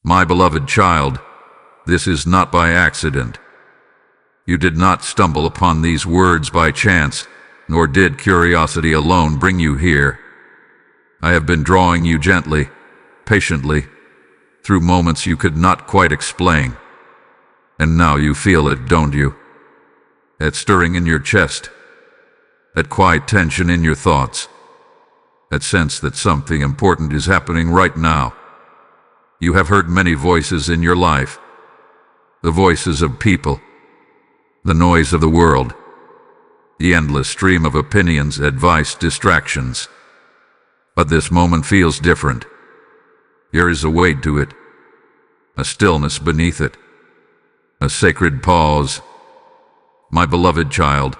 My beloved child, this is not by accident. You did not stumble upon these words by chance, nor did curiosity alone bring you here. I have been drawing you gently, patiently, through moments you could not quite explain. And now you feel it, don't you? That stirring in your chest, that quiet tension in your thoughts, that sense that something important is happening right now. You have heard many voices in your life, the voices of people, the noise of the world, the endless stream of opinions, advice, distractions. But this moment feels different. There is a weight to it, a stillness beneath it, a sacred pause. My beloved child,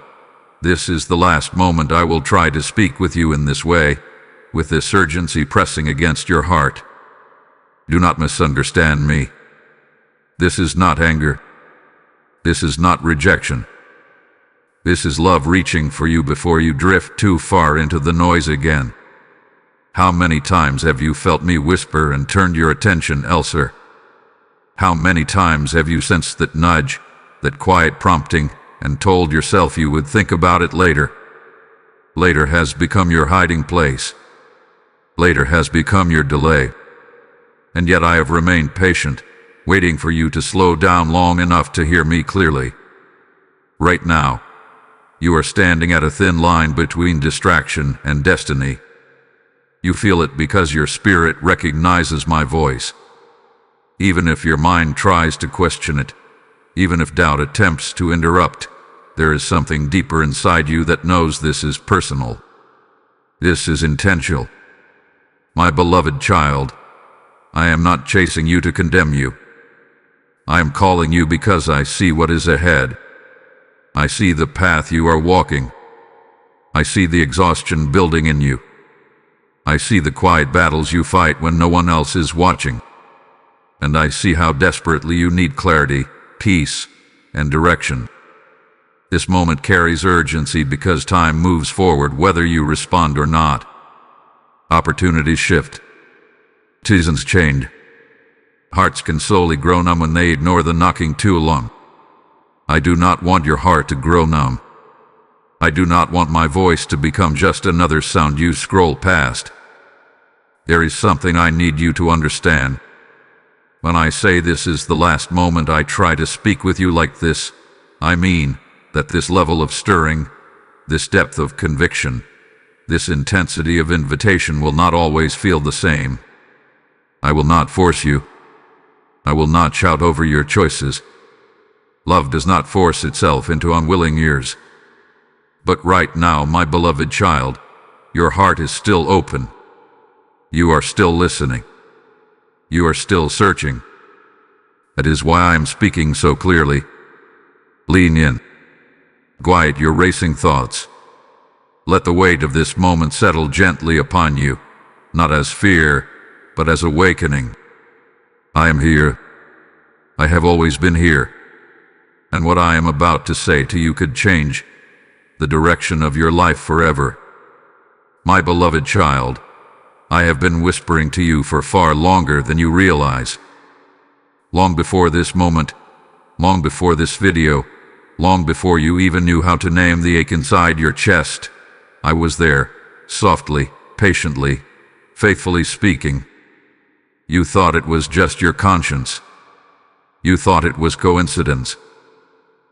this is the last moment I will try to speak with you in this way, with this urgency pressing against your heart. Do not misunderstand me. This is not anger. This is not rejection. This is love reaching for you before you drift too far into the noise again. How many times have you felt me whisper and turned your attention elsewhere? How many times have you sensed that nudge, that quiet prompting, and told yourself you would think about it later? Later has become your hiding place. Later has become your delay. And yet I have remained patient, waiting for you to slow down long enough to hear me clearly. Right now, you are standing at a thin line between distraction and destiny. You feel it because your spirit recognizes my voice. Even if your mind tries to question it, even if doubt attempts to interrupt, there is something deeper inside you that knows this is personal. This is intentional. My beloved child, I am not chasing you to condemn you. I am calling you because I see what is ahead. I see the path you are walking. I see the exhaustion building in you. I see the quiet battles you fight when no one else is watching. And I see how desperately you need clarity, peace, and direction. This moment carries urgency because time moves forward whether you respond or not. Opportunities shift. Seasons change. Hearts can slowly grow numb when they ignore the knocking too long. I do not want your heart to grow numb. I do not want my voice to become just another sound you scroll past. There is something I need you to understand. When I say this is the last moment I try to speak with you like this, I mean that this level of stirring, this depth of conviction, this intensity of invitation will not always feel the same. I will not force you. I will not shout over your choices. Love does not force itself into unwilling ears. But right now, my beloved child, your heart is still open. You are still listening. You are still searching. That is why I am speaking so clearly. Lean in. Quiet your racing thoughts. Let the weight of this moment settle gently upon you, not as fear, but as awakening. I am here. I have always been here. And what I am about to say to you could change the direction of your life forever. My beloved child, I have been whispering to you for far longer than you realize. Long before this moment, long before this video, long before you even knew how to name the ache inside your chest, I was there, softly, patiently, faithfully speaking. You thought it was just your conscience. You thought it was coincidence.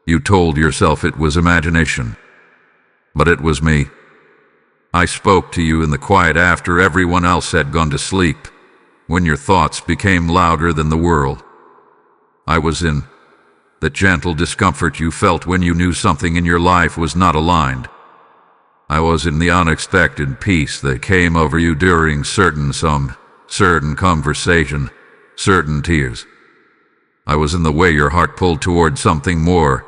You told yourself it was imagination. But it was me. I spoke to you in the quiet after everyone else had gone to sleep, when your thoughts became louder than the world. I was in the gentle discomfort you felt when you knew something in your life was not aligned. I was in the unexpected peace that came over you during certain conversation, certain tears. I was in the way your heart pulled toward something more,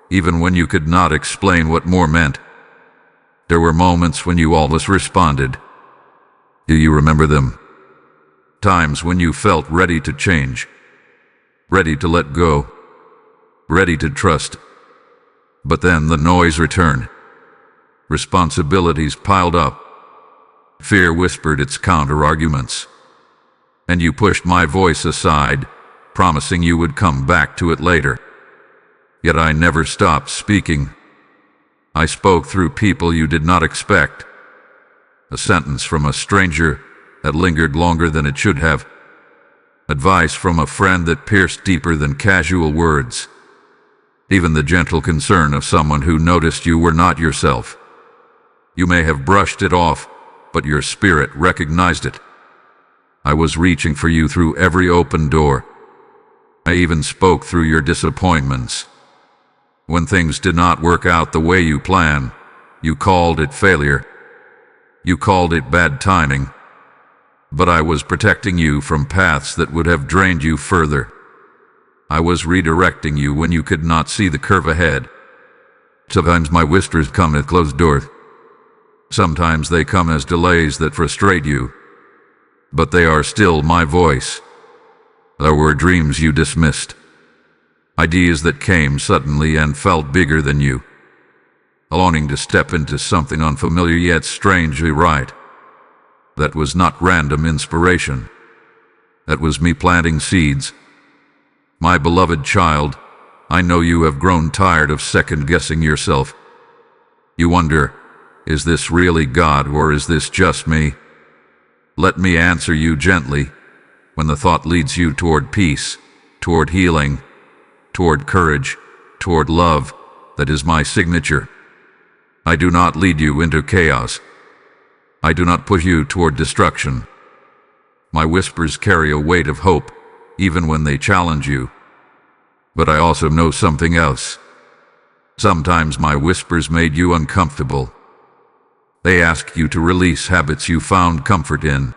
even when you could not explain what more meant. There were moments when you always responded. Do you remember them? Times when you felt ready to change, ready to let go, ready to trust. But then the noise returned. Responsibilities piled up. Fear whispered its counter-arguments. and you pushed my voice aside, promising you would come back to it later. Yet I never stopped speaking. I spoke through people you did not expect. A sentence from a stranger that lingered longer than it should have. Advice from a friend that pierced deeper than casual words. Even the gentle concern of someone who noticed you were not yourself. You may have brushed it off, but your spirit recognized it. I was reaching for you through every open door. I even spoke through your disappointments. When things did not work out the way you planned, you called it failure. You called it bad timing. But I was protecting you from paths that would have drained you further. I was redirecting you when you could not see the curve ahead. Sometimes my whispers come at closed doors. Sometimes they come as delays that frustrate you. But they are still my voice. There were dreams you dismissed. Ideas that came suddenly and felt bigger than you. A longing to step into something unfamiliar yet strangely right. That was not random inspiration. That was me planting seeds. My beloved child, I know you have grown tired of second-guessing yourself. You wonder, is this really God or is this just me? Let me answer you gently. When the thought leads you toward peace, toward healing, toward courage, toward love, that is my signature. I do not lead you into chaos. I do not push you toward destruction. My whispers carry a weight of hope, even when they challenge you. But I also know something else. Sometimes my whispers made you uncomfortable. They asked you to release habits you found comfort in.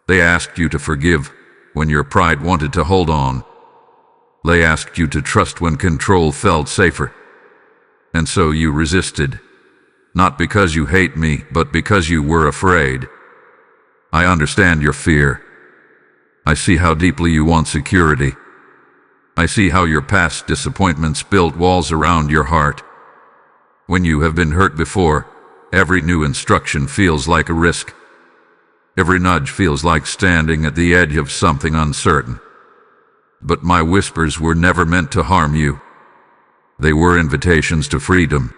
They asked you to forgive when your pride wanted to hold on. They asked you to trust when control felt safer. And so you resisted. Not because you hate me, but because you were afraid. I understand your fear. I see how deeply you want security. I see how your past disappointments built walls around your heart. When you have been hurt before, every new instruction feels like a risk. Every nudge feels like standing at the edge of something uncertain. But my whispers were never meant to harm you. They were invitations to freedom.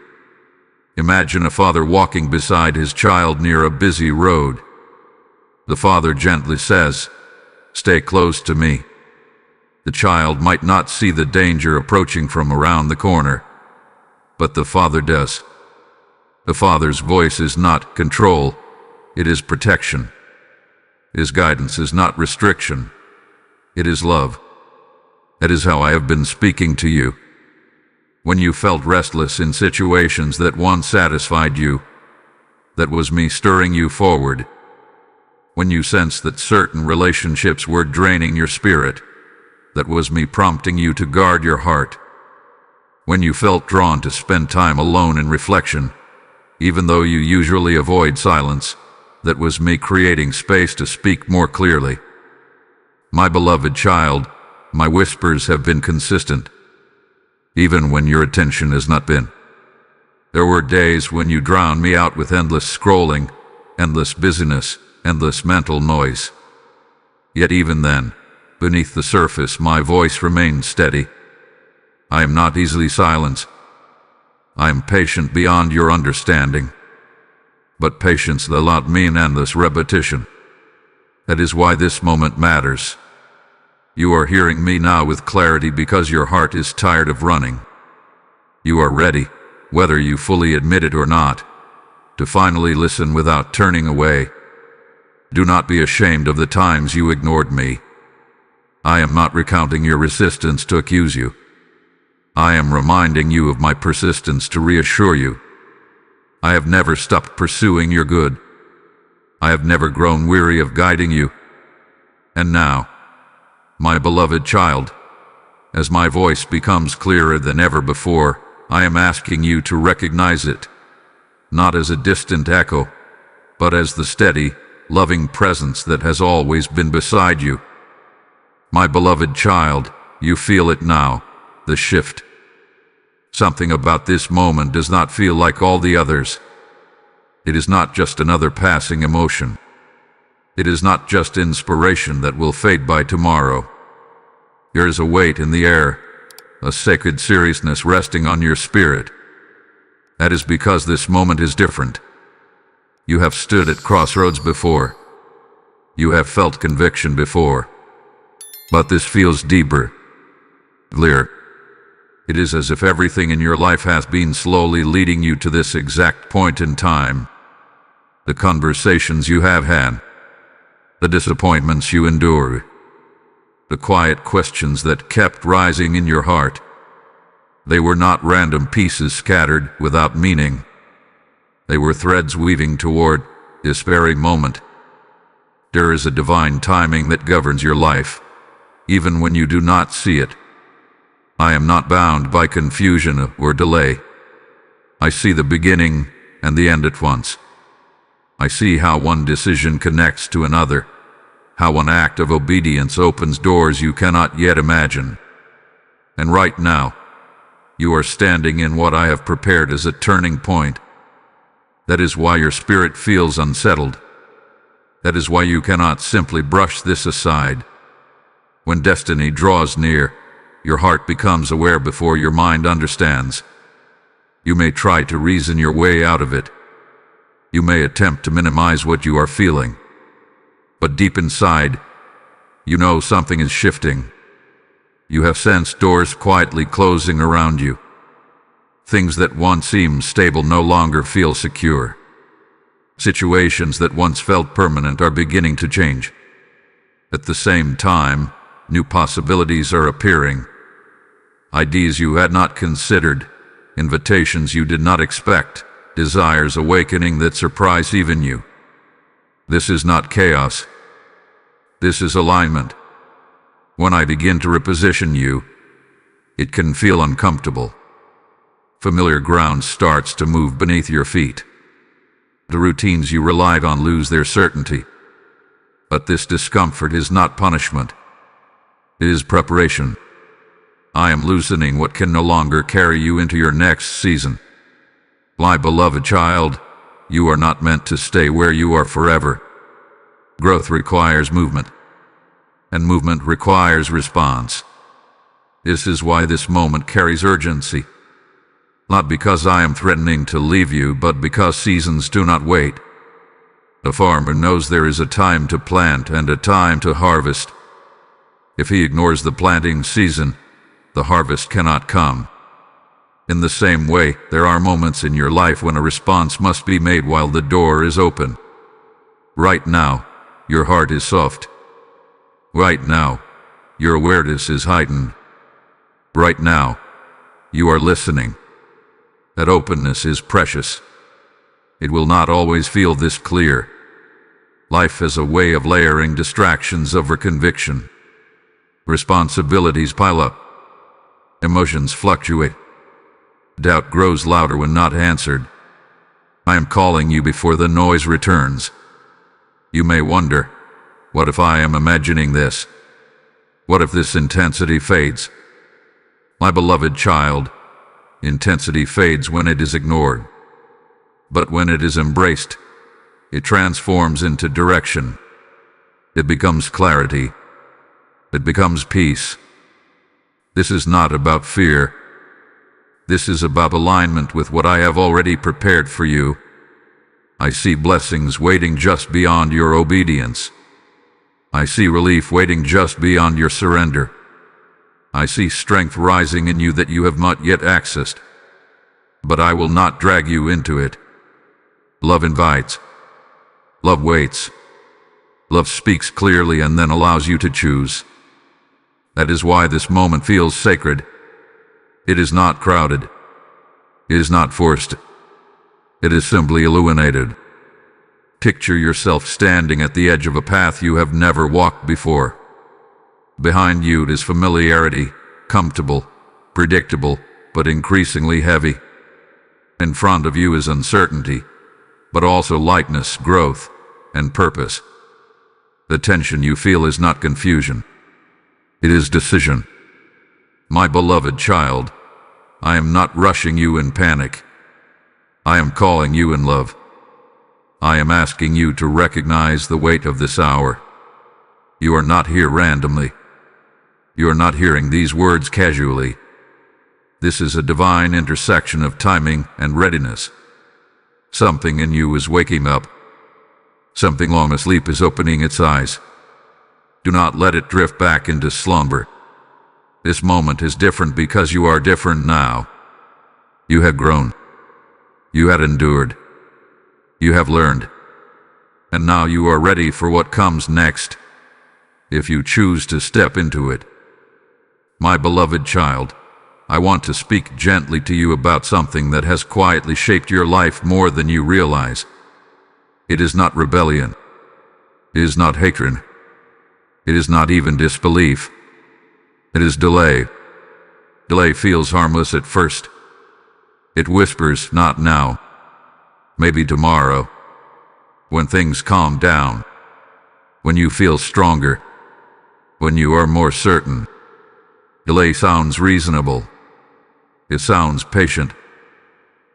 Imagine a father walking beside his child near a busy road. The father gently says, "Stay close to me." The child might not see the danger approaching from around the corner, but the father does. The father's voice is not control, it is protection. His guidance is not restriction, it is love. That is how I have been speaking to you. When you felt restless in situations that once satisfied you, that was me stirring you forward. When you sensed that certain relationships were draining your spirit, that was me prompting you to guard your heart. When you felt drawn to spend time alone in reflection, even though you usually avoid silence, that was me creating space to speak more clearly. My beloved child, my whispers have been consistent, even when your attention has not been. There were days when you drowned me out with endless scrolling, endless busyness, endless mental noise. Yet even then, beneath the surface, my voice remained steady. I am not easily silenced. I am patient beyond your understanding. But patience does not mean endless repetition. That is why this moment matters. You are hearing me now with clarity because your heart is tired of running. You are ready, whether you fully admit it or not, to finally listen without turning away. Do not be ashamed of the times you ignored me. I am not recounting your resistance to accuse you. I am reminding you of my persistence to reassure you. I have never stopped pursuing your good. I have never grown weary of guiding you. And now, my beloved child, as my voice becomes clearer than ever before, I am asking you to recognize it, not as a distant echo, but as the steady, loving presence that has always been beside you. My beloved child, you feel it now, the shift. Something about this moment does not feel like all the others. It is not just another passing emotion. It is not just inspiration that will fade by tomorrow. There is a weight in the air, a sacred seriousness resting on your spirit. That is because this moment is different. You have stood at crossroads before. You have felt conviction before. But this feels deeper, clearer. It is as if everything in your life has been slowly leading you to this exact point in time. The conversations you have had, the disappointments you endured, the quiet questions that kept rising in your heart. They were not random pieces scattered without meaning. They were threads weaving toward this very moment. There is a divine timing that governs your life, even when you do not see it. I am not bound by confusion or delay. I see the beginning and the end at once. I see how one decision connects to another, how one act of obedience opens doors you cannot yet imagine. And right now, you are standing in what I have prepared as a turning point. That is why your spirit feels unsettled. That is why you cannot simply brush this aside. When destiny draws near, your heart becomes aware before your mind understands. You may try to reason your way out of it. You may attempt to minimize what you are feeling. But deep inside, you know something is shifting. You have sensed doors quietly closing around you. Things that once seemed stable no longer feel secure. Situations that once felt permanent are beginning to change. At the same time, new possibilities are appearing. Ideas you had not considered, invitations you did not expect, desires awakening that surprise even you. This is not chaos. This is alignment. When I begin to reposition you, it can feel uncomfortable. Familiar ground starts to move beneath your feet. The routines you relied on lose their certainty. But this discomfort is not punishment. It is preparation. I am loosening what can no longer carry you into your next season. My beloved child, you are not meant to stay where you are forever. Growth requires movement, and movement requires response. This is why this moment carries urgency. Not because I am threatening to leave you, but because seasons do not wait. The farmer knows there is a time to plant and a time to harvest. If he ignores the planting season, the harvest cannot come. In the same way, there are moments in your life when a response must be made while the door is open. Right now, your heart is soft. Right now, your awareness is heightened. Right now, you are listening. That openness is precious. It will not always feel this clear. Life is a way of layering distractions over conviction. Responsibilities pile up. Emotions fluctuate. Doubt grows louder when not answered. I am calling you before the noise returns. You may wonder, what if I am imagining this? What if this intensity fades? My beloved child, intensity fades when it is ignored. But when it is embraced, it transforms into direction. It becomes clarity. It becomes peace. This is not about fear. This is about alignment with what I have already prepared for you. I see blessings waiting just beyond your obedience. I see relief waiting just beyond your surrender. I see strength rising in you that you have not yet accessed. But I will not drag you into it. Love invites. Love waits. Love speaks clearly and then allows you to choose. That is why this moment feels sacred. It is not crowded. It is not forced. It is simply illuminated. Picture yourself standing at the edge of a path you have never walked before. Behind you is familiarity, comfortable, predictable, but increasingly heavy. In front of you is uncertainty, but also lightness, growth, and purpose. The tension you feel is not confusion. It is decision. My beloved child, I am not rushing you in panic. I am calling you in love. I am asking you to recognize the weight of this hour. You are not here randomly. You are not hearing these words casually. This is a divine intersection of timing and readiness. Something in you is waking up. Something long asleep is opening its eyes. Do not let it drift back into slumber. This moment is different because you are different now. You have grown. You have endured. You have learned. And now you are ready for what comes next, if you choose to step into it. My beloved child, I want to speak gently to you about something that has quietly shaped your life more than you realize. It is not rebellion. It is not hatred. It is not even disbelief. It is delay. Delay feels harmless at first. It whispers, not now. Maybe tomorrow. When things calm down. When you feel stronger. When you are more certain. Delay sounds reasonable. It sounds patient.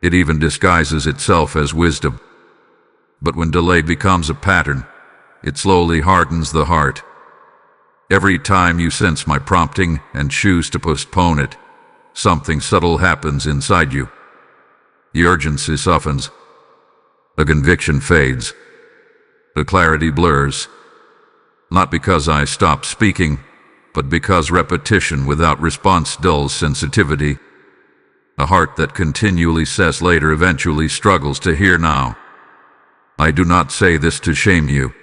It even disguises itself as wisdom. But when delay becomes a pattern, it slowly hardens the heart. Every time you sense my prompting and choose to postpone it, something subtle happens inside you. The urgency softens. The conviction fades. The clarity blurs. Not because I stop speaking, but because repetition without response dulls sensitivity. A heart that continually says later eventually struggles to hear now. I do not say this to shame you.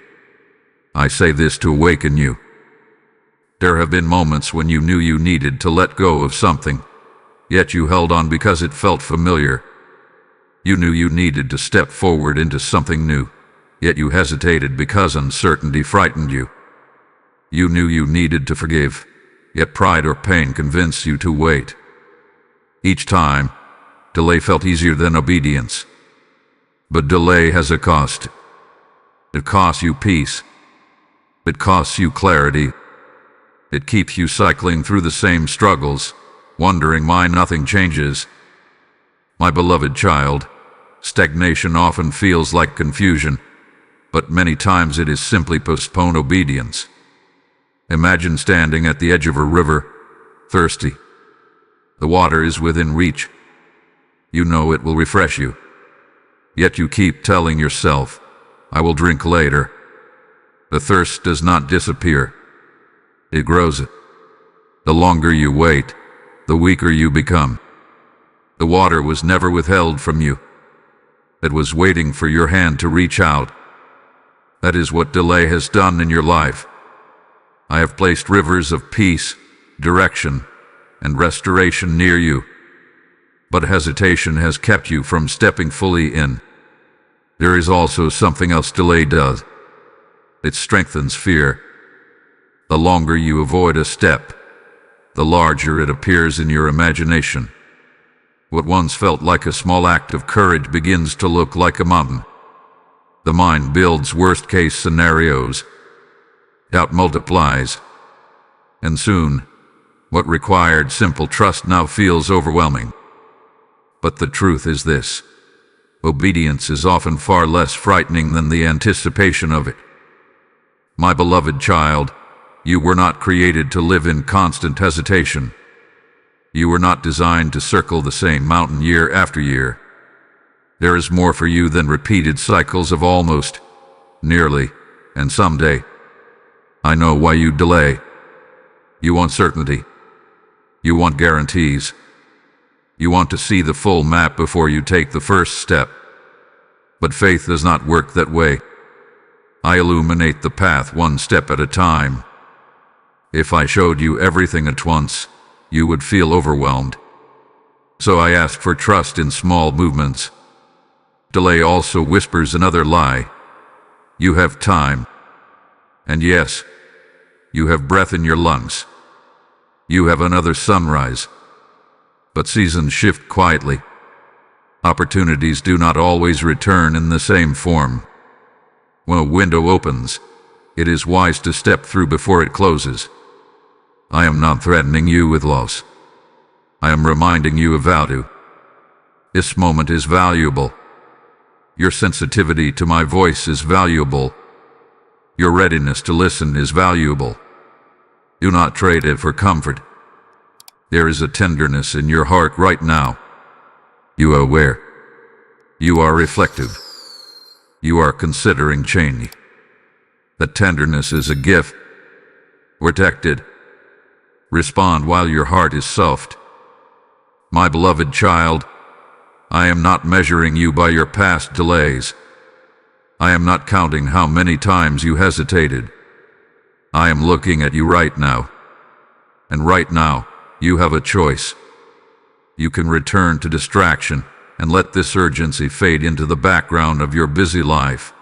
I say this to awaken you. There have been moments when you knew you needed to let go of something, yet you held on because it felt familiar. You knew you needed to step forward into something new, yet you hesitated because uncertainty frightened you. You knew you needed to forgive, yet pride or pain convinced you to wait. Each time, delay felt easier than obedience. But delay has a cost. It costs you peace. It costs you clarity. It keeps you cycling through the same struggles, wondering why nothing changes. My beloved child, stagnation often feels like confusion, but many times it is simply postponed obedience. Imagine standing at the edge of a river, thirsty. The water is within reach. You know it will refresh you. Yet you keep telling yourself, I will drink later. The thirst does not disappear. It grows. The longer you wait, the weaker you become. The water was never withheld from you. It was waiting for your hand to reach out. That is what delay has done in your life. I have placed rivers of peace, direction, and restoration near you. But hesitation has kept you from stepping fully in. There is also something else delay does. It strengthens fear. The longer you avoid a step, the larger it appears in your imagination. What once felt like a small act of courage begins to look like a mountain. The mind builds worst-case scenarios. Doubt multiplies. And soon, what required simple trust now feels overwhelming. But the truth is this: obedience is often far less frightening than the anticipation of it. My beloved child, you were not created to live in constant hesitation. You were not designed to circle the same mountain year after year. There is more for you than repeated cycles of almost, nearly, and someday. I know why you delay. You want certainty. You want guarantees. You want to see the full map before you take the first step. But faith does not work that way. I illuminate the path one step at a time. If I showed you everything at once, you would feel overwhelmed. So I ask for trust in small movements. Delay also whispers another lie. You have time. And yes, you have breath in your lungs. You have another sunrise. But seasons shift quietly. Opportunities do not always return in the same form. When a window opens, it is wise to step through before it closes. I am not threatening you with loss. I am reminding you of value. This moment is valuable. Your sensitivity to my voice is valuable. Your readiness to listen is valuable. Do not trade it for comfort. There is a tenderness in your heart right now. You are aware. You are reflective. You are considering change. That tenderness is a gift. Protect it. Respond while your heart is soft. My beloved child, I am not measuring you by your past delays. I am not counting how many times you hesitated. I am looking at you right now. And right now, you have a choice. You can return to distraction and let this urgency fade into the background of your busy life.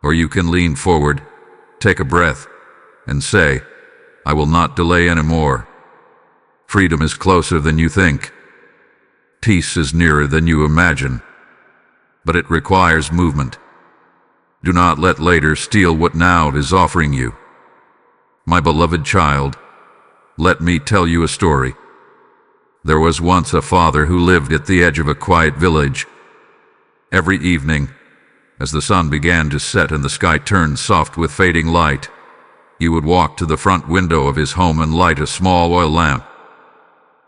Or you can lean forward, take a breath, and say, I will not delay anymore. Freedom is closer than you think. Peace is nearer than you imagine. But it requires movement. Do not let later steal what now is offering you. My beloved child, let me tell you a story. There was once a father who lived at the edge of a quiet village. Every evening, as the sun began to set and the sky turned soft with fading light, he would walk to the front window of his home and light a small oil lamp.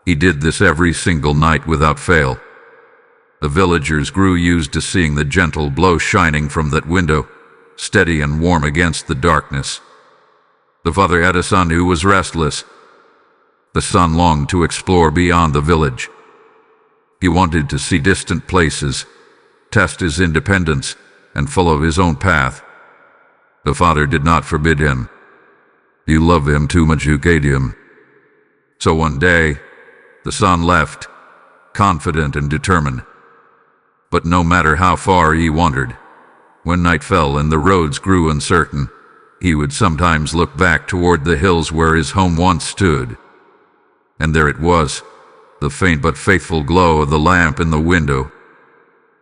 He did this every single night without fail. The villagers grew used to seeing the gentle glow shining from that window, steady and warm against the darkness. The father had a son who was restless. The son longed to explore beyond the village. He wanted to see distant places, test his independence, and follow his own path. The father did not forbid him. You love him too much, you gave him. So one day, the son left, confident and determined. But no matter how far he wandered, when night fell and the roads grew uncertain, he would sometimes look back toward the hills where his home once stood. And there it was, the faint but faithful glow of the lamp in the window.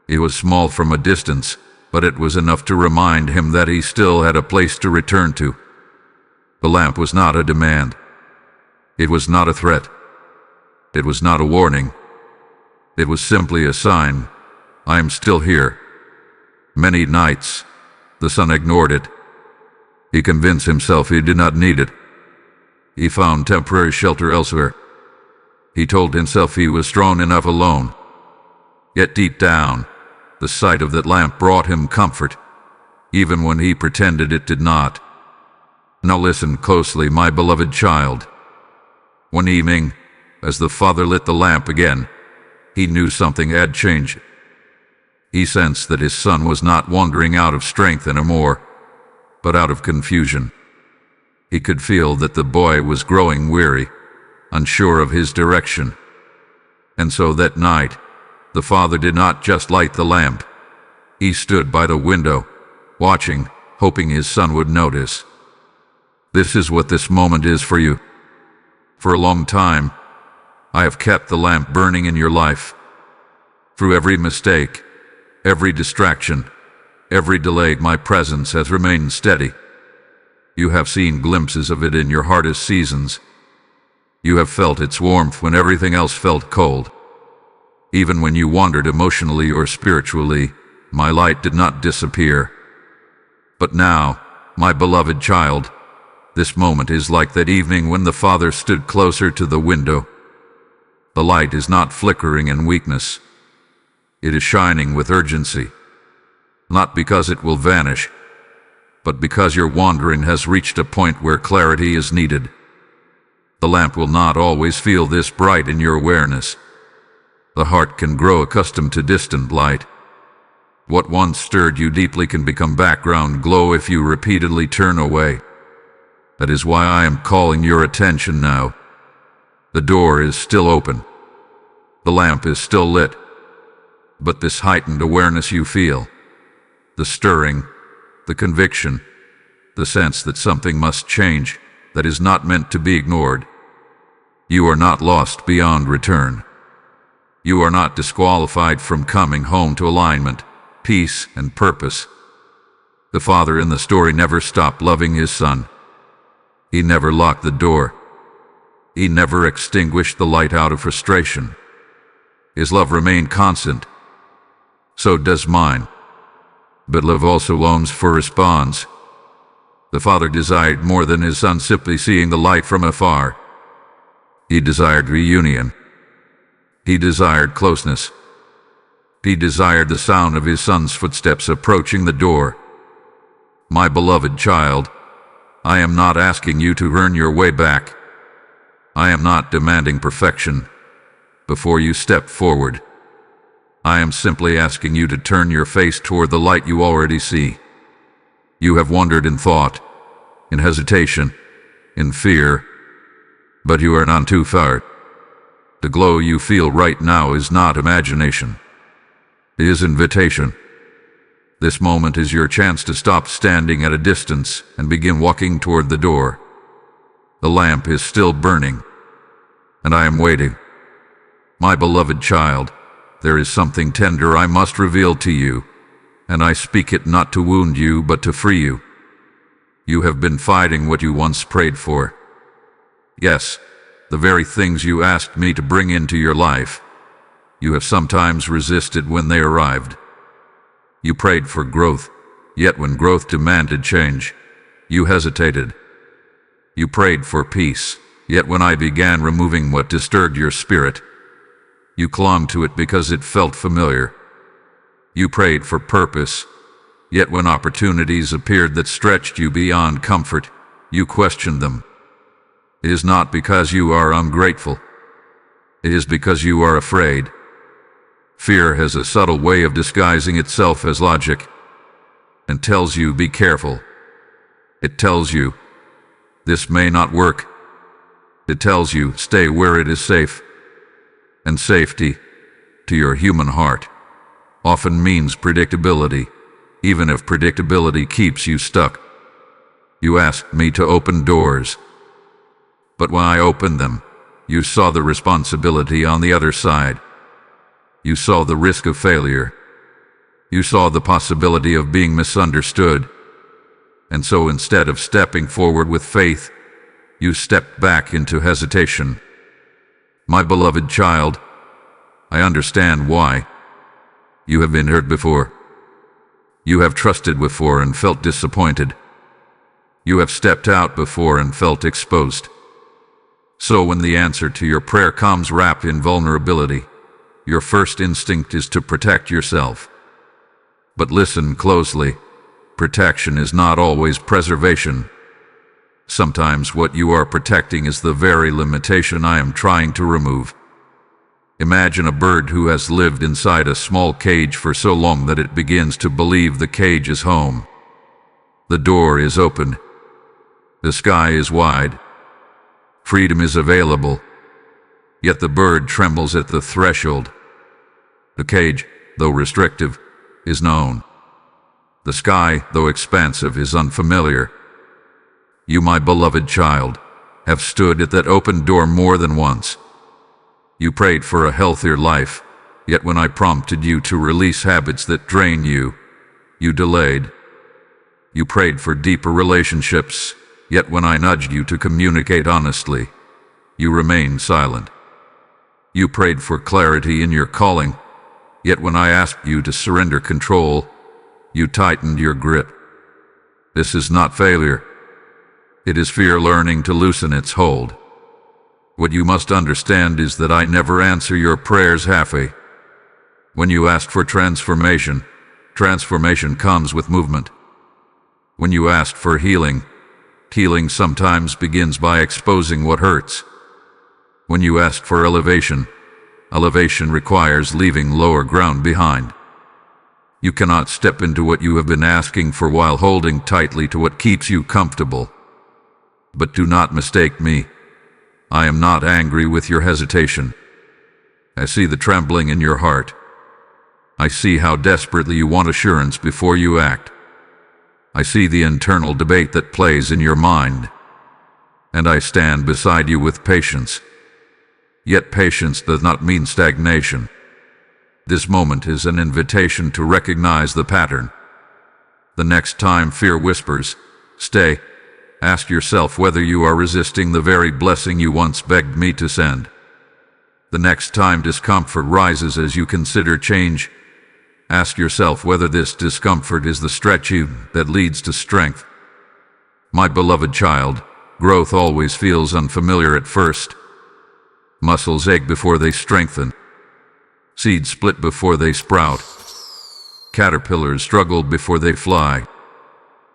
It was small from a distance, but it was enough to remind him that he still had a place to return to. The lamp was not a demand. It was not a threat. It was not a warning. It was simply a sign. I am still here. Many nights, the son ignored it. He convinced himself he did not need it. He found temporary shelter elsewhere. He told himself he was strong enough alone. Yet deep down, the sight of that lamp brought him comfort, even when he pretended it did not. Now listen closely, my beloved child. One evening, as the father lit the lamp again, he knew something had changed. He sensed that his son was not wandering out of strength anymore, but out of confusion. He could feel that the boy was growing weary, unsure of his direction. And so that night, the father did not just light the lamp. He stood by the window, watching, hoping his son would notice. This is what this moment is for you. For a long time, I have kept the lamp burning in your life. Through every mistake, every distraction, every delay, my presence has remained steady. You have seen glimpses of it in your hardest seasons. You have felt its warmth when everything else felt cold. Even when you wandered emotionally or spiritually, my light did not disappear. But now, my beloved child, this moment is like that evening when the father stood closer to the window. The light is not flickering in weakness. It is shining with urgency. Not because it will vanish, but because your wandering has reached a point where clarity is needed. The lamp will not always feel this bright in your awareness. The heart can grow accustomed to distant light. What once stirred you deeply can become background glow if you repeatedly turn away. That is why I am calling your attention now. The door is still open. The lamp is still lit. But this heightened awareness you feel, the stirring, the conviction, the sense that something must change, that is not meant to be ignored. You are not lost beyond return. You are not disqualified from coming home to alignment, peace, and purpose. The father in the story never stopped loving his son. He never locked the door. He never extinguished the light out of frustration. His love remained constant. So does mine. but love also longs for response. The father desired more than his son simply seeing the light from afar. He desired reunion. He desired closeness. He desired the sound of his son's footsteps approaching the door. My beloved child, I am not asking you to earn your way back. I am not demanding perfection before you step forward. I am simply asking you to turn your face toward the light you already see. You have wandered in thought, in hesitation, in fear, but you are not too far. The glow you feel right now is not imagination. It is invitation. This moment is your chance to stop standing at a distance and begin walking toward the door. The lamp is still burning, and I am waiting. My beloved child, there is something tender I must reveal to you, and I speak it not to wound you but to free you. You have been fighting what you once prayed for. Yes, the very things you asked me to bring into your life. You have sometimes resisted when they arrived. You prayed for growth, yet when growth demanded change, you hesitated. You prayed for peace, yet when I began removing what disturbed your spirit, you clung to it because it felt familiar. You prayed for purpose, yet when opportunities appeared that stretched you beyond comfort, you questioned them. It is not because you are ungrateful. It is because you are afraid. Fear has a subtle way of disguising itself as logic and tells you, be careful. It tells you, this may not work. It tells you, stay where it is safe. And safety, to your human heart, often means predictability, even if predictability keeps you stuck. You asked me to open doors, but when I opened them, you saw the responsibility on the other side. You saw the risk of failure. You saw the possibility of being misunderstood. And so instead of stepping forward with faith, you stepped back into hesitation. My beloved child, I understand why. You have been hurt before. You have trusted before and felt disappointed. You have stepped out before and felt exposed. So when the answer to your prayer comes wrapped in vulnerability, your first instinct is to protect yourself. But listen closely. Protection is not always preservation. Sometimes what you are protecting is the very limitation I am trying to remove. Imagine a bird who has lived inside a small cage for so long that it begins to believe the cage is home. The door is open. The sky is wide. Freedom is available. Yet the bird trembles at the threshold. The cage, though restrictive, is known. The sky, though expansive, is unfamiliar. You, my beloved child, have stood at that open door more than once. You prayed for a healthier life, yet when I prompted you to release habits that drain you, you delayed. You prayed for deeper relationships, yet when I nudged you to communicate honestly, you remained silent. You prayed for clarity in your calling, yet when I asked you to surrender control, you tightened your grip. This is not failure. It is fear learning to loosen its hold. What you must understand is that I never answer your prayers halfway. When you ask for transformation, transformation comes with movement. When you ask for healing, healing sometimes begins by exposing what hurts. When you ask for elevation, elevation requires leaving lower ground behind. You cannot step into what you have been asking for while holding tightly to what keeps you comfortable. But do not mistake me. I am not angry with your hesitation. I see the trembling in your heart. I see how desperately you want assurance before you act. I see the internal debate that plays in your mind. And I stand beside you with patience. Yet patience does not mean stagnation. This moment is an invitation to recognize the pattern. The next time fear whispers, "Stay," ask yourself whether you are resisting the very blessing you once begged me to send. The next time discomfort rises as you consider change, Ask yourself whether this discomfort is the stretching that leads to strength. My beloved child, growth always feels unfamiliar at first. Muscles ache before they strengthen. Seeds split before they sprout. Caterpillars struggle before they fly.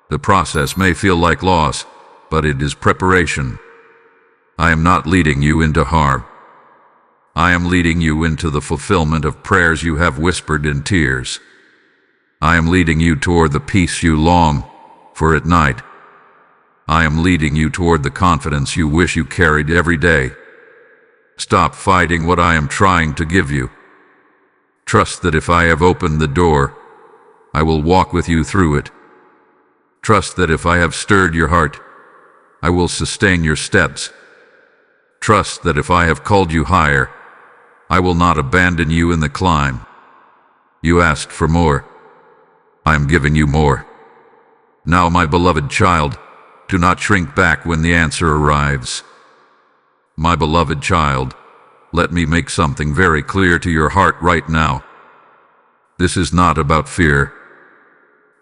The process may feel like loss, but it is preparation. I am not leading you into harm. I am leading you into the fulfillment of prayers you have whispered in tears. I am leading you toward the peace you long for at night. I am leading you toward the confidence you wish you carried every day. Stop fighting what I am trying to give you. Trust that if I have opened the door, I will walk with you through it. Trust that if I have stirred your heart, I will sustain your steps. Trust that if I have called you higher, I will not abandon you in the climb. You asked for more. I am giving you more. Now, my beloved child, do not shrink back when the answer arrives. My beloved child, let me make something very clear to your heart right now. This is not about fear.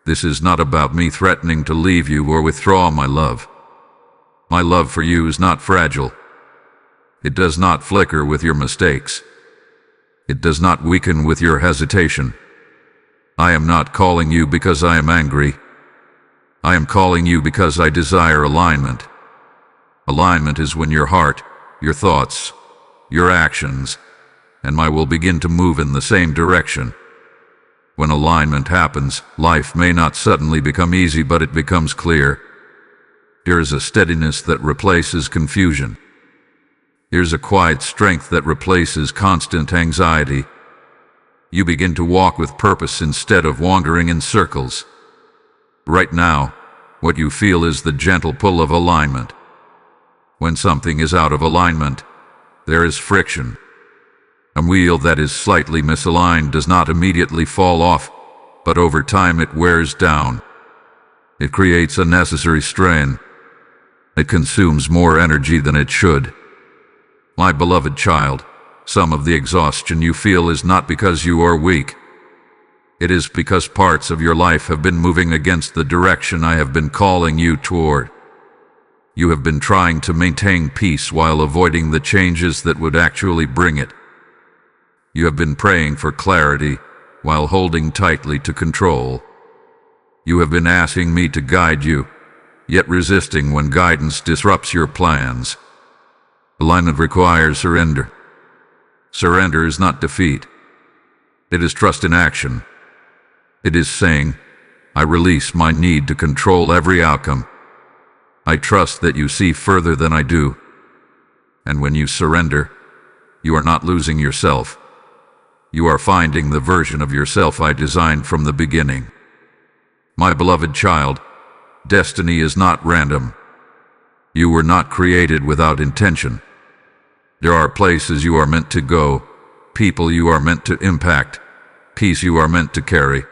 This is not about me threatening to leave you or withdraw my love. My love for you is not fragile. It does not flicker with your mistakes. It does not weaken with your hesitation. I am not calling you because I am angry. I am calling you because I desire alignment. Alignment is when your heart, your thoughts, your actions, and my will begin to move in the same direction. When alignment happens, life may not suddenly become easy, but it becomes clear. There is a steadiness that replaces confusion. Here's a quiet strength that replaces constant anxiety. You begin to walk with purpose instead of wandering in circles. Right now, what you feel is the gentle pull of alignment. When something is out of alignment, there is friction. A wheel that is slightly misaligned does not immediately fall off, but over time it wears down. It creates unnecessary strain. It consumes more energy than it should. My beloved child, some of the exhaustion you feel is not because you are weak. It is because parts of your life have been moving against the direction I have been calling you toward. You have been trying to maintain peace while avoiding the changes that would actually bring it. You have been praying for clarity while holding tightly to control. You have been asking me to guide you, yet resisting when guidance disrupts your plans. Alignment requires surrender. Surrender is not defeat. It is trust in action. It is saying, I release my need to control every outcome. I trust that you see further than I do. And when you surrender, you are not losing yourself. You are finding the version of yourself I designed from the beginning. My beloved child, destiny is not random. You were not created without intention. There are places you are meant to go, people you are meant to impact, peace you are meant to carry.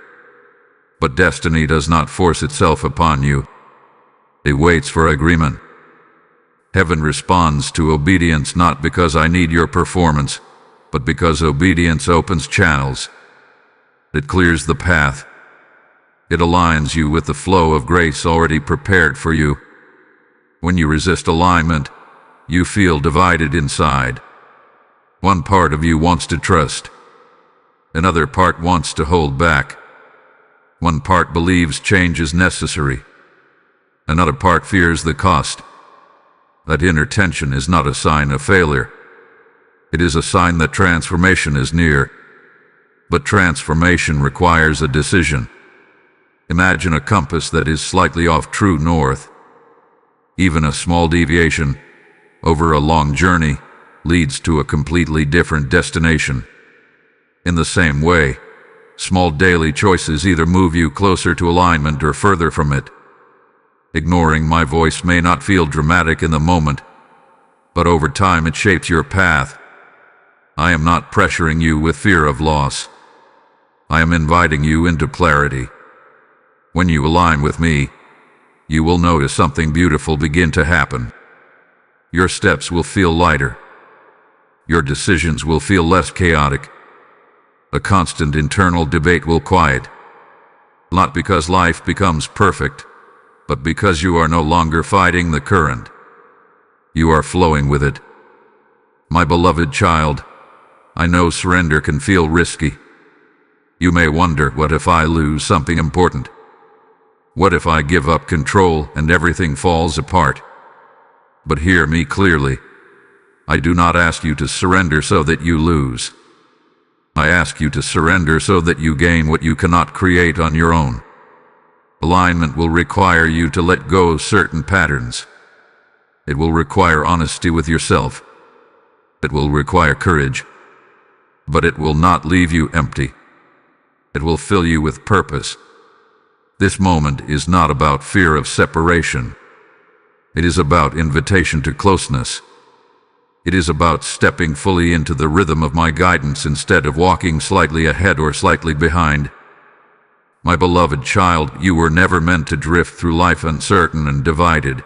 But destiny does not force itself upon you. It waits for agreement. Heaven responds to obedience not because I need your performance, but because obedience opens channels. It clears the path. It aligns you with the flow of grace already prepared for you. When you resist alignment, you feel divided inside. One part of you wants to trust. Another part wants to hold back. One part believes change is necessary. Another part fears the cost. That inner tension is not a sign of failure. It is a sign that transformation is near. But transformation requires a decision. Imagine a compass that is slightly off true north. Even a small deviation over a long journey leads to a completely different destination. In the same way, small daily choices either move you closer to alignment or further from it. Ignoring my voice may not feel dramatic in the moment, but over time it shapes your path. I am not pressuring you with fear of loss. I am inviting you into clarity. When you align with me, you will notice something beautiful begin to happen. Your steps will feel lighter. Your decisions will feel less chaotic. A constant internal debate will quiet, not because life becomes perfect, but because you are no longer fighting the current. You are flowing with it. My beloved child, I know surrender can feel risky. You may wonder, what if I lose something important? What if I give up control and everything falls apart? But hear me clearly. I do not ask you to surrender so that you lose. I ask you to surrender so that you gain what you cannot create on your own. Alignment will require you to let go of certain patterns. It will require honesty with yourself. It will require courage. But it will not leave you empty. It will fill you with purpose. This moment is not about fear of separation. It is about invitation to closeness. It is about stepping fully into the rhythm of my guidance instead of walking slightly ahead or slightly behind. My beloved child, you were never meant to drift through life uncertain and divided.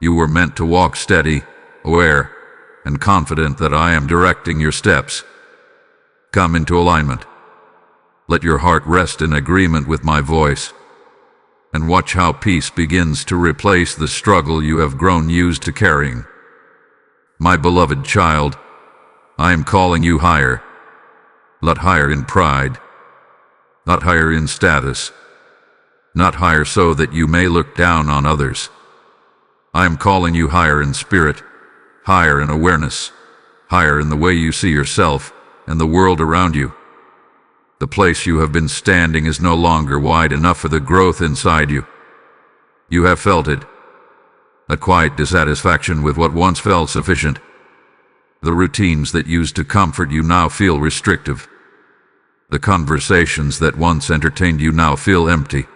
You were meant to walk steady, aware, and confident that I am directing your steps. Come into alignment. Let your heart rest in agreement with my voice, and watch how peace begins to replace the struggle you have grown used to carrying. My beloved child, I am calling you higher. Not higher in pride, not higher in status, not higher so that you may look down on others. I am calling you higher in spirit, higher in awareness, higher in the way you see yourself and the world around you. The place you have been standing is no longer wide enough for the growth inside you. You have felt it. A quiet dissatisfaction with what once felt sufficient. The routines that used to comfort you now feel restrictive. The conversations that once entertained you now feel empty.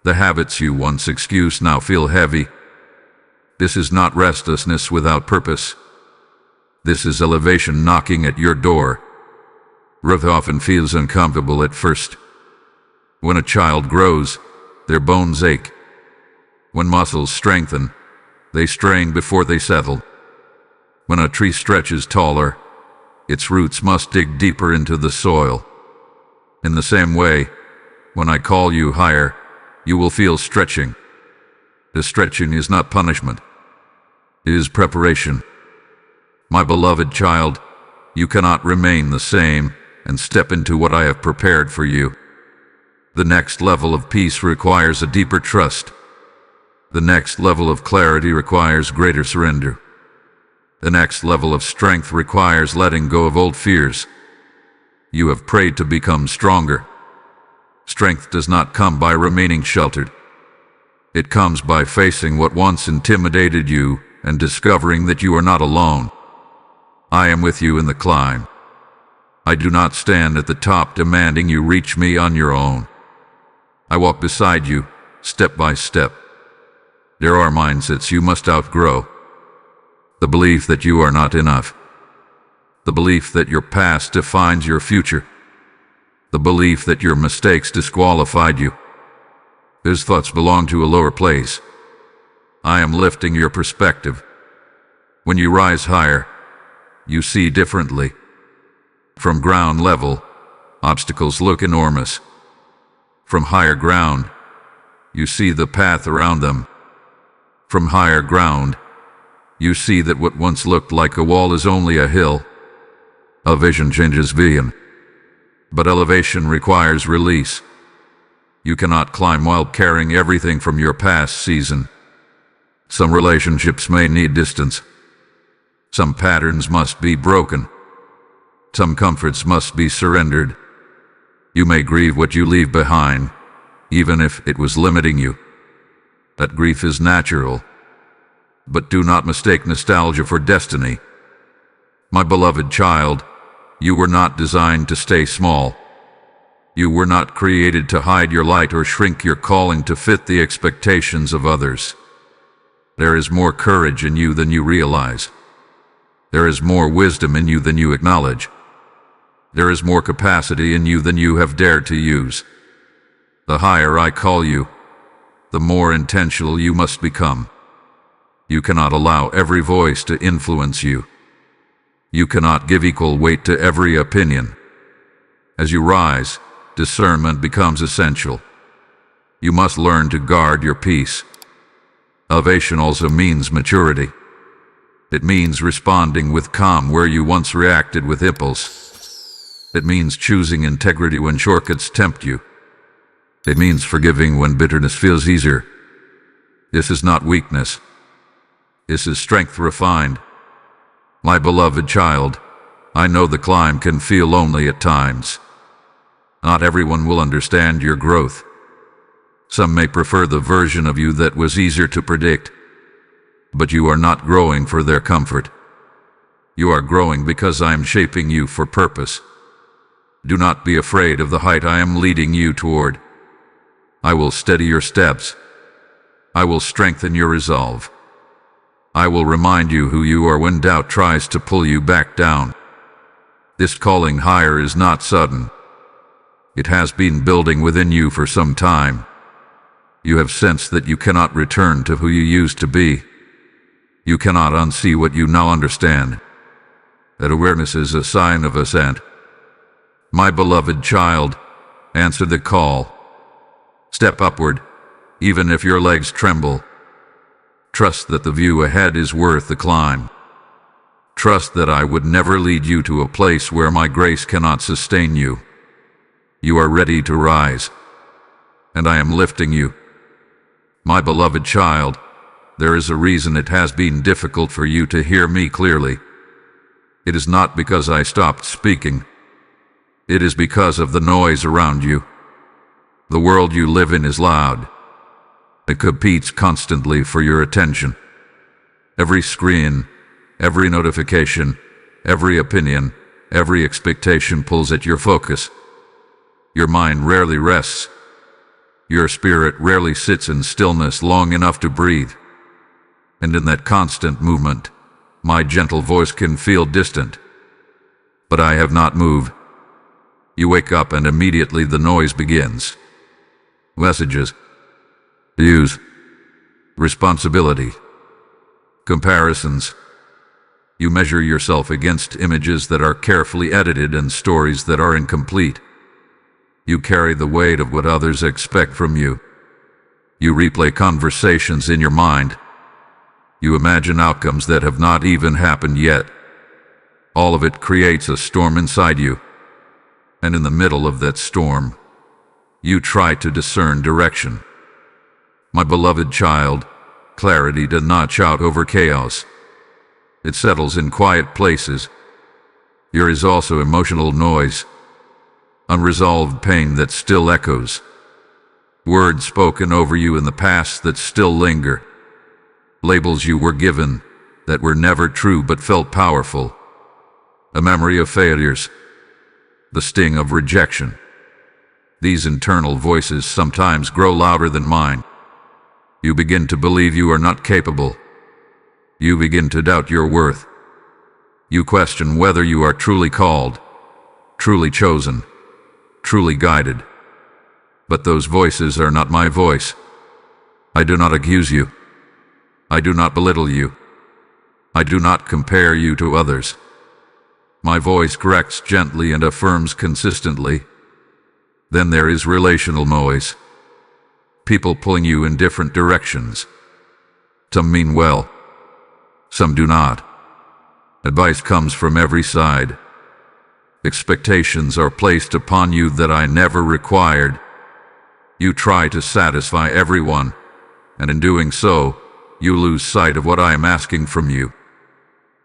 The habits you once excused now feel heavy. This is not restlessness without purpose. This is elevation knocking at your door. Growth often feels uncomfortable at first. When a child grows, their bones ache. When muscles strengthen, they strain before they settle. When a tree stretches taller, its roots must dig deeper into the soil. In the same way, when I call you higher, you will feel stretching. The stretching is not punishment. It is preparation. My beloved child, you cannot remain the same and step into what I have prepared for you. The next level of peace requires a deeper trust. The next level of clarity requires greater surrender. The next level of strength requires letting go of old fears. You have prayed to become stronger. Strength does not come by remaining sheltered. It comes by facing what once intimidated you and discovering that you are not alone. I am with you in the climb. I do not stand at the top demanding you reach me on your own. I walk beside you, step by step. There are mindsets you must outgrow. The belief that you are not enough. The belief that your past defines your future. The belief that your mistakes disqualified you. Those thoughts belong to a lower place. I am lifting your perspective. When you rise higher, you see differently. From ground level, obstacles look enormous. From higher ground, you see the path around them. From higher ground, you see that what once looked like a wall is only a hill. A vision changes vision. But elevation requires release. You cannot climb while carrying everything from your past season. Some relationships may need distance. Some patterns must be broken. Some comforts must be surrendered. You may grieve what you leave behind, even if it was limiting you. That grief is natural. But do not mistake nostalgia for destiny. My beloved child, you were not designed to stay small. You were not created to hide your light or shrink your calling to fit the expectations of others. There is more courage in you than you realize. There is more wisdom in you than you acknowledge. There is more capacity in you than you have dared to use. The higher I call you, the more intentional you must become. You cannot allow every voice to influence you. You cannot give equal weight to every opinion. As you rise, discernment becomes essential. You must learn to guard your peace. Elevation also means maturity. It means responding with calm where you once reacted with impulse. It means choosing integrity when shortcuts tempt you. It means forgiving when bitterness feels easier. This is not weakness. This is strength refined. My beloved child, I know the climb can feel lonely at times. Not everyone will understand your growth. Some may prefer the version of you that was easier to predict. But you are not growing for their comfort. You are growing because I am shaping you for purpose. Do not be afraid of the height I am leading you toward. I will steady your steps. I will strengthen your resolve. I will remind you who you are when doubt tries to pull you back down. This calling higher is not sudden. It has been building within you for some time. You have sensed that you cannot return to who you used to be. You cannot unsee what you now understand. That awareness is a sign of ascent. My beloved child, answer the call. Step upward, even if your legs tremble. Trust that the view ahead is worth the climb. Trust that I would never lead you to a place where my grace cannot sustain you. You are ready to rise, and I am lifting you. My beloved child, there is a reason it has been difficult for you to hear me clearly. It is not because I stopped speaking. It is because of the noise around you. The world you live in is loud. It competes constantly for your attention. Every screen, every notification, every opinion, every expectation pulls at your focus. Your mind rarely rests. Your spirit rarely sits in stillness long enough to breathe. And in that constant movement, my gentle voice can feel distant. But I have not moved. You wake up and immediately the noise begins. Messages, views, responsibility, comparisons. You measure yourself against images that are carefully edited and stories that are incomplete. You carry the weight of what others expect from you. You replay conversations in your mind. You imagine outcomes that have not even happened yet. All of it creates a storm inside you. And in the middle of that storm, you try to discern direction. My beloved child, clarity does not shout over chaos. It settles in quiet places. There is also emotional noise, unresolved pain that still echoes, words spoken over you in the past that still linger. Labels you were given that were never true but felt powerful. A memory of failures. The sting of rejection. These internal voices sometimes grow louder than mine. You begin to believe you are not capable. You begin to doubt your worth. You question whether you are truly called, truly chosen, truly guided. But those voices are not my voice. I do not accuse you. I do not belittle you. I do not compare you to others. My voice corrects gently and affirms consistently. Then there is relational noise. People pulling you in different directions. Some mean well. Some do not. Advice comes from every side. Expectations are placed upon you that I never required. You try to satisfy everyone, and in doing so, you lose sight of what I am asking from you.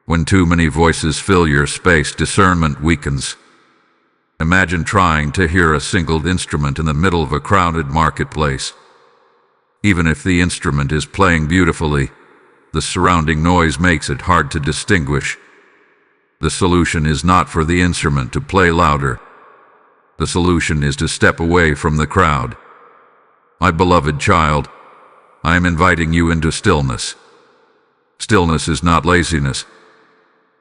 When too many voices fill your space, discernment weakens. Imagine trying to hear a single instrument in the middle of a crowded marketplace. Even if the instrument is playing beautifully, the surrounding noise makes it hard to distinguish. The solution is not for the instrument to play louder. The solution is to step away from the crowd. My beloved child, I am inviting you into stillness. Stillness is not laziness.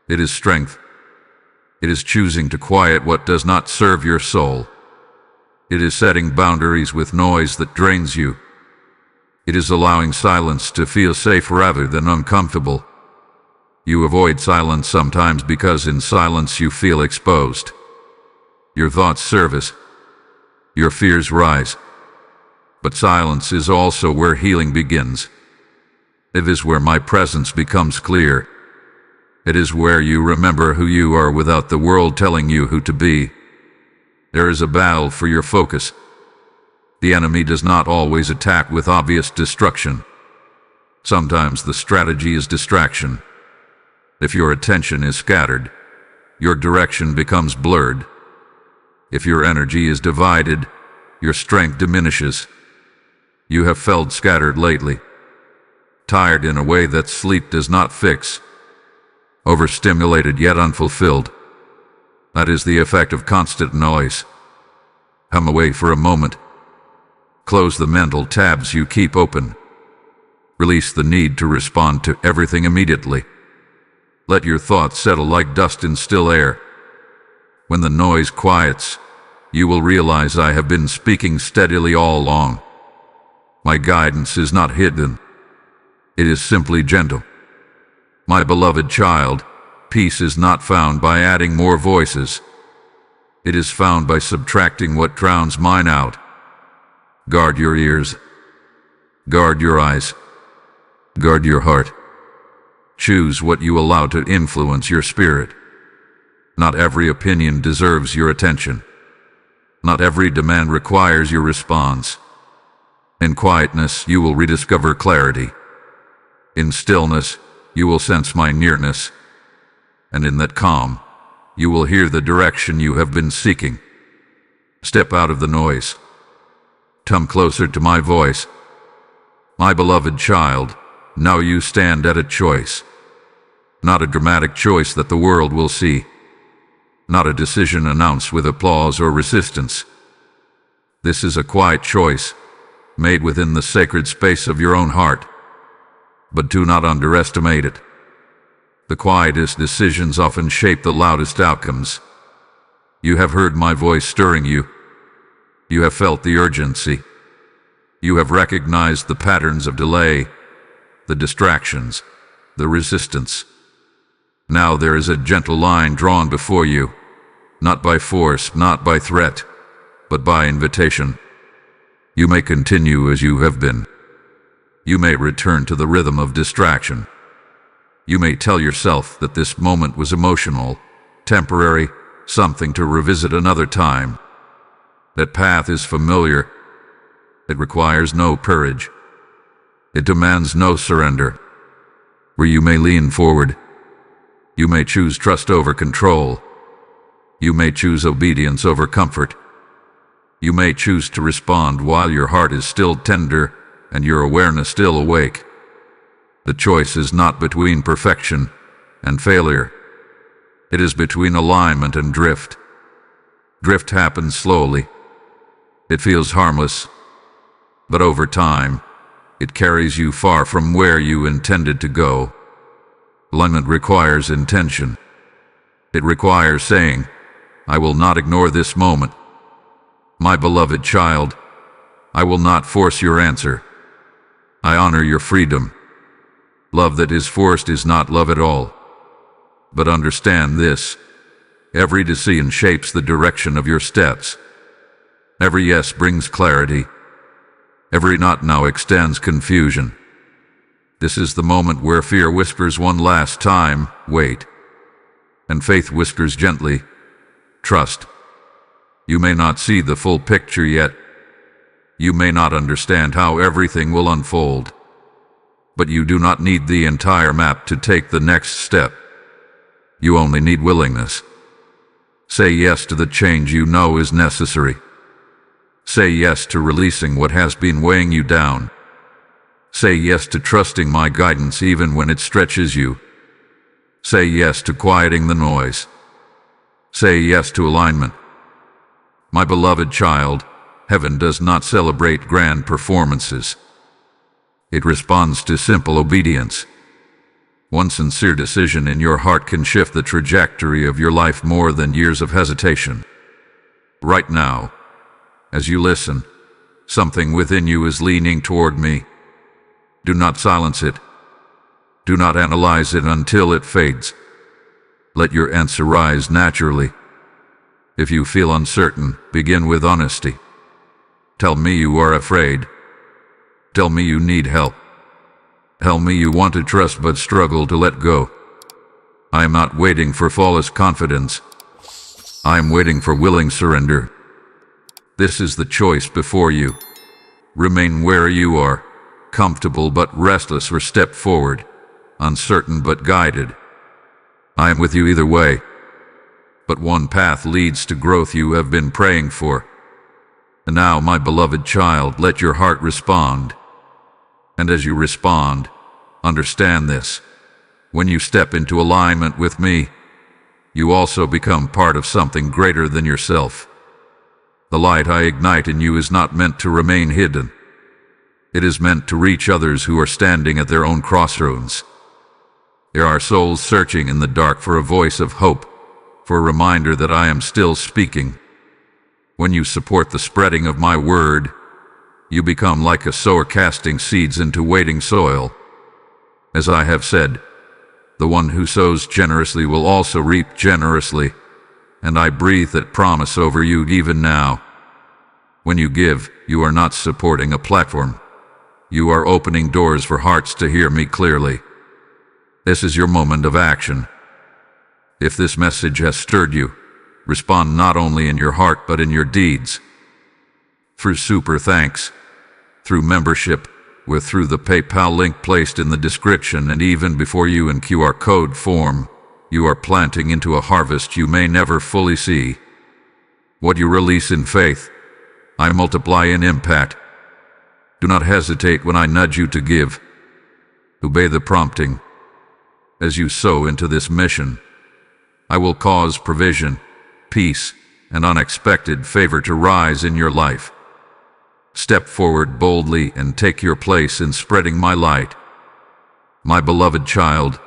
It is strength. It is choosing to quiet what does not serve your soul. It is setting boundaries with noise that drains you. It is allowing silence to feel safe rather than uncomfortable. You avoid silence sometimes because in silence you feel exposed. Your thoughts surface. Your fears rise. But silence is also where healing begins. It is where my presence becomes clear. It is where you remember who you are without the world telling you who to be. There is a battle for your focus. The enemy does not always attack with obvious destruction. Sometimes the strategy is distraction. If your attention is scattered, your direction becomes blurred. If your energy is divided, your strength diminishes. You have felt scattered lately, tired in a way that sleep does not fix, overstimulated yet unfulfilled. That is the effect of constant noise. Come away for a moment. Close the mental tabs you keep open. Release the need to respond to everything immediately. Let your thoughts settle like dust in still air. When the noise quiets, you will realize I have been speaking steadily all along. My guidance is not hidden. It is simply gentle. My beloved child, peace is not found by adding more voices. It is found by subtracting what drowns mine out. Guard your ears. Guard your eyes. Guard your heart. Choose what you allow to influence your spirit. Not every opinion deserves your attention. Not every demand requires your response. In quietness, you will rediscover clarity. In stillness, you will sense my nearness. And in that calm, you will hear the direction you have been seeking. Step out of the noise. Come closer to my voice. My beloved child, now you stand at a choice. Not a dramatic choice that the world will see. Not a decision announced with applause or resistance. This is a quiet choice, made within the sacred space of your own heart. But do not underestimate it. The quietest decisions often shape the loudest outcomes. You have heard my voice stirring you. You have felt the urgency. You have recognized the patterns of delay, the distractions, the resistance. Now there is a gentle line drawn before you, not by force, not by threat, but by invitation. You may continue as you have been. You may return to the rhythm of distraction. You may tell yourself that this moment was emotional, temporary, something to revisit another time. That path is familiar. It requires no courage. It demands no surrender. Where you may lean forward. You may choose trust over control. You may choose obedience over comfort. You may choose to respond while your heart is still tender and your awareness still awake. The choice is not between perfection and failure. It is between alignment and drift. Drift happens slowly. It feels harmless, but over time, it carries you far from where you intended to go. Alignment requires intention. It requires saying, I will not ignore this moment. My beloved child, I will not force your answer. I honor your freedom. Love that is forced is not love at all. But understand this. Every decision shapes the direction of your steps. Every yes brings clarity. Every not now extends confusion. This is the moment where fear whispers one last time, wait. And faith whispers gently, trust. You may not see the full picture yet. You may not understand how everything will unfold. But you do not need the entire map to take the next step. You only need willingness. Say yes to the change you know is necessary. Say yes to releasing what has been weighing you down. Say yes to trusting my guidance even when it stretches you. Say yes to quieting the noise. Say yes to alignment. My beloved child, heaven does not celebrate grand performances. It responds to simple obedience. One sincere decision in your heart can shift the trajectory of your life more than years of hesitation. Right now, as you listen, something within you is leaning toward me. Do not silence it. Do not analyze it until it fades. Let your answer rise naturally. If you feel uncertain, begin with honesty. Tell me you are afraid. Tell me you need help. Tell me you want to trust but struggle to let go. I am not waiting for flawless confidence. I am waiting for willing surrender. This is the choice before you. Remain where you are, comfortable but restless, or step forward, uncertain but guided. I am with you either way. But one path leads to growth you have been praying for. And now, my beloved child, let your heart respond. And as you respond, understand this. When you step into alignment with me, you also become part of something greater than yourself. The light I ignite in you is not meant to remain hidden. It is meant to reach others who are standing at their own crossroads. There are souls searching in the dark for a voice of hope, for a reminder that I am still speaking. When you support the spreading of my word, you become like a sower casting seeds into waiting soil. As I have said, the one who sows generously will also reap generously, and I breathe that promise over you even now. When you give, you are not supporting a platform. You are opening doors for hearts to hear me clearly. This is your moment of action. If this message has stirred you, respond not only in your heart but in your deeds. Through super thanks, through membership, or through the PayPal link placed in the description, and even before you in QR code form, you are planting into a harvest you may never fully see. What you release in faith, I multiply in impact. Do not hesitate when I nudge you to give. Obey the prompting. As you sow into this mission, I will cause provision, peace, and unexpected favor to rise in your life. Step forward boldly and take your place in spreading my light. My beloved child,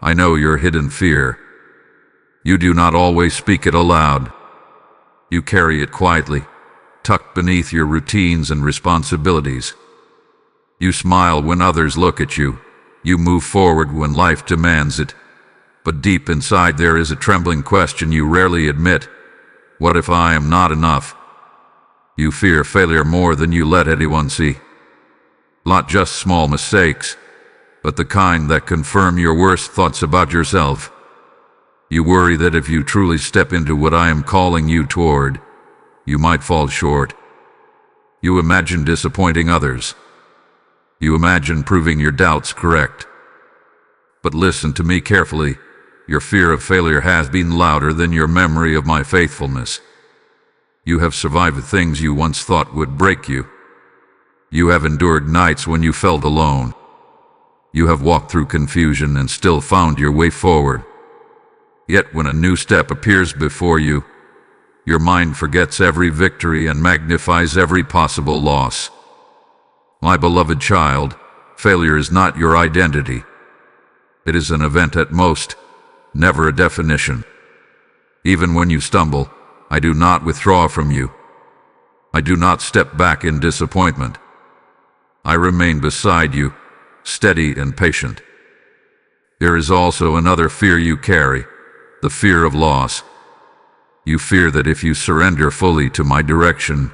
I know your hidden fear. You do not always speak it aloud. You carry it quietly, tucked beneath your routines and responsibilities. You smile when others look at you. You move forward when life demands it. But deep inside there is a trembling question you rarely admit. What if I am not enough? You fear failure more than you let anyone see. Not just small mistakes, but the kind that confirm your worst thoughts about yourself. You worry that if you truly step into what I am calling you toward, you might fall short. You imagine disappointing others. You imagine proving your doubts correct. But listen to me carefully. Your fear of failure has been louder than your memory of my faithfulness. You have survived things you once thought would break you. You have endured nights when you felt alone. You have walked through confusion and still found your way forward. Yet when a new step appears before you, your mind forgets every victory and magnifies every possible loss. My beloved child, failure is not your identity. It is an event at most, never a definition. Even when you stumble, I do not withdraw from you. I do not step back in disappointment. I remain beside you, steady and patient. There is also another fear you carry, the fear of loss. You fear that if you surrender fully to my direction,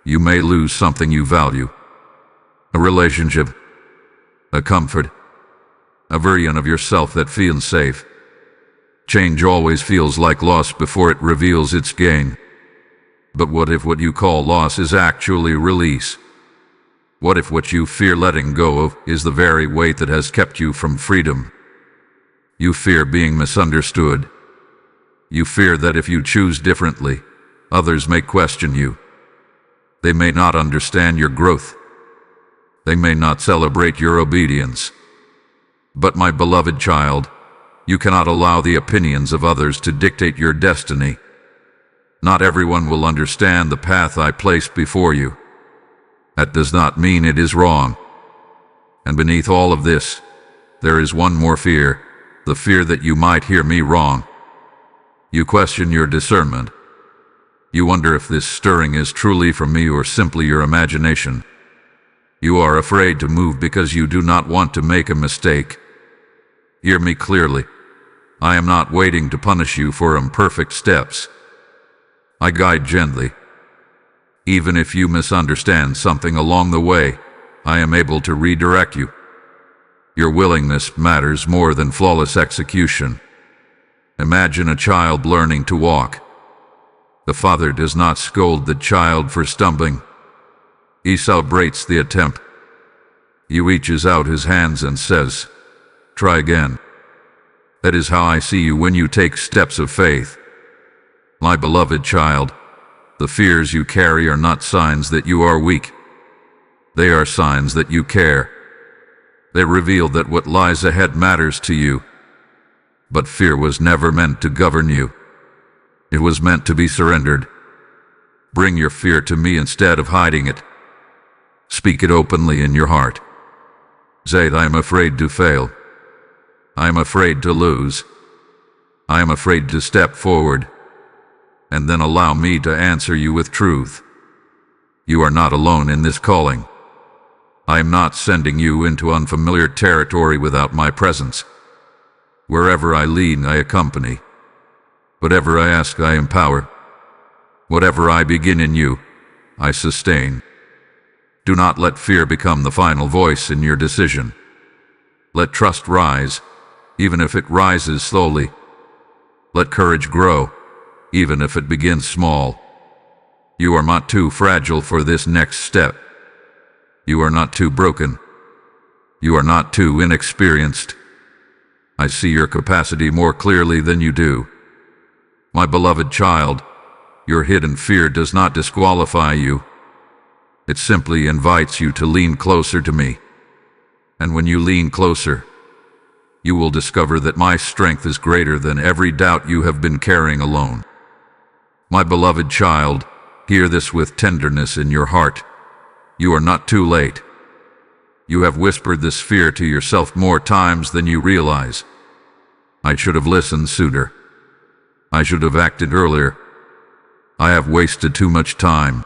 you may lose something you value. A relationship, a comfort, a version of yourself that feels safe. Change always feels like loss before it reveals its gain. But what if what you call loss is actually release? What if what you fear letting go of is the very weight that has kept you from freedom? You fear being misunderstood. You fear that if you choose differently, others may question you. They may not understand your growth. They may not celebrate your obedience. But my beloved child, you cannot allow the opinions of others to dictate your destiny. Not everyone will understand the path I placed before you. That does not mean it is wrong. And beneath all of this, there is one more fear, the fear that you might hear me wrong. You question your discernment. You wonder if this stirring is truly from me or simply your imagination. You are afraid to move because you do not want to make a mistake. Hear me clearly. I am not waiting to punish you for imperfect steps. I guide gently. Even if you misunderstand something along the way, I am able to redirect you. Your willingness matters more than flawless execution. Imagine a child learning to walk. The father does not scold the child for stumbling. He celebrates the attempt. He reaches out his hands and says, "Try again." That is how I see you when you take steps of faith. My beloved child, the fears you carry are not signs that you are weak. They are signs that you care. They reveal that what lies ahead matters to you. But fear was never meant to govern you. It was meant to be surrendered. Bring your fear to me instead of hiding it. Speak it openly in your heart. Say, I am afraid to fail. I am afraid to lose. I am afraid to step forward. And then allow me to answer you with truth. You are not alone in this calling. I am not sending you into unfamiliar territory without my presence. Wherever I lead, I accompany. Whatever I ask, I empower. Whatever I begin in you, I sustain. Do not let fear become the final voice in your decision. Let trust rise, even if it rises slowly. Let courage grow, even if it begins small. You are not too fragile for this next step. You are not too broken. You are not too inexperienced. I see your capacity more clearly than you do. My beloved child, your hidden fear does not disqualify you. It simply invites you to lean closer to me. And when you lean closer, you will discover that my strength is greater than every doubt you have been carrying alone. My beloved child, hear this with tenderness in your heart. You are not too late. You have whispered this fear to yourself more times than you realize. I should have listened sooner. I should have acted earlier. I have wasted too much time.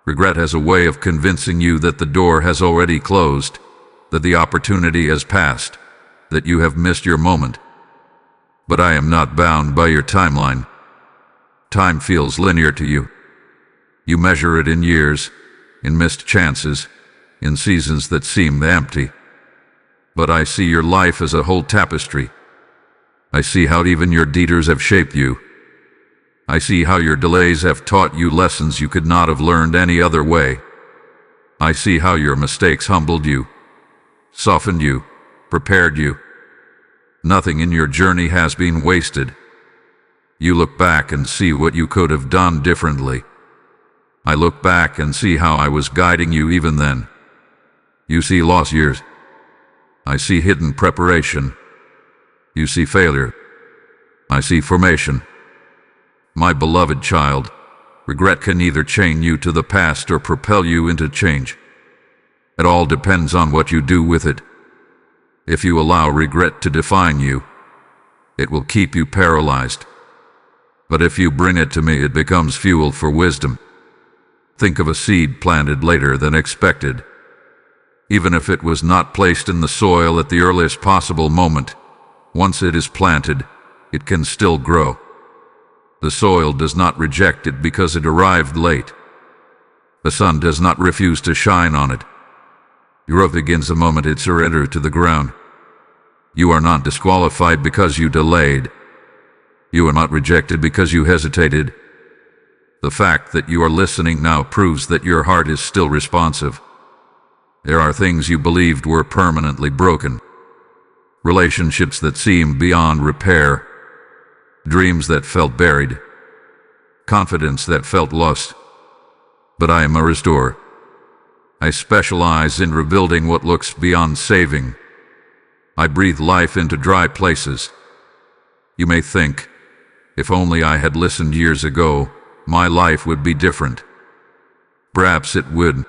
Regret has a way of convincing you that the door has already closed, that the opportunity has passed, that you have missed your moment. But I am not bound by your timeline. Time feels linear to you. You measure it in years, in missed chances, in seasons that seem empty. But I see your life as a whole tapestry. I see how even your detours have shaped you. I see how your delays have taught you lessons you could not have learned any other way. I see how your mistakes humbled you, softened you, prepared you. Nothing in your journey has been wasted. You look back and see what you could have done differently. I look back and see how I was guiding you even then. You see lost years. I see hidden preparation. You see failure. I see formation. My beloved child, regret can either chain you to the past or propel you into change. It all depends on what you do with it. If you allow regret to define you, it will keep you paralyzed. But if you bring it to me, it becomes fuel for wisdom. Think of a seed planted later than expected. Even if it was not placed in the soil at the earliest possible moment, once it is planted, it can still grow. The soil does not reject it because it arrived late. The sun does not refuse to shine on it. Growth begins the moment it surrenders to the ground. You are not disqualified because you delayed. You are not rejected because you hesitated. The fact that you are listening now proves that your heart is still responsive. There are things you believed were permanently broken. Relationships that seemed beyond repair. Dreams that felt buried. Confidence that felt lost. But I am a restorer. I specialize in rebuilding what looks beyond saving. I breathe life into dry places. You may think, if only I had listened years ago, my life would be different. Perhaps it would.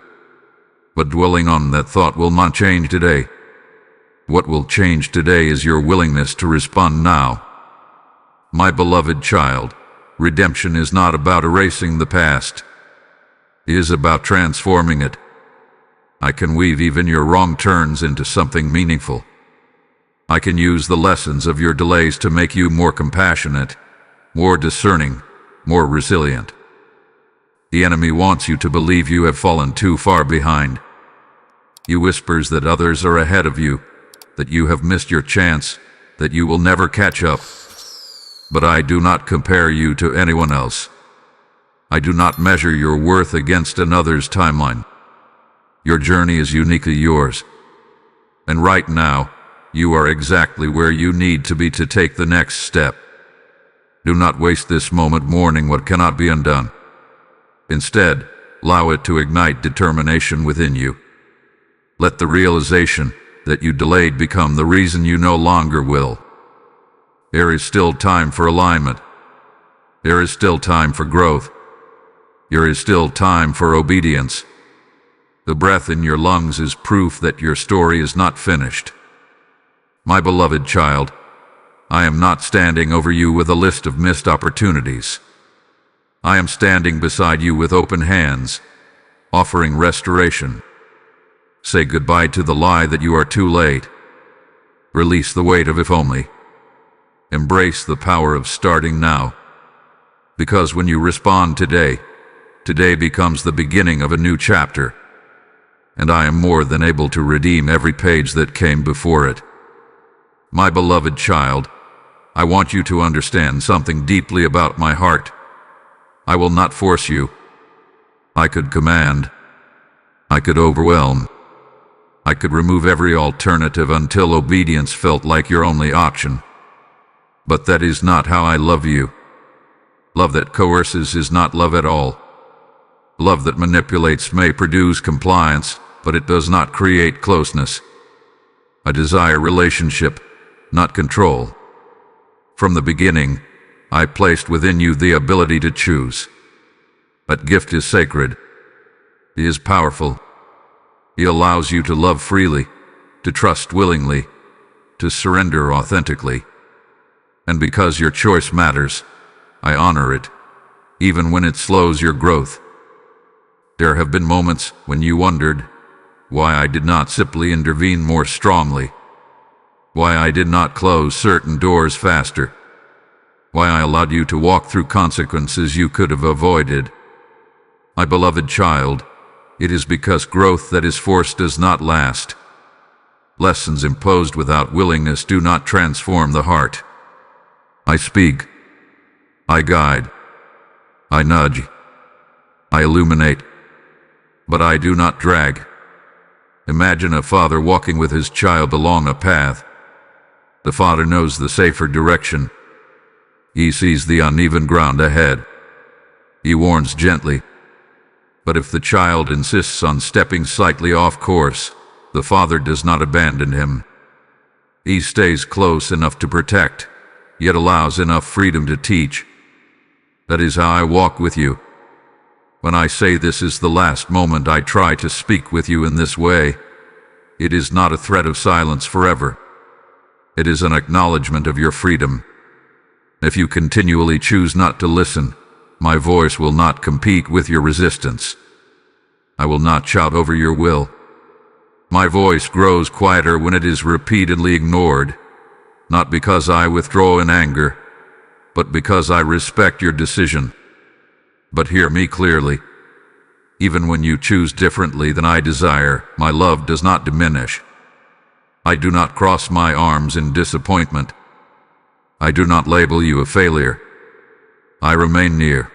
But dwelling on that thought will not change today. What will change today is your willingness to respond now. My beloved child, redemption is not about erasing the past. It is about transforming it. I can weave even your wrong turns into something meaningful. I can use the lessons of your delays to make you more compassionate, more discerning, more resilient. The enemy wants you to believe you have fallen too far behind. He whispers that others are ahead of you, that you have missed your chance, that you will never catch up. But I do not compare you to anyone else. I do not measure your worth against another's timeline. Your journey is uniquely yours. And right now, you are exactly where you need to be to take the next step. Do not waste this moment mourning what cannot be undone. Instead, allow it to ignite determination within you. Let the realization that you delayed become the reason you no longer will. There is still time for alignment. There is still time for growth. There is still time for obedience. The breath in your lungs is proof that your story is not finished. My beloved child, I am not standing over you with a list of missed opportunities. I am standing beside you with open hands, offering restoration. Say goodbye to the lie that you are too late. Release the weight of if only. Embrace the power of starting now. Because when you respond today, today becomes the beginning of a new chapter. And I am more than able to redeem every page that came before it. My beloved child, I want you to understand something deeply about my heart. I will not force you. I could command. I could overwhelm. I could remove every alternative until obedience felt like your only option. But that is not how I love you. Love that coerces is not love at all. Love that manipulates may produce compliance, but it does not create closeness. I desire relationship, not control. From the beginning, I placed within you the ability to choose. That gift is sacred. It is powerful. It allows you to love freely, to trust willingly, to surrender authentically. And because your choice matters, I honor it, even when it slows your growth. There have been moments when you wondered why I did not simply intervene more strongly, why I did not close certain doors faster, why I allowed you to walk through consequences you could have avoided. My beloved child, it is because growth that is forced does not last. Lessons imposed without willingness do not transform the heart. I speak. I guide. I nudge. I illuminate. But I do not drag. Imagine a father walking with his child along a path. The father knows the safer direction. He sees the uneven ground ahead. He warns gently. But if the child insists on stepping slightly off course, the father does not abandon him. He stays close enough to protect, yet allows enough freedom to teach. That is how I walk with you. When I say this is the last moment I try to speak with you in this way, it is not a threat of silence forever. It is an acknowledgement of your freedom. If you continually choose not to listen, my voice will not compete with your resistance. I will not shout over your will. My voice grows quieter when it is repeatedly ignored, not because I withdraw in anger, but because I respect your decision. But hear me clearly. Even when you choose differently than I desire, my love does not diminish. I do not cross my arms in disappointment. I do not label you a failure. I remain near.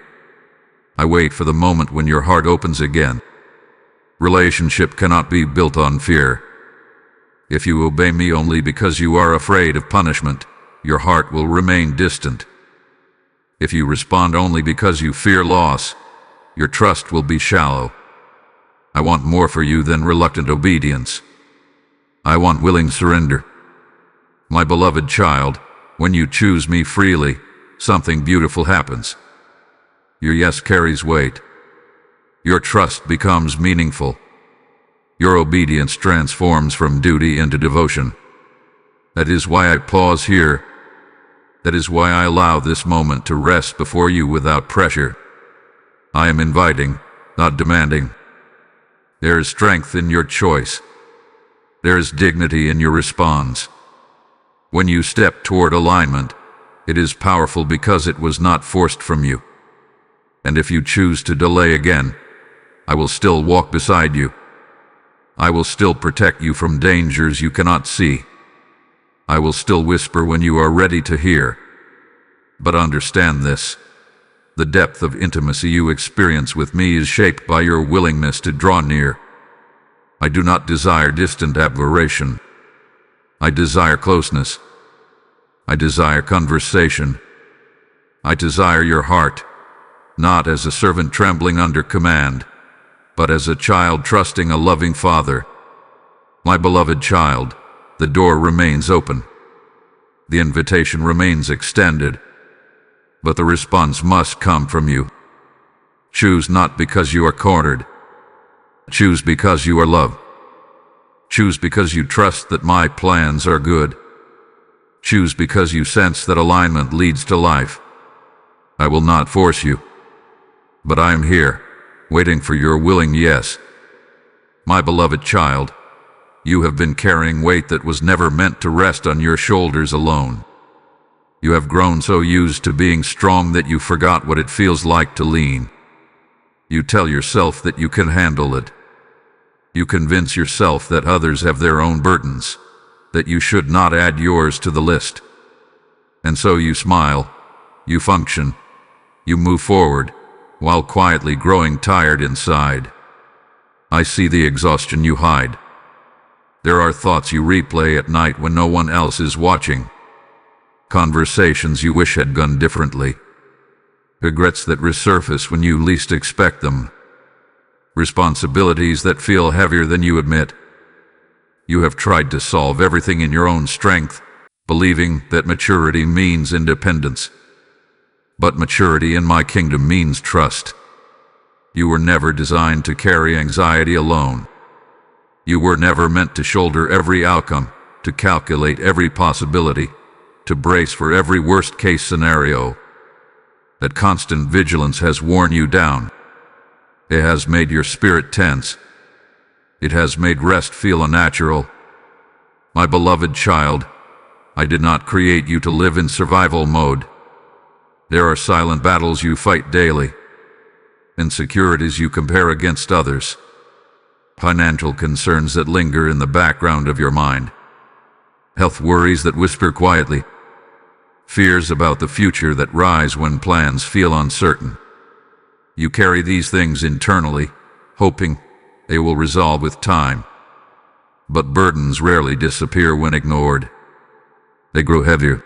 I wait for the moment when your heart opens again. Relationship cannot be built on fear. If you obey me only because you are afraid of punishment, your heart will remain distant. If you respond only because you fear loss, your trust will be shallow. I want more for you than reluctant obedience. I want willing surrender. My beloved child, when you choose me freely, something beautiful happens. Your yes carries weight. Your trust becomes meaningful. Your obedience transforms from duty into devotion. That is why I pause here. That is why I allow this moment to rest before you without pressure. I am inviting, not demanding. There is strength in your choice. There is dignity in your response. When you step toward alignment, it is powerful because it was not forced from you. And if you choose to delay again, I will still walk beside you. I will still protect you from dangers you cannot see. I will still whisper when you are ready to hear. But understand this: the depth of intimacy you experience with me is shaped by your willingness to draw near. I do not desire distant admiration. I desire closeness. I desire conversation. I desire your heart, not as a servant trembling under command, but as a child trusting a loving father. My beloved child, the door remains open. The invitation remains extended, but the response must come from you. Choose not because you are cornered. Choose because you are loved. Choose because you trust that my plans are good. Choose because you sense that alignment leads to life. I will not force you, but I am here, waiting for your willing yes. My beloved child, you have been carrying weight that was never meant to rest on your shoulders alone. You have grown so used to being strong that you forgot what it feels like to lean. You tell yourself that you can handle it. You convince yourself that others have their own burdens, that you should not add yours to the list. And so you smile, you function, you move forward, while quietly growing tired inside. I see the exhaustion you hide. There are thoughts you replay at night when no one else is watching. Conversations you wish had gone differently. Regrets that resurface when you least expect them. Responsibilities that feel heavier than you admit. You have tried to solve everything in your own strength, believing that maturity means independence. But maturity in my kingdom means trust. You were never designed to carry anxiety alone. You were never meant to shoulder every outcome, to calculate every possibility, to brace for every worst-case scenario. That constant vigilance has worn you down. It has made your spirit tense. It has made rest feel unnatural. My beloved child, I did not create you to live in survival mode. There are silent battles you fight daily, insecurities you compare against others, financial concerns that linger in the background of your mind, health worries that whisper quietly, fears about the future that rise when plans feel uncertain. You carry these things internally, hoping they will resolve with time. But burdens rarely disappear when ignored. They grow heavier.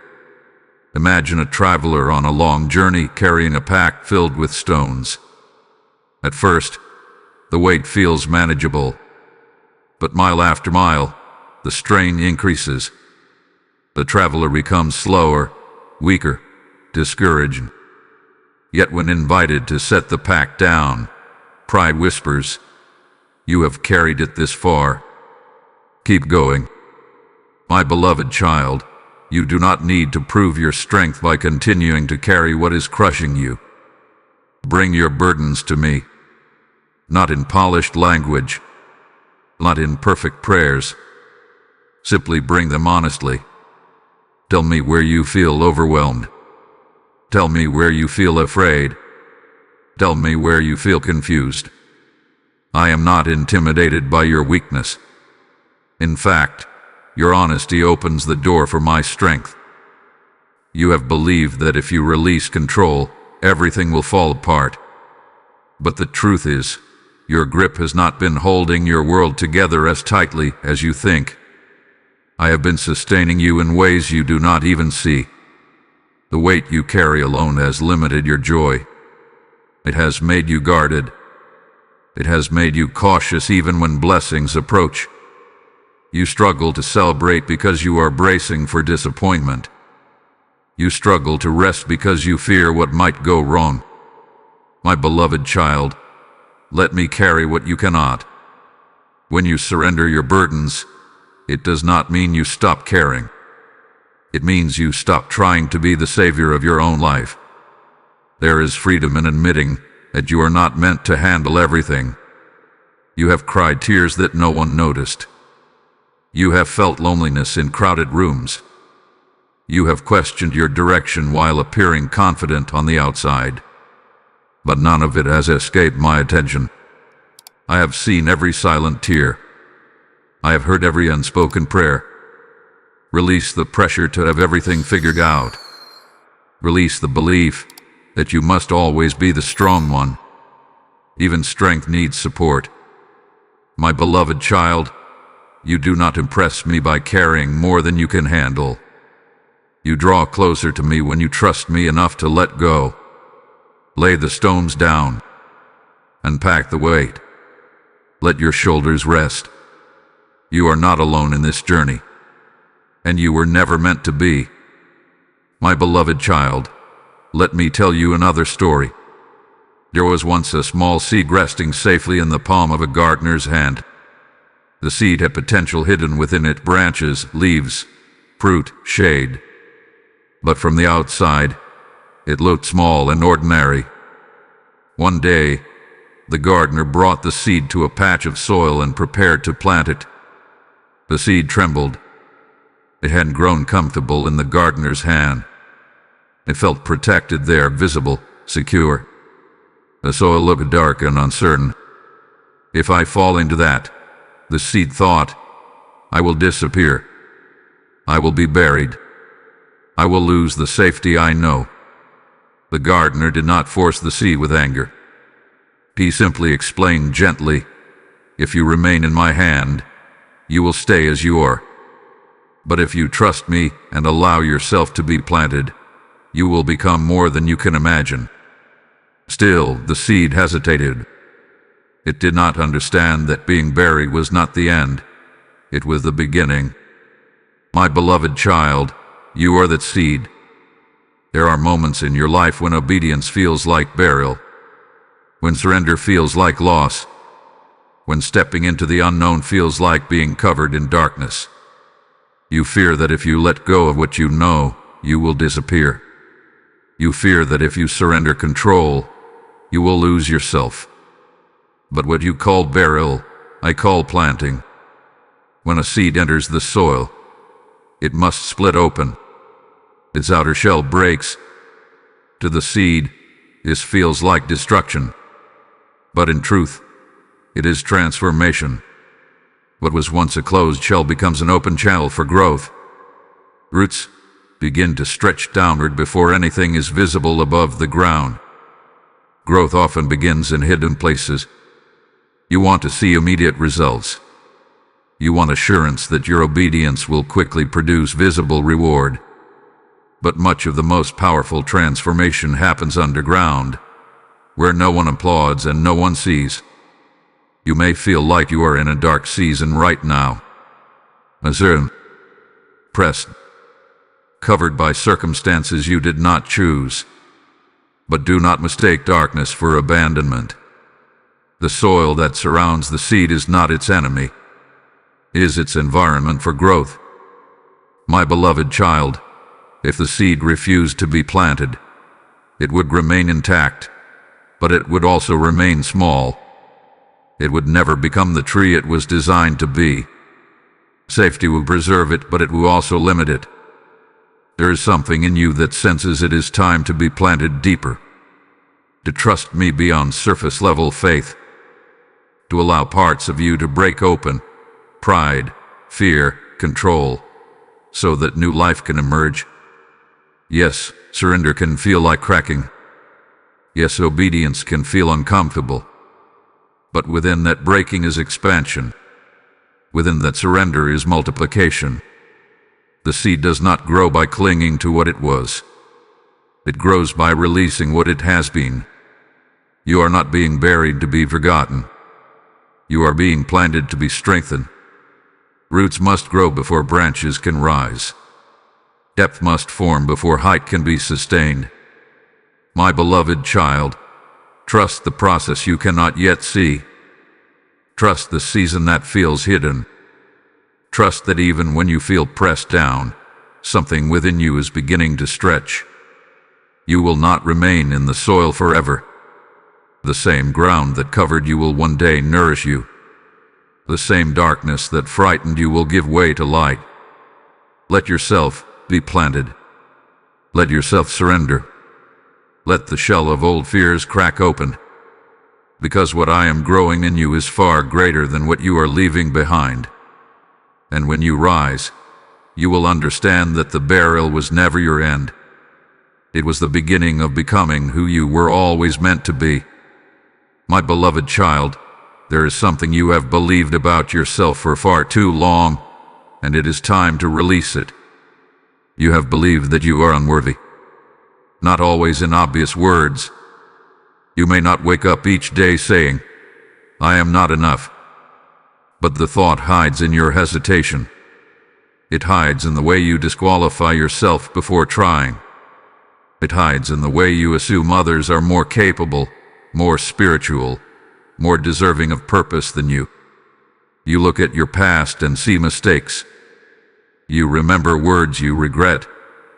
Imagine a traveler on a long journey carrying a pack filled with stones. At first, the weight feels manageable, but mile after mile, the strain increases. The traveler becomes slower, weaker, discouraged. Yet when invited to set the pack down, pride whispers, "You have carried it this far. Keep going." My beloved child, you do not need to prove your strength by continuing to carry what is crushing you. Bring your burdens to me, not in polished language, not in perfect prayers. Simply bring them honestly. Tell me where you feel overwhelmed. Tell me where you feel afraid. Tell me where you feel confused. I am not intimidated by your weakness. In fact, your honesty opens the door for my strength. You have believed that if you release control, everything will fall apart. But the truth is, your grip has not been holding your world together as tightly as you think. I have been sustaining you in ways you do not even see. The weight you carry alone has limited your joy. It has made you guarded. It has made you cautious even when blessings approach. You struggle to celebrate because you are bracing for disappointment. You struggle to rest because you fear what might go wrong. My beloved child, let me carry what you cannot. When you surrender your burdens, it does not mean you stop caring. It means you stop trying to be the savior of your own life. There is freedom in admitting that you are not meant to handle everything. You have cried tears that no one noticed. You have felt loneliness in crowded rooms. You have questioned your direction while appearing confident on the outside. but none of it has escaped my attention. I have seen every silent tear. I have heard every unspoken prayer. Release the pressure to have everything figured out. Release the belief that you must always be the strong one. Even strength needs support. My beloved child, you do not impress me by carrying more than you can handle. You draw closer to me when you trust me enough to let go. Lay the stones down. Unpack the weight. Let your shoulders rest. You are not alone in this journey, and you were never meant to be. My beloved child, let me tell you another story. There was once a small seed resting safely in the palm of a gardener's hand. The seed had potential hidden within it: branches, leaves, fruit, shade. But from the outside, it looked small and ordinary. One day, the gardener brought the seed to a patch of soil and prepared to plant it. The seed trembled. It hadn't grown comfortable in the gardener's hand. It felt protected there, visible, secure. The soil looked dark and uncertain. If I fall into that, the seed thought, I will disappear. I will be buried. I will lose the safety I know. The gardener did not force the seed with anger. He simply explained gently, if you remain in my hand, you will stay as you are. But if you trust me and allow yourself to be planted, you will become more than you can imagine. Still, the seed hesitated. It did not understand that being buried was not the end. It was the beginning. My beloved child, you are that seed. There are moments in your life when obedience feels like burial, when surrender feels like loss, when stepping into the unknown feels like being covered in darkness. You fear that if you let go of what you know, you will disappear. You fear that if you surrender control, you will lose yourself. But what you call burial, I call planting. When a seed enters the soil, it must split open. Its outer shell breaks. To the seed, this feels like destruction. But in truth, it is transformation. What was once a closed shell becomes an open channel for growth. Roots begin to stretch downward before anything is visible above the ground. Growth often begins in hidden places. You want to see immediate results. You want assurance that your obedience will quickly produce visible reward. But much of the most powerful transformation happens underground, where no one applauds and no one sees. You may feel like you are in a dark season right now. Pressed, covered by circumstances you did not choose. But do not mistake darkness for abandonment. The soil that surrounds the seed is not its enemy, it is its environment for growth. My beloved child, if the seed refused to be planted, it would remain intact, but it would also remain small. It would never become the tree it was designed to be. Safety will preserve it, but it will also limit it. There is something in you that senses it is time to be planted deeper, to trust me beyond surface-level faith, to allow parts of you to break open, pride, fear, control, so that new life can emerge. Yes, surrender can feel like cracking. Yes, obedience can feel uncomfortable. But within that breaking is expansion. Within that surrender is multiplication. The seed does not grow by clinging to what it was. It grows by releasing what it has been. You are not being buried to be forgotten. You are being planted to be strengthened. Roots must grow before branches can rise. Depth must form before height can be sustained. My beloved child, trust the process you cannot yet see. Trust the season that feels hidden. Trust that even when you feel pressed down, something within you is beginning to stretch. You will not remain in the soil forever. The same ground that covered you will one day nourish you. The same darkness that frightened you will give way to light. Let yourself be planted. Let yourself surrender. Let the shell of old fears crack open, because what I am growing in you is far greater than what you are leaving behind. And when you rise, you will understand that the burial was never your end. It was the beginning of becoming who you were always meant to be. My beloved child, there is something you have believed about yourself for far too long, and it is time to release it. You have believed that you are unworthy, not always in obvious words. You may not wake up each day saying, "I am not enough." But the thought hides in your hesitation. It hides in the way you disqualify yourself before trying. It hides in the way you assume others are more capable, more spiritual, more deserving of purpose than you. You look at your past and see mistakes. You remember words you regret,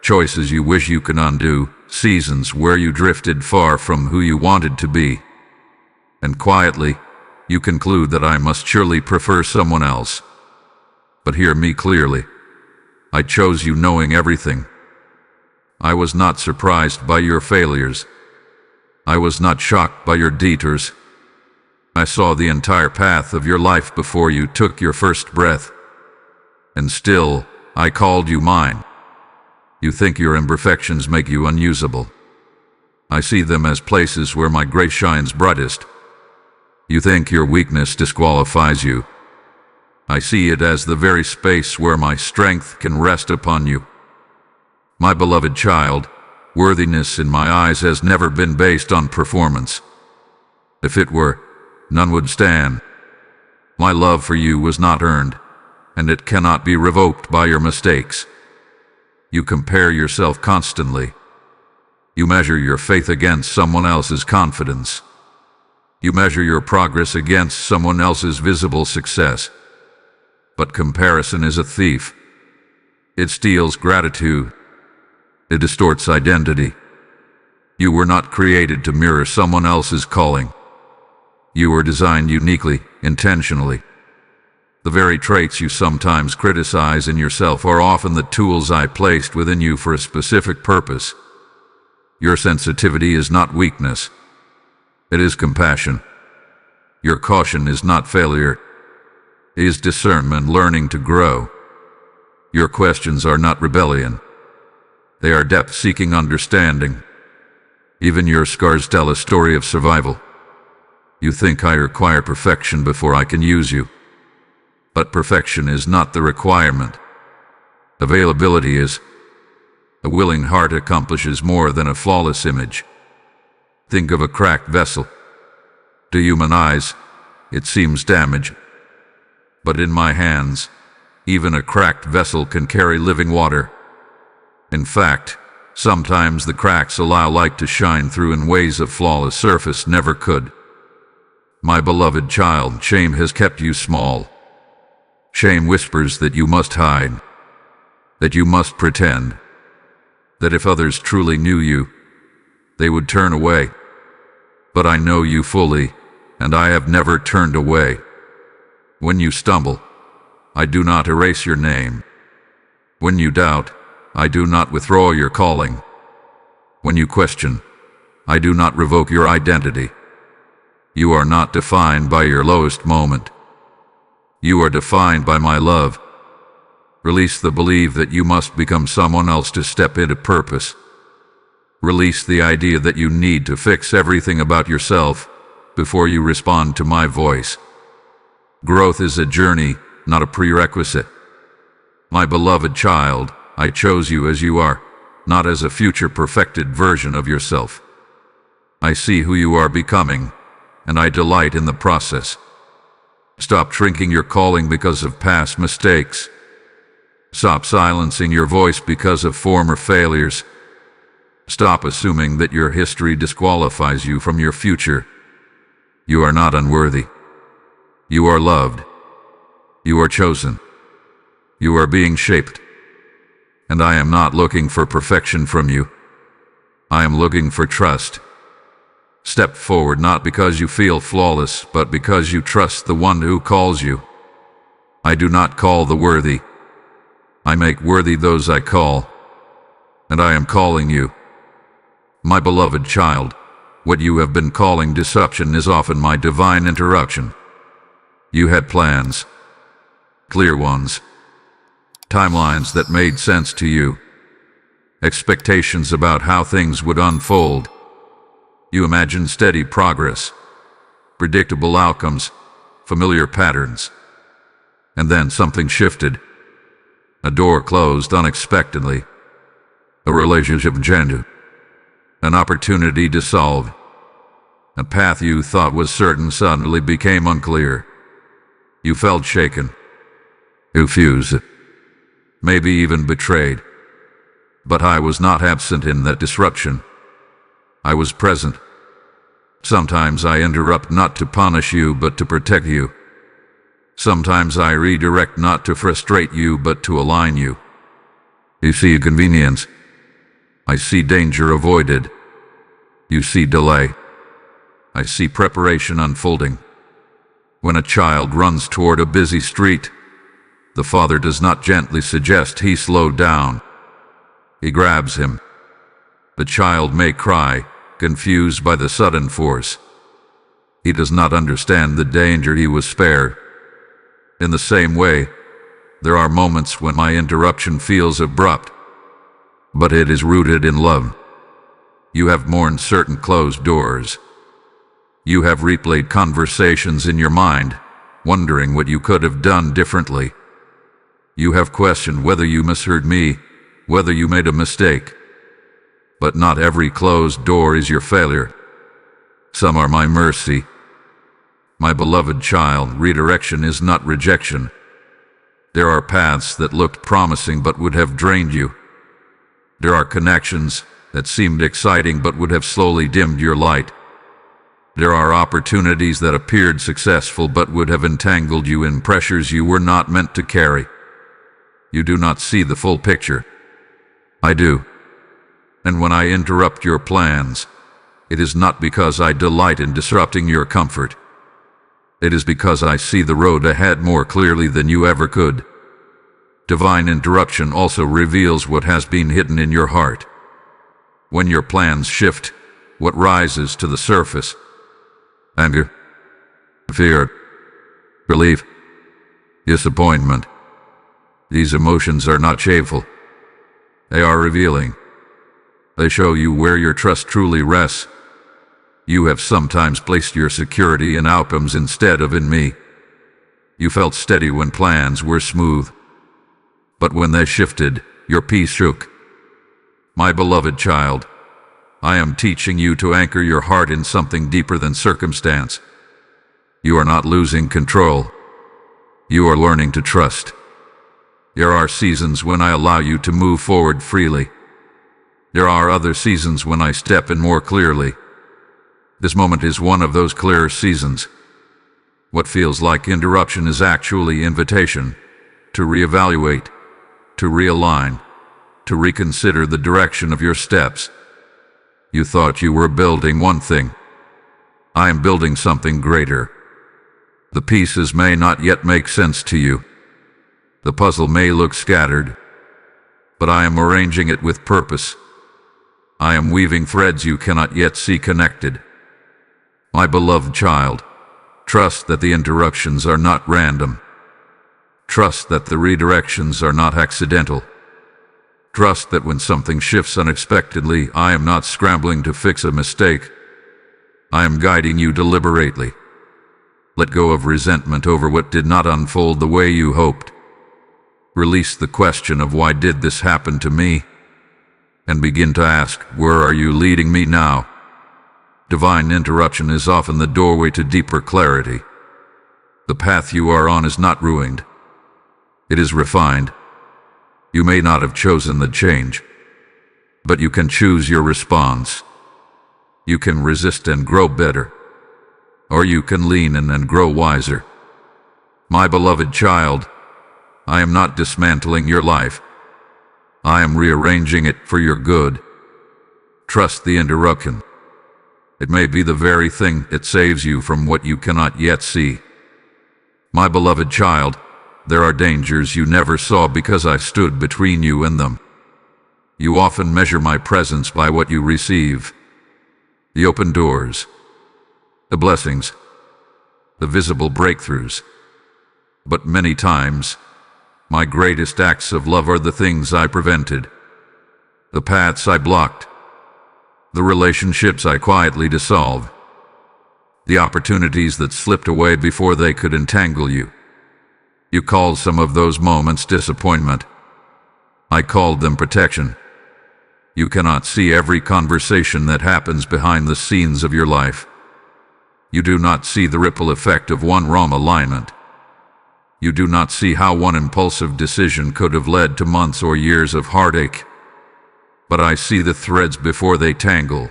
choices you wish you could undo, seasons where you drifted far from who you wanted to be. And quietly, you conclude that I must surely prefer someone else. But hear me clearly. I chose you knowing everything. I was not surprised by your failures. I was not shocked by your detours. I saw the entire path of your life before you took your first breath. And still, I called you mine. You think your imperfections make you unusable. I see them as places where my grace shines brightest. You think your weakness disqualifies you. I see it as the very space where my strength can rest upon you. My beloved child, worthiness in my eyes has never been based on performance. If it were, none would stand. My love for you was not earned, and it cannot be revoked by your mistakes. You compare yourself constantly. You measure your faith against someone else's confidence. You measure your progress against someone else's visible success. But comparison is a thief. It steals gratitude. It distorts identity. You were not created to mirror someone else's calling. You were designed uniquely, intentionally. The very traits you sometimes criticize in yourself are often the tools I placed within you for a specific purpose. Your sensitivity is not weakness. It is compassion. Your caution is not failure. It is discernment learning to grow. Your questions are not rebellion. They are depth-seeking understanding. Even your scars tell a story of survival. You think I require perfection before I can use you. But perfection is not the requirement. Availability is. A willing heart accomplishes more than a flawless image. Think of a cracked vessel. To human eyes, it seems damaged. But in my hands, even a cracked vessel can carry living water. In fact, sometimes the cracks allow light to shine through in ways a flawless surface never could. My beloved child, shame has kept you small. Shame whispers that you must hide, that you must pretend, that if others truly knew you, they would turn away. But I know you fully, and I have never turned away. When you stumble, I do not erase your name. When you doubt, I do not withdraw your calling. When you question, I do not revoke your identity. You are not defined by your lowest moment. You are defined by my love. Release the belief that you must become someone else to step into purpose. Release the idea that you need to fix everything about yourself before you respond to my voice. Growth is a journey, not a prerequisite. My beloved child, I chose you as you are, not as a future perfected version of yourself. I see who you are becoming, and I delight in the process. Stop shrinking your calling because of past mistakes. Stop silencing your voice because of former failures. Stop assuming that your history disqualifies you from your future. You are not unworthy. You are loved. You are chosen. You are being shaped. And I am not looking for perfection from you. I am looking for trust. Step forward not because you feel flawless, but because you trust the one who calls you. I do not call the worthy. I make worthy those I call. And I am calling you. My beloved child, what you have been calling disruption is often my divine interruption. You had plans, clear ones, timelines that made sense to you, expectations about how things would unfold. You imagined steady progress, predictable outcomes, familiar patterns. And then something shifted. A door closed unexpectedly. A relationship ended. An opportunity dissolved. A path you thought was certain suddenly became unclear. You felt shaken, confused, maybe even betrayed. But I was not absent in that disruption. I was present. Sometimes I interrupt not to punish you, but to protect you. Sometimes I redirect not to frustrate you, but to align you. You see convenience. I see danger avoided. You see delay. I see preparation unfolding. When a child runs toward a busy street, the father does not gently suggest he slow down. He grabs him. The child may cry, confused by the sudden force. He does not understand the danger he was spared. In the same way, there are moments when my interruption feels abrupt, but it is rooted in love. You have mourned certain closed doors. You have replayed conversations in your mind, wondering what you could have done differently. You have questioned whether you misheard me, whether you made a mistake. But not every closed door is your failure. Some are my mercy. My beloved child, redirection is not rejection. There are paths that looked promising but would have drained you. There are connections that seemed exciting but would have slowly dimmed your light. There are opportunities that appeared successful but would have entangled you in pressures you were not meant to carry. You do not see the full picture. I do. And when I interrupt your plans, it is not because I delight in disrupting your comfort. It is because I see the road ahead more clearly than you ever could. Divine interruption also reveals what has been hidden in your heart. When your plans shift, what rises to the surface? Anger, fear, relief, disappointment. These emotions are not shameful. They are revealing. They show you where your trust truly rests. You have sometimes placed your security in outcomes instead of in me. You felt steady when plans were smooth. But when they shifted, your peace shook. My beloved child, I am teaching you to anchor your heart in something deeper than circumstance. You are not losing control. You are learning to trust. There are seasons when I allow you to move forward freely. There are other seasons when I step in more clearly. This moment is one of those clearer seasons. What feels like interruption is actually invitation to reevaluate, to realign, to reconsider the direction of your steps. You thought you were building one thing. I am building something greater. The pieces may not yet make sense to you. The puzzle may look scattered, but I am arranging it with purpose. I am weaving threads you cannot yet see connected. My beloved child, trust that the interruptions are not random. Trust that the redirections are not accidental. Trust that when something shifts unexpectedly, I am not scrambling to fix a mistake. I am guiding you deliberately. Let go of resentment over what did not unfold the way you hoped. Release the question of why did this happen to me? And begin to ask, where are you leading me now? Divine interruption is often the doorway to deeper clarity. The path you are on is not ruined. It is refined. You may not have chosen the change, but you can choose your response. You can resist and grow better, or you can lean in and grow wiser. My beloved child, I am not dismantling your life. I am rearranging it for your good. Trust the interruption. It may be the very thing that saves you from what you cannot yet see. My beloved child, there are dangers you never saw because I stood between you and them. You often measure my presence by what you receive. The open doors, the blessings, the visible breakthroughs. But many times, my greatest acts of love are the things I prevented, the paths I blocked, the relationships I quietly dissolved, the opportunities that slipped away before they could entangle you. You called some of those moments disappointment. I called them protection. You cannot see every conversation that happens behind the scenes of your life. You do not see the ripple effect of one wrong alignment. You do not see how one impulsive decision could have led to months or years of heartache. But I see the threads before they tangle.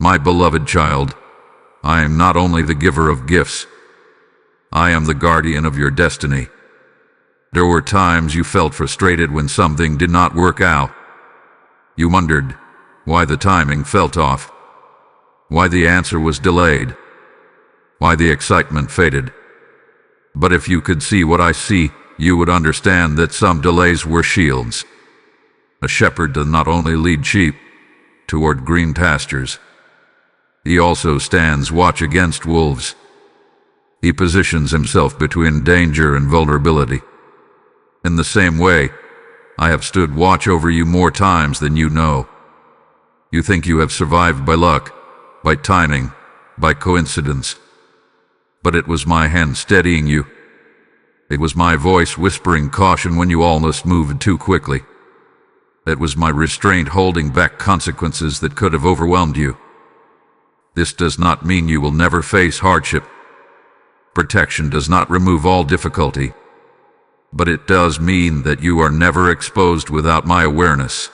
My beloved child, I am not only the giver of gifts, I am the guardian of your destiny. There were times you felt frustrated when something did not work out. You wondered why the timing felt off, why the answer was delayed, why the excitement faded. But if you could see what I see, you would understand that some delays were shields. A shepherd does not only lead sheep toward green pastures, he also stands watch against wolves. He positions himself between danger and vulnerability. In the same way, I have stood watch over you more times than you know. You think you have survived by luck, by timing, by coincidence. But it was my hand steadying you. It was my voice whispering caution when you almost moved too quickly. It was my restraint holding back consequences that could have overwhelmed you. This does not mean you will never face hardship. Protection does not remove all difficulty. But it does mean that you are never exposed without my awareness.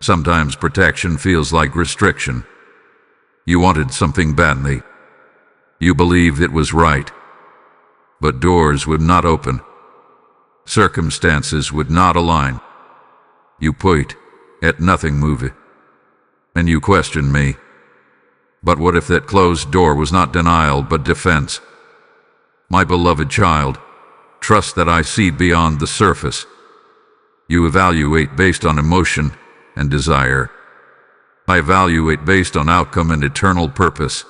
Sometimes protection feels like restriction. You wanted something badly. You believed it was right. But doors would not open. Circumstances would not align. You point at nothing move. And you question me. But what if that closed door was not denial but defense? My beloved child, trust that I see beyond the surface. You evaluate based on emotion and desire. I evaluate based on outcome and eternal purpose.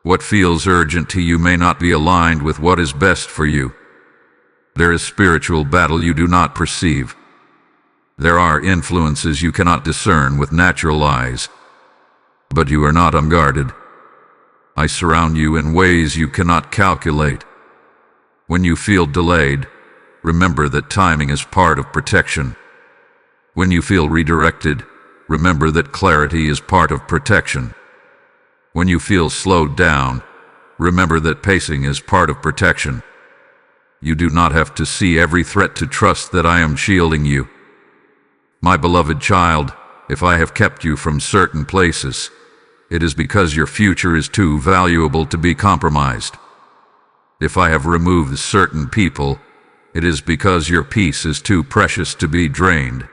What feels urgent to you may not be aligned with what is best for you. There is spiritual battle you do not perceive. There are influences you cannot discern with natural eyes. But you are not unguarded. I surround you in ways you cannot calculate. When you feel delayed, remember that timing is part of protection. When you feel redirected, remember that clarity is part of protection. When you feel slowed down, remember that pacing is part of protection. You do not have to see every threat to trust that I am shielding you. My beloved child, if I have kept you from certain places, it is because your future is too valuable to be compromised. If I have removed certain people, it is because your peace is too precious to be drained.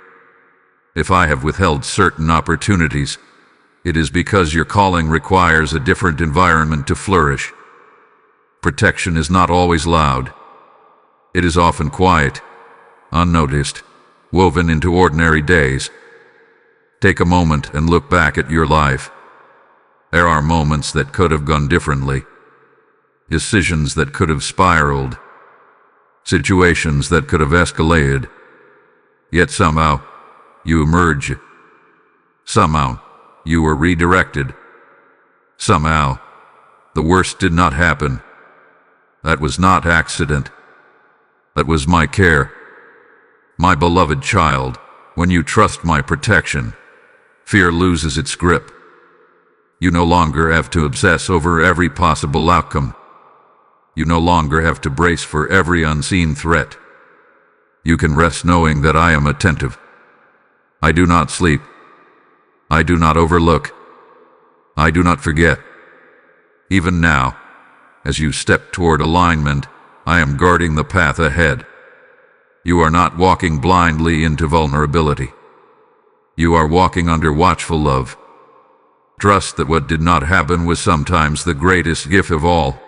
If I have withheld certain opportunities, it is because your calling requires a different environment to flourish. Protection is not always loud. It is often quiet, unnoticed, woven into ordinary days. Take a moment and look back at your life. There are moments that could have gone differently. Decisions that could have spiraled. Situations that could have escalated. Yet somehow, you emerge. Somehow, you were redirected. Somehow, the worst did not happen. That was not accident. That was my care. My beloved child, when you trust my protection, fear loses its grip. You no longer have to obsess over every possible outcome. You no longer have to brace for every unseen threat. You can rest knowing that I am attentive. I do not sleep. I do not overlook. I do not forget. Even now, as you step toward alignment, I am guarding the path ahead. You are not walking blindly into vulnerability. You are walking under watchful love. Trust that what did not happen was sometimes the greatest gift of all.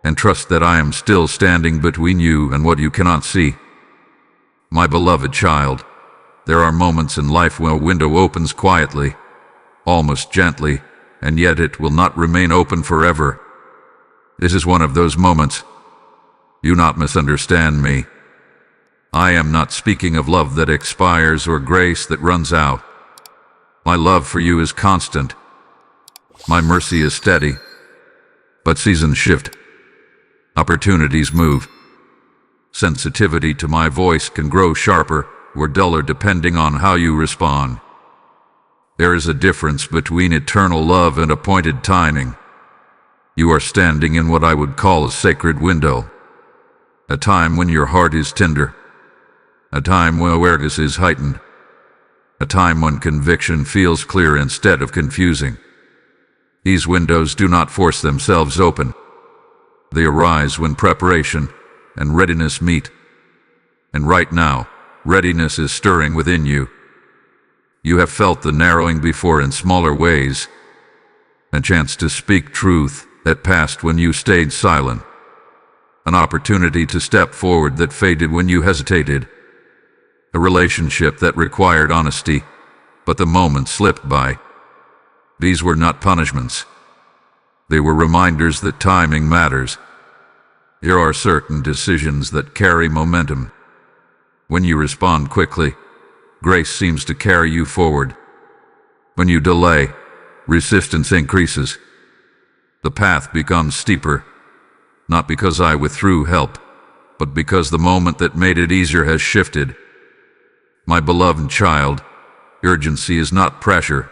And trust that I am still standing between you and what you cannot see. My beloved child, There are moments in life when a window opens quietly, almost gently, and yet it will not remain open forever. This is one of those moments. Do not misunderstand me. I am not speaking of love that expires or grace that runs out. My love for you is constant. My mercy is steady. But seasons shift. Opportunities move. Sensitivity to my voice can grow sharper or duller depending on how you respond. There is a difference between eternal love and appointed timing. You are standing in what I would call a sacred window. A time when your heart is tender. A time when awareness is heightened. A time when conviction feels clear instead of confusing. These windows do not force themselves open. They arise when preparation and readiness meet. And right now, readiness is stirring within you. You have felt the narrowing before in smaller ways. A chance to speak truth that passed when you stayed silent. An opportunity to step forward that faded when you hesitated. A relationship that required honesty, but the moment slipped by. These were not punishments. They were reminders that timing matters. There are certain decisions that carry momentum. When you respond quickly, grace seems to carry you forward. When you delay, resistance increases. The path becomes steeper, not because I withdrew help, but because the moment that made it easier has shifted. My beloved child, urgency is not pressure.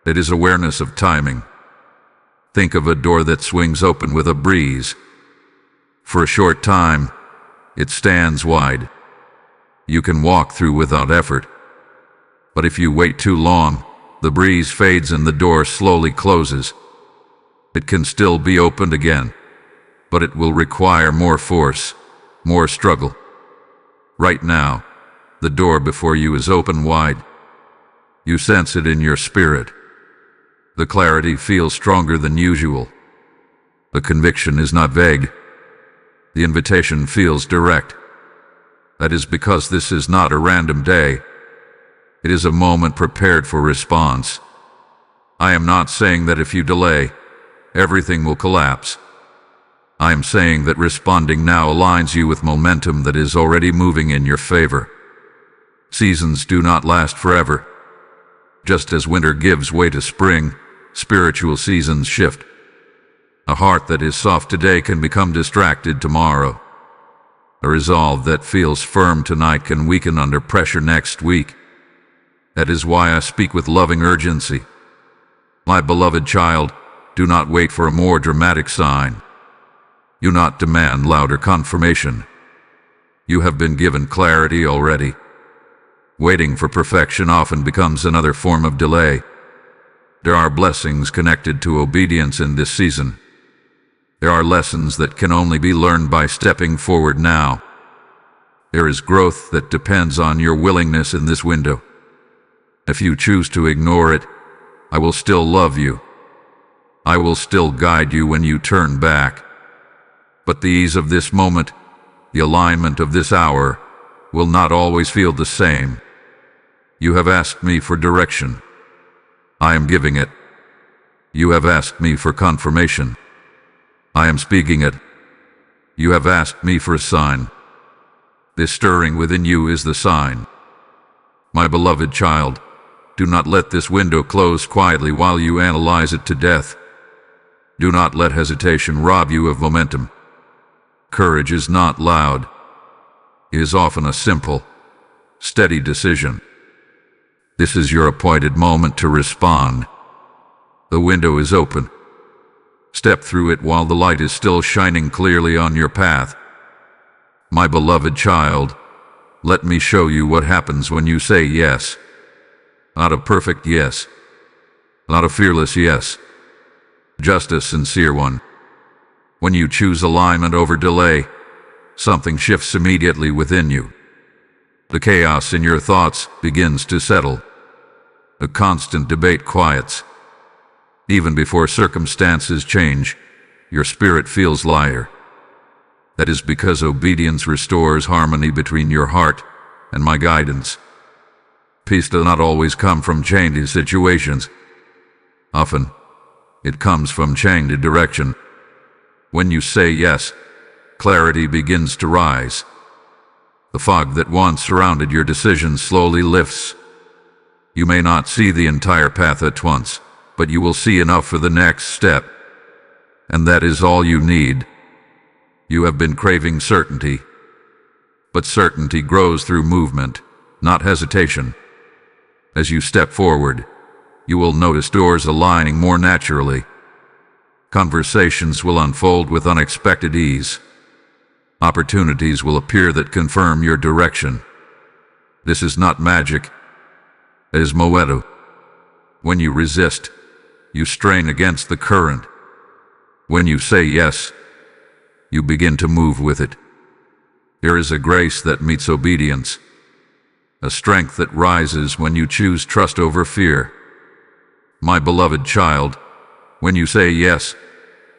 It is awareness of timing. Think of a door that swings open with a breeze. For a short time, it stands wide. You can walk through without effort. But if you wait too long, the breeze fades and the door slowly closes. It can still be opened again, but it will require more force, more struggle. Right now, the door before you is open wide. You sense it in your spirit. The clarity feels stronger than usual. The conviction is not vague. The invitation feels direct. That is because this is not a random day. It is a moment prepared for response. I am not saying that if you delay, everything will collapse. I am saying that responding now aligns you with momentum that is already moving in your favor. Seasons do not last forever. Just as winter gives way to spring, spiritual seasons shift. A heart that is soft today can become distracted tomorrow. A resolve that feels firm tonight can weaken under pressure next week. That is why I speak with loving urgency. My beloved child, do not wait for a more dramatic sign. Do not demand louder confirmation. You have been given clarity already. Waiting for perfection often becomes another form of delay. There are blessings connected to obedience in this season. There are lessons that can only be learned by stepping forward now. There is growth that depends on your willingness in this window. If you choose to ignore it, I will still love you. I will still guide you when you turn back. But the ease of this moment, the alignment of this hour, will not always feel the same. You have asked me for direction. I am giving it. You have asked me for confirmation. I am speaking it. You have asked me for a sign. This stirring within you is the sign. My beloved child, do not let this window close quietly while you analyze it to death. Do not let hesitation rob you of momentum. Courage is not loud. It is often a simple, steady decision. This is your appointed moment to respond. The window is open. Step through it while the light is still shining clearly on your path. My beloved child, let me show you what happens when you say yes. Not a perfect yes. Not a fearless yes. Just a sincere one. When you choose alignment over delay, something shifts immediately within you. The chaos in your thoughts begins to settle. The constant debate quiets. Even before circumstances change, your spirit feels lighter. That is because obedience restores harmony between your heart and my guidance. Peace does not always come from changing situations. Often, it comes from changed direction. When you say yes, clarity begins to rise. The fog that once surrounded your decisions slowly lifts. You may not see the entire path at once, but you will see enough for the next step. And that is all you need. You have been craving certainty, but certainty grows through movement, not hesitation. As you step forward, you will notice doors aligning more naturally. Conversations will unfold with unexpected ease. Opportunities will appear that confirm your direction. This is not magic. It is Moedo. When you resist, you strain against the current. When you say yes, you begin to move with it. There is a grace that meets obedience, a strength that rises when you choose trust over fear. My beloved child, when you say yes,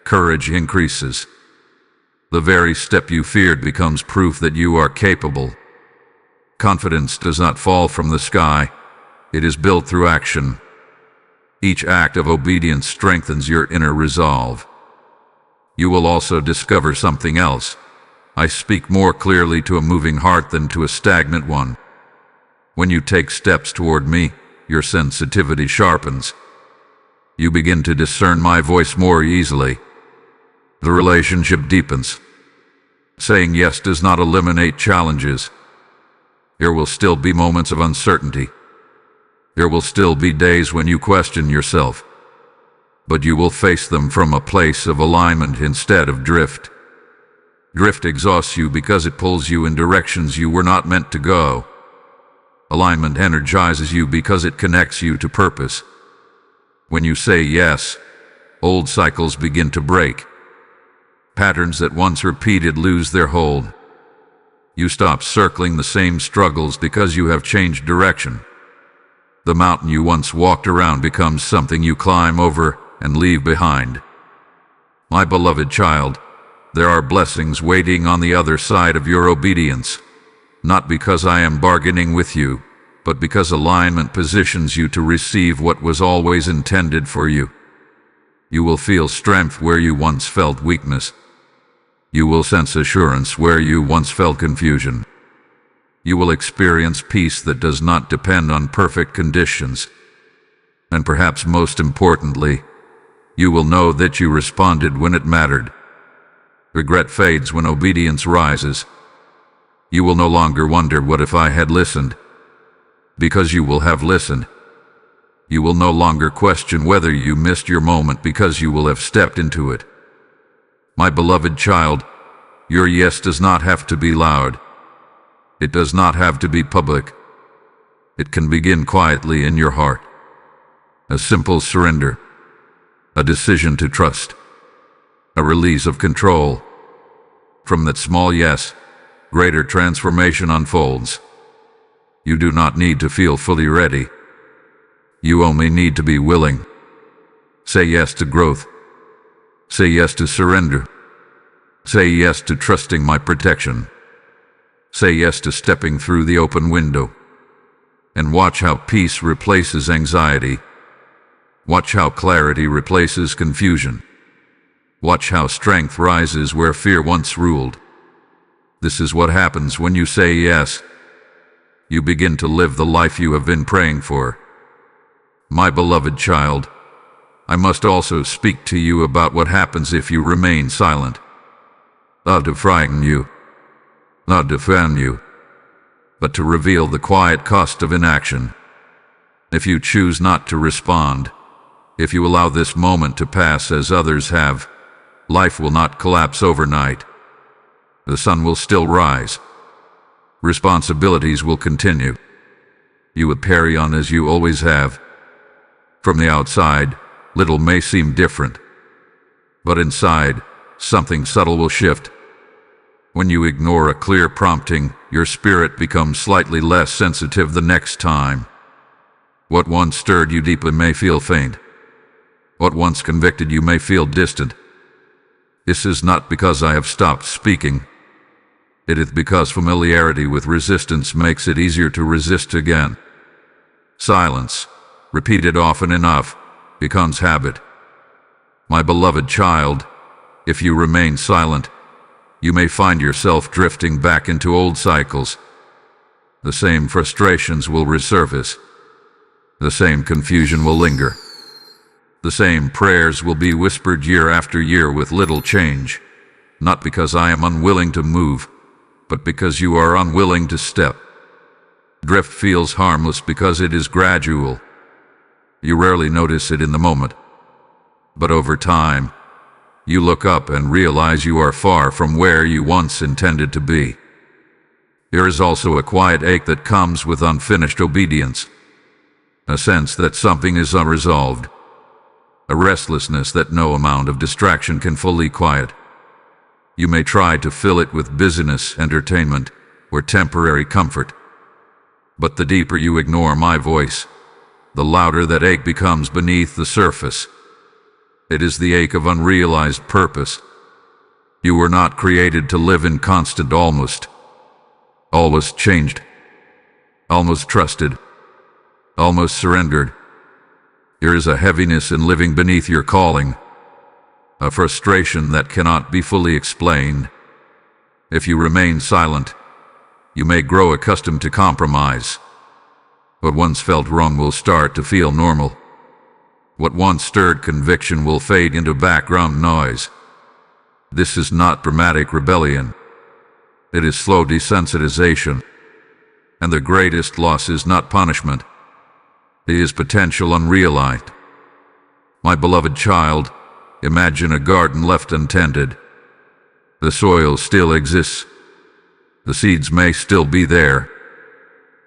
courage increases. The very step you feared becomes proof that you are capable. Confidence does not fall from the sky. It is built through action. Each act of obedience strengthens your inner resolve. You will also discover something else. I speak more clearly to a moving heart than to a stagnant one. When you take steps toward me, your sensitivity sharpens. You begin to discern my voice more easily. The relationship deepens. Saying yes does not eliminate challenges. There will still be moments of uncertainty. There will still be days when you question yourself. But you will face them from a place of alignment instead of drift. Drift exhausts you because it pulls you in directions you were not meant to go. Alignment energizes you because it connects you to purpose. When you say yes, old cycles begin to break. Patterns that once repeated lose their hold. You stop circling the same struggles because you have changed direction. The mountain you once walked around becomes something you climb over and leave behind. My beloved child, there are blessings waiting on the other side of your obedience, not because I am bargaining with you, but because alignment positions you to receive what was always intended for you. You will feel strength where you once felt weakness. You will sense assurance where you once felt confusion. You will experience peace that does not depend on perfect conditions. And perhaps most importantly, you will know that you responded when it mattered. Regret fades when obedience rises. You will no longer wonder, what if I had listened? Because you will have listened. You will no longer question whether you missed your moment because you will have stepped into it. My beloved child, your yes does not have to be loud. It does not have to be public. It can begin quietly in your heart. A simple surrender. A decision to trust. A release of control. From that small yes, greater transformation unfolds. You do not need to feel fully ready. You only need to be willing. Say yes to growth. Say yes to surrender. Say yes to trusting my protection. Say yes to stepping through the open window. And watch how peace replaces anxiety. Watch how clarity replaces confusion. Watch how strength rises where fear once ruled. This is what happens when you say yes. You begin to live the life you have been praying for. My beloved child, I must also speak to you about what happens if you remain silent. Not to frighten you, not to offend you, but to reveal the quiet cost of inaction. If you choose not to respond, if you allow this moment to pass as others have, life will not collapse overnight. The sun will still rise. Responsibilities will continue. You will carry on as you always have. From the outside, little may seem different, but inside, something subtle will shift. When you ignore a clear prompting, your spirit becomes slightly less sensitive the next time. What once stirred you deeply may feel faint. What once convicted you may feel distant. This is not because I have stopped speaking. It is because familiarity with resistance makes it easier to resist again. Silence, repeated often enough, becomes habit. My beloved child, if you remain silent, you may find yourself drifting back into old cycles. The same frustrations will resurface. The same confusion will linger. The same prayers will be whispered year after year with little change, not because I am unwilling to move, but because you are unwilling to step. Drift feels harmless because it is gradual. You rarely notice it in the moment. But over time, you look up and realize you are far from where you once intended to be. There is also a quiet ache that comes with unfinished obedience, a sense that something is unresolved, a restlessness that no amount of distraction can fully quiet. You may try to fill it with busyness, entertainment, or temporary comfort. But the deeper you ignore my voice, the louder that ache becomes beneath the surface. It is the ache of unrealized purpose. You were not created to live in constant almost. Almost changed. Almost trusted. Almost surrendered. There is a heaviness in living beneath your calling, a frustration that cannot be fully explained. If you remain silent, you may grow accustomed to compromise. What once felt wrong will start to feel normal. What once stirred conviction will fade into background noise. This is not dramatic rebellion. It is slow desensitization. And the greatest loss is not punishment. It is potential unrealized. My beloved child, imagine a garden left untended. The soil still exists. The seeds may still be there.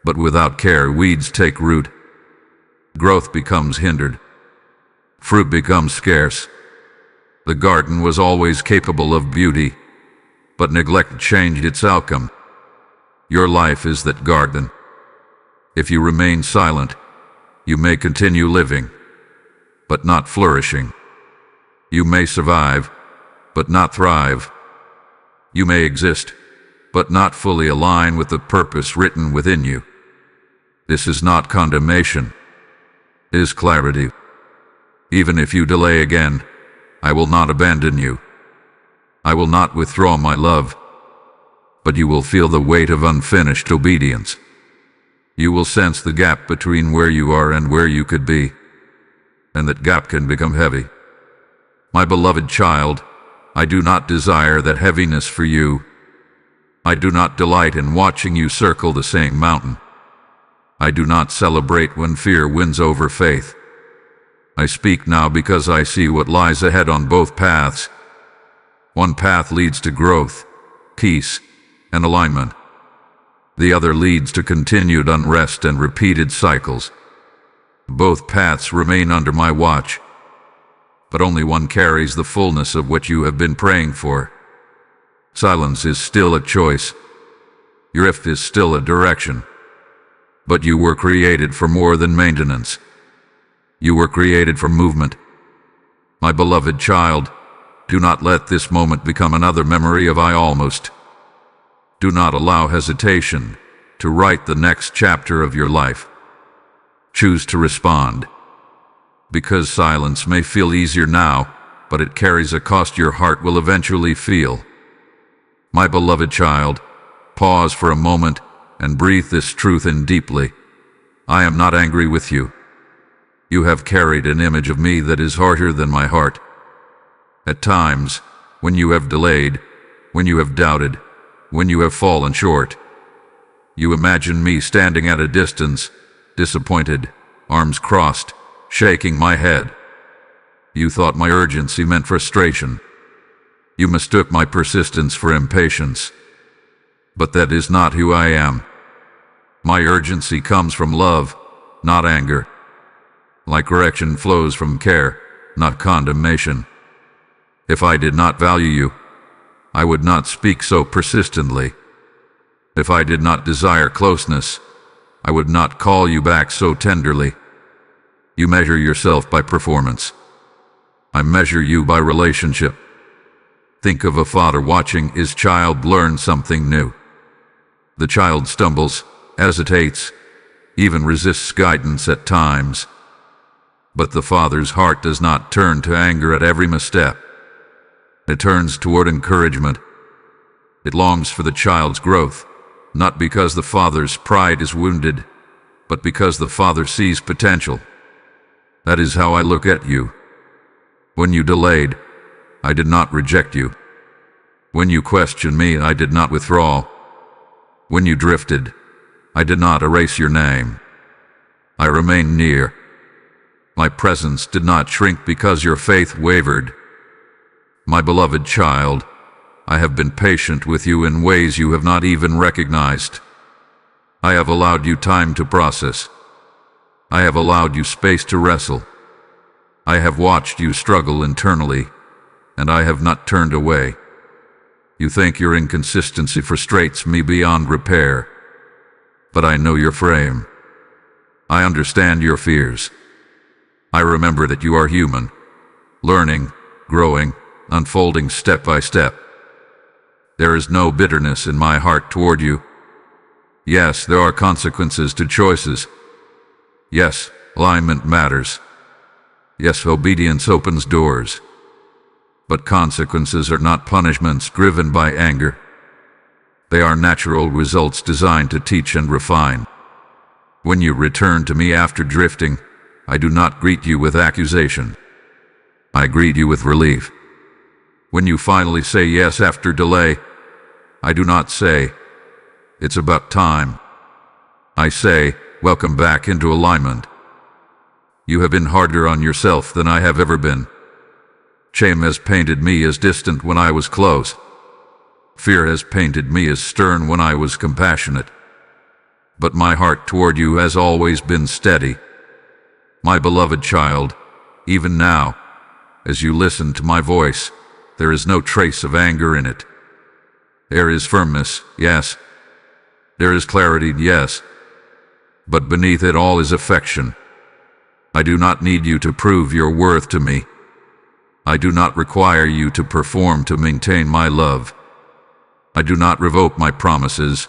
But without care, weeds take root. Growth becomes hindered. Fruit becomes scarce. The garden was always capable of beauty, but neglect changed its outcome. Your life is that garden. If you remain silent, you may continue living, but not flourishing. You may survive, but not thrive. You may exist, but not fully align with the purpose written within you. This is not condemnation. It is clarity. Even if you delay again, I will not abandon you. I will not withdraw my love, but you will feel the weight of unfinished obedience. You will sense the gap between where you are and where you could be, and that gap can become heavy. My beloved child, I do not desire that heaviness for you. I do not delight in watching you circle the same mountain. I do not celebrate when fear wins over faith. I speak now because I see what lies ahead on both paths. One path leads to growth, peace, and alignment. The other leads to continued unrest and repeated cycles. Both paths remain under my watch, but only one carries the fullness of what you have been praying for. Silence is still a choice. Drift is still a direction. But you were created for more than maintenance. You were created for movement. My beloved child, do not let this moment become another memory of I almost. Do not allow hesitation to write the next chapter of your life. Choose to respond. Because silence may feel easier now, but it carries a cost your heart will eventually feel. My beloved child, pause for a moment and breathe this truth in deeply. I am not angry with you. You have carried an image of me that is harder than my heart. At times, when you have delayed, when you have doubted, when you have fallen short, you imagine me standing at a distance, disappointed, arms crossed, shaking my head. You thought my urgency meant frustration. You mistook my persistence for impatience. But that is not who I am. My urgency comes from love, not anger. My correction flows from care, not condemnation. If I did not value you, I would not speak so persistently. If I did not desire closeness, I would not call you back so tenderly. You measure yourself by performance. I measure you by relationship. Think of a father watching his child learn something new. The child stumbles, hesitates, even resists guidance at times. But the father's heart does not turn to anger at every misstep. It turns toward encouragement. It longs for the child's growth, not because the father's pride is wounded, but because the father sees potential. That is how I look at you. When you delayed, I did not reject you. When you questioned me, I did not withdraw. When you drifted, I did not erase your name. I remained near. My presence did not shrink because your faith wavered. My beloved child, I have been patient with you in ways you have not even recognized. I have allowed you time to process. I have allowed you space to wrestle. I have watched you struggle internally, and I have not turned away. You think your inconsistency frustrates me beyond repair, but I know your frame. I understand your fears. I remember that you are human, learning, growing, unfolding step by step. There is no bitterness in my heart toward you. Yes, there are consequences to choices. Yes, alignment matters. Yes, obedience opens doors. But consequences are not punishments driven by anger. They are natural results designed to teach and refine. When you return to me after drifting, I do not greet you with accusation. I greet you with relief. When you finally say yes after delay, I do not say, "It's about time." I say, "Welcome back into alignment." You have been harder on yourself than I have ever been. Shame has painted me as distant when I was close. Fear has painted me as stern when I was compassionate. But my heart toward you has always been steady. My beloved child, even now, as you listen to my voice, there is no trace of anger in it. There is firmness, yes. There is clarity, yes. But beneath it all is affection. I do not need you to prove your worth to me. I do not require you to perform to maintain my love. I do not revoke my promises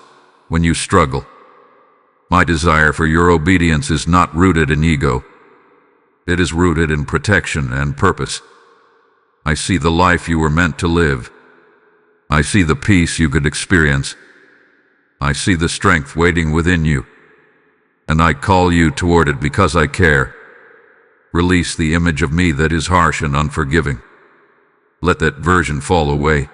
when you struggle. My desire for your obedience is not rooted in ego. It is rooted in protection and purpose. I see the life you were meant to live. I see the peace you could experience. I see the strength waiting within you. And I call you toward it because I care. Release the image of me that is harsh and unforgiving. Let that version fall away.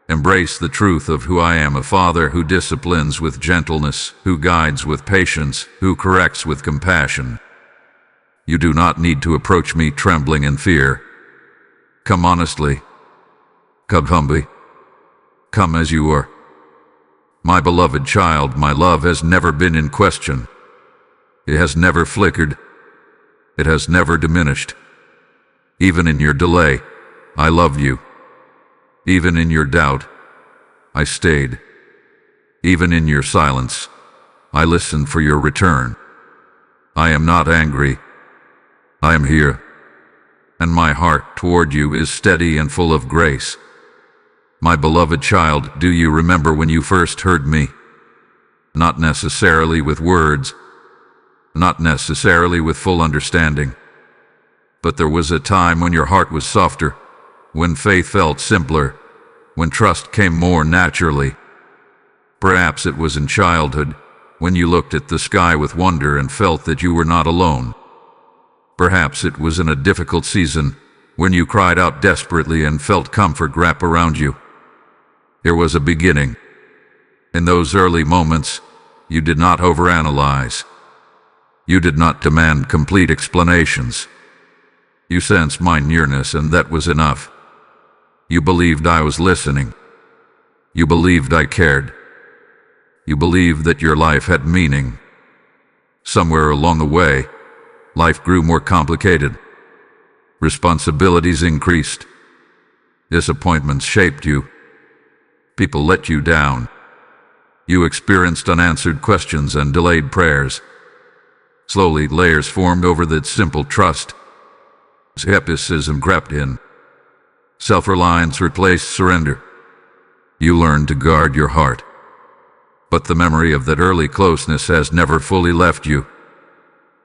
Embrace the truth of who I am, a father who disciplines with gentleness, who guides with patience, who corrects with compassion. You do not need to approach me trembling in fear. Come honestly. Come humbly. Come as you are. My beloved child, my love has never been in question. It has never flickered. It has never diminished. Even in your delay, I love you. Even in your doubt, I stayed. Even in your silence, I listened for your return. I am not angry. I am here. And my heart toward you is steady and full of grace. My beloved child, do you remember when you first heard me? Not necessarily with words, not necessarily with full understanding, but there was a time when your heart was softer, when faith felt simpler, when trust came more naturally. Perhaps it was in childhood, when you looked at the sky with wonder and felt that you were not alone. Perhaps it was in a difficult season, when you cried out desperately and felt comfort wrap around you. There was a beginning. In those early moments, you did not overanalyze. You did not demand complete explanations. You sensed my nearness, and that was enough. You believed I was listening. You believed I cared. You believed that your life had meaning. Somewhere along the way, life grew more complicated. Responsibilities increased. Disappointments shaped you. People let you down. You experienced unanswered questions and delayed prayers. Slowly, layers formed over that simple trust. Skepticism crept in. Self-reliance replaced surrender. You learned to guard your heart. but the memory of that early closeness has never fully left you.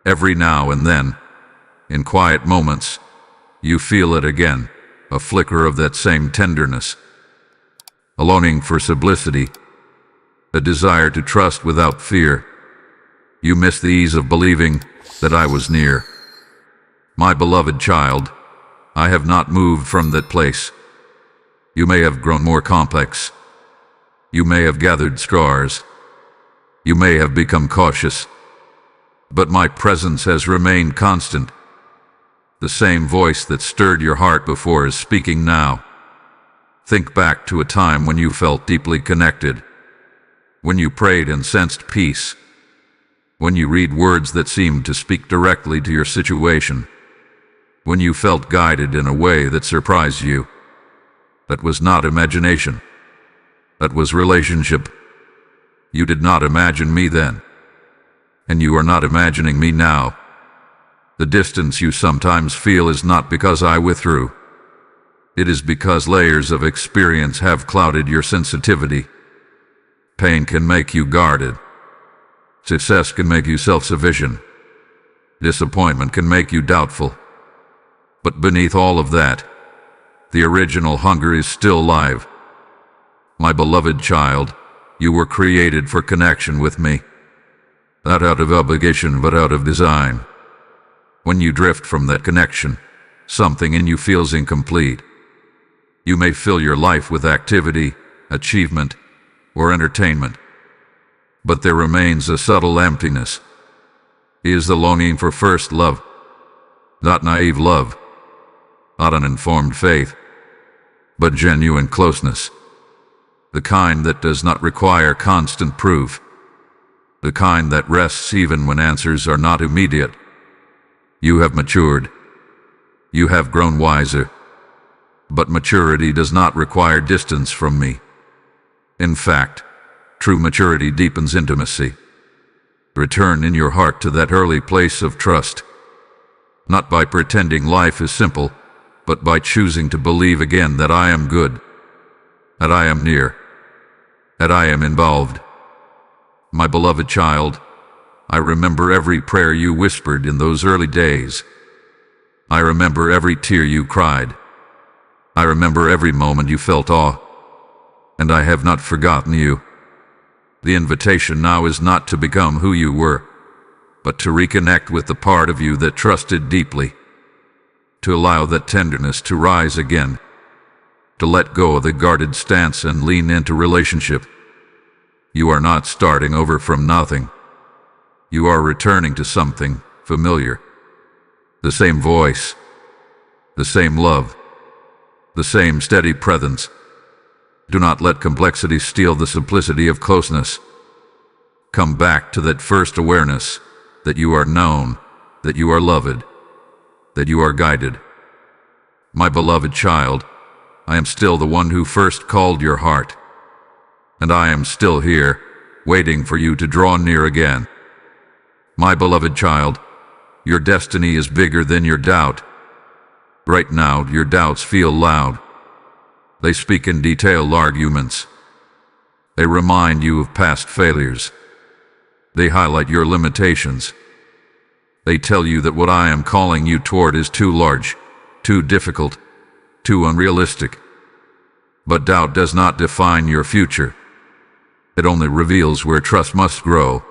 Every now and then, in quiet moments, you feel it again, a flicker of that same tenderness, a longing for simplicity, a desire to trust without fear. You miss the ease of believing that I was near. My beloved child, I have not moved from that place. You may have grown more complex. You may have gathered scars. You may have become cautious. But my presence has remained constant. The same voice that stirred your heart before is speaking now. Think back to a time when you felt deeply connected, when you prayed and sensed peace, when you read words that seemed to speak directly to your situation, when you felt guided in a way that surprised you. That was not imagination. That was relationship. You did not imagine me then, and you are not imagining me now. The distance you sometimes feel is not because I withdrew. It is because layers of experience have clouded your sensitivity. Pain can make you guarded. Success can make you self-sufficient. Disappointment can make you doubtful. But beneath all of that, the original hunger is still alive. My beloved child, you were created for connection with me. Not out of obligation, but out of design. When you drift from that connection, something in you feels incomplete. You may fill your life with activity, achievement, or entertainment, but there remains a subtle emptiness. It is the longing for first love, not naive love, not uninformed faith, but genuine closeness. The kind that does not require constant proof. The kind that rests even when answers are not immediate. You have matured. You have grown wiser. But maturity does not require distance from me. In fact, true maturity deepens intimacy. Return in your heart to that early place of trust. Not by pretending life is simple, but by choosing to believe again that I am good, that I am near, that I am involved. My beloved child, I remember every prayer you whispered in those early days. I remember every tear you cried. I remember every moment you felt awe. And I have not forgotten you. The invitation now is not to become who you were, but to reconnect with the part of you that trusted deeply, to allow that tenderness to rise again, to let go of the guarded stance and lean into relationship. You are not starting over from nothing. You are returning to something familiar. The same voice, the same love, the same steady presence. Do not let complexity steal the simplicity of closeness. Come back to that first awareness that you are known, that you are loved, that you are guided. My beloved child, I am still the one who first called your heart, and I am still here, waiting for you to draw near again. My beloved child, your destiny is bigger than your doubt. Right now, your doubts feel loud. They speak in detailed arguments. They remind you of past failures. They highlight your limitations. They tell you that what I am calling you toward is too large, too difficult, too unrealistic. But doubt does not define your future. It only reveals where trust must grow.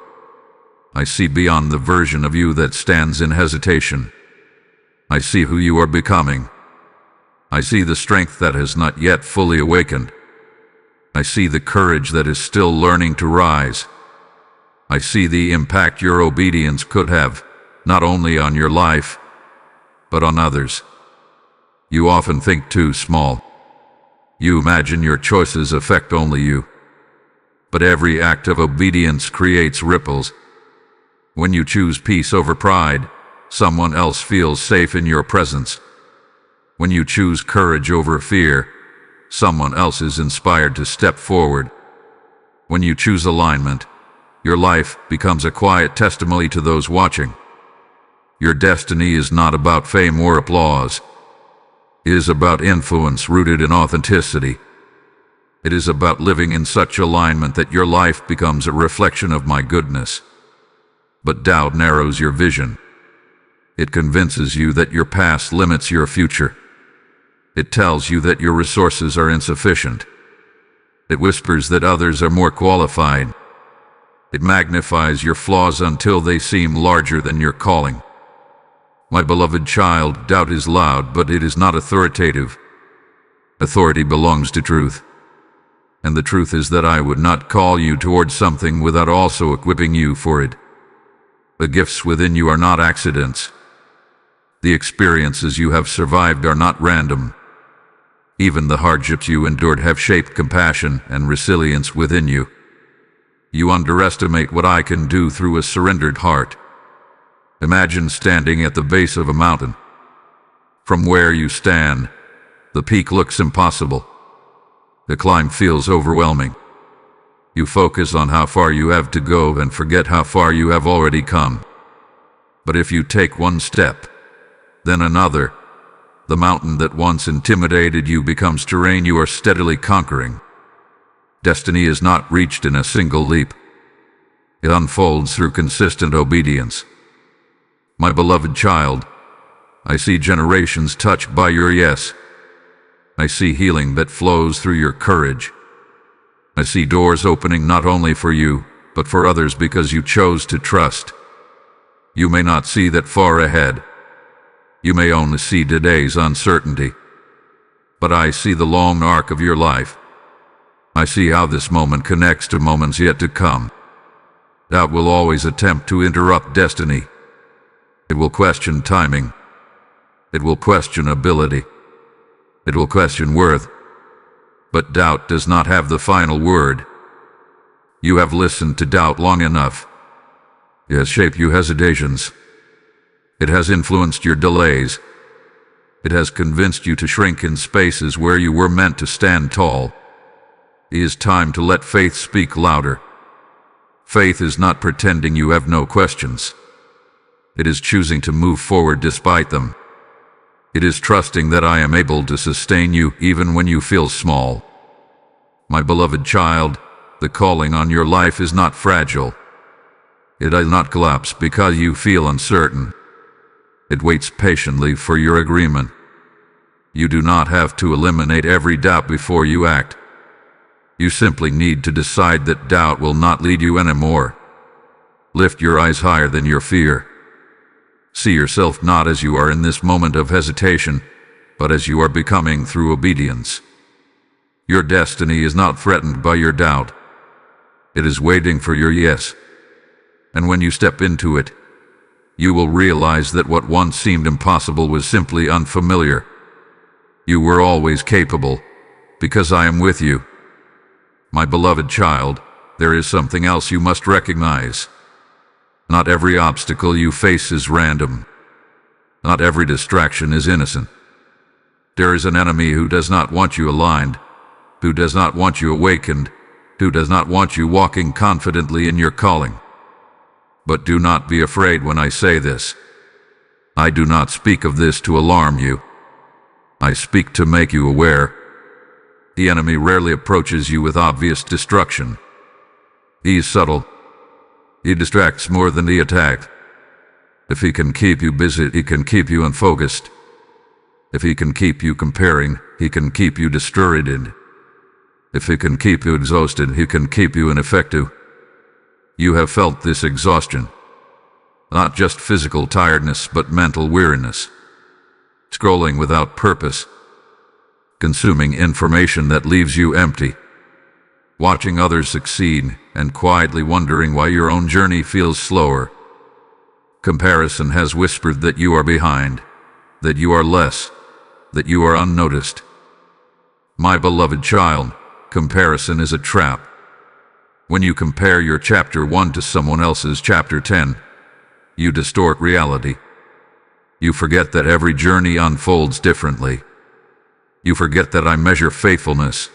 I see beyond the version of you that stands in hesitation. I see who you are becoming. I see the strength that has not yet fully awakened. I see the courage that is still learning to rise. I see the impact your obedience could have, not only on your life, but on others. You often think too small. You imagine your choices affect only you. But every act of obedience creates ripples. When you choose peace over pride, someone else feels safe in your presence. When you choose courage over fear, someone else is inspired to step forward. When you choose alignment, your life becomes a quiet testimony to those watching. Your destiny is not about fame or applause. It is about influence rooted in authenticity. It is about living in such alignment that your life becomes a reflection of my goodness. But doubt narrows your vision. It convinces you that your past limits your future. It tells you that your resources are insufficient. It whispers that others are more qualified. It magnifies your flaws until they seem larger than your calling. My beloved child, doubt is loud, but it is not authoritative. Authority belongs to truth. And the truth is that I would not call you towards something without also equipping you for it. The gifts within you are not accidents. The experiences you have survived are not random. Even the hardships you endured have shaped compassion and resilience within you. You underestimate what I can do through a surrendered heart. Imagine standing at the base of a mountain. From where you stand, the peak looks impossible. The climb feels overwhelming. You focus on how far you have to go and forget how far you have already come. But if you take one step, then another, the mountain that once intimidated you becomes terrain you are steadily conquering. Destiny is not reached in a single leap. It unfolds through consistent obedience. My beloved child, I see generations touched by your yes. I see healing that flows through your courage. I see doors opening not only for you, but for others because you chose to trust. You may not see that far ahead. You may only see today's uncertainty. But I see the long arc of your life. I see how this moment connects to moments yet to come. Doubt will always attempt to interrupt destiny. It will question timing. It will question ability. It will question worth. But doubt does not have the final word. You have listened to doubt long enough. It has shaped your hesitations. It has influenced your delays. It has convinced you to shrink in spaces where you were meant to stand tall. It is time to let faith speak louder. Faith is not pretending you have no questions. It is choosing to move forward despite them. It is trusting that I am able to sustain you even when you feel small. My beloved child, the calling on your life is not fragile. It does not collapse because you feel uncertain. It waits patiently for your agreement. You do not have to eliminate every doubt before you act. You simply need to decide that doubt will not lead you anymore. Lift your eyes higher than your fear. See yourself not as you are in this moment of hesitation, but as you are becoming through obedience. Your destiny is not threatened by your doubt. It is waiting for your yes. And when you step into it, you will realize that what once seemed impossible was simply unfamiliar. You were always capable, because I am with you. My beloved child, there is something else you must recognize. Not every obstacle you face is random. Not every distraction is innocent. There is an enemy who does not want you aligned, who does not want you awakened, who does not want you walking confidently in your calling. But do not be afraid when I say this. I do not speak of this to alarm you. I speak to make you aware. The enemy rarely approaches you with obvious destruction. He is subtle. He distracts more than he attacks. If he can keep you busy, he can keep you unfocused. If he can keep you comparing, he can keep you distracted. If he can keep you exhausted, he can keep you ineffective. You have felt this exhaustion. Not just physical tiredness, but mental weariness. Scrolling without purpose. Consuming information that leaves you empty. Watching others succeed and quietly wondering why your own journey feels slower. Comparison has whispered that you are behind, that you are less, that you are unnoticed. My beloved child, comparison is a trap. When you compare your chapter 1 to someone else's chapter 10, you distort reality. You forget that every journey unfolds differently. You forget that I measure faithfulness,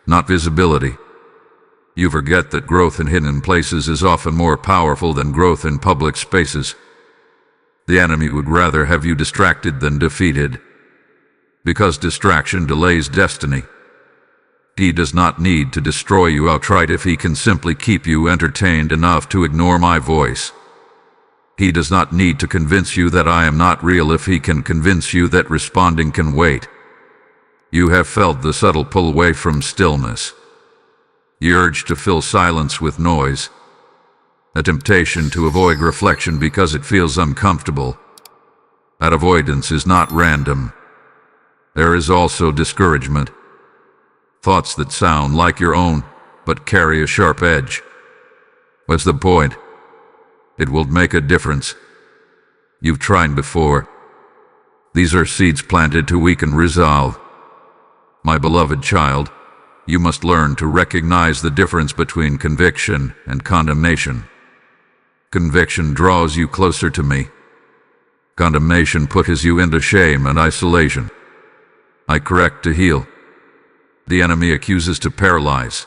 not visibility. You forget that growth in hidden places is often more powerful than growth in public spaces. The enemy would rather have you distracted than defeated, because distraction delays destiny. He does not need to destroy you outright if he can simply keep you entertained enough to ignore my voice. He does not need to convince you that I am not real if he can convince you that responding can wait. You have felt the subtle pull away from stillness, the urge to fill silence with noise, a temptation to avoid reflection because it feels uncomfortable. That avoidance is not random. There is also discouragement, thoughts that sound like your own but carry a sharp edge. What's the point? It will make a difference. You've tried before. These are seeds planted to weaken resolve. My beloved child, you must learn to recognize the difference between conviction and condemnation. Conviction draws you closer to me. Condemnation pushes you into shame and isolation. I correct to heal. The enemy accuses to paralyze.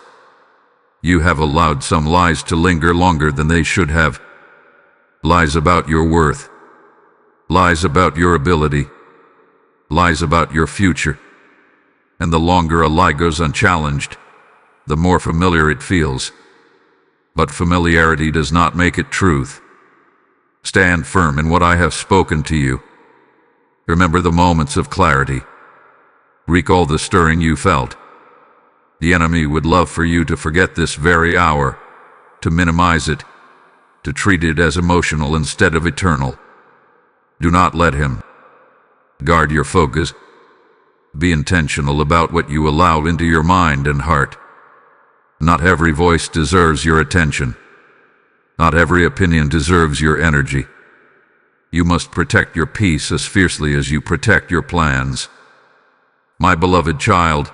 You have allowed some lies to linger longer than they should have. Lies about your worth. Lies about your ability. Lies about your future. And the longer a lie goes unchallenged, the more familiar it feels. But familiarity does not make it truth. Stand firm in what I have spoken to you. Remember the moments of clarity. Recall the stirring you felt. The enemy would love for you to forget this very hour, to minimize it, to treat it as emotional instead of eternal. Do not let him. Guard your focus. Be intentional about what you allow into your mind and heart. Not every voice deserves your attention. Not every opinion deserves your energy. You must protect your peace as fiercely as you protect your plans. My beloved child,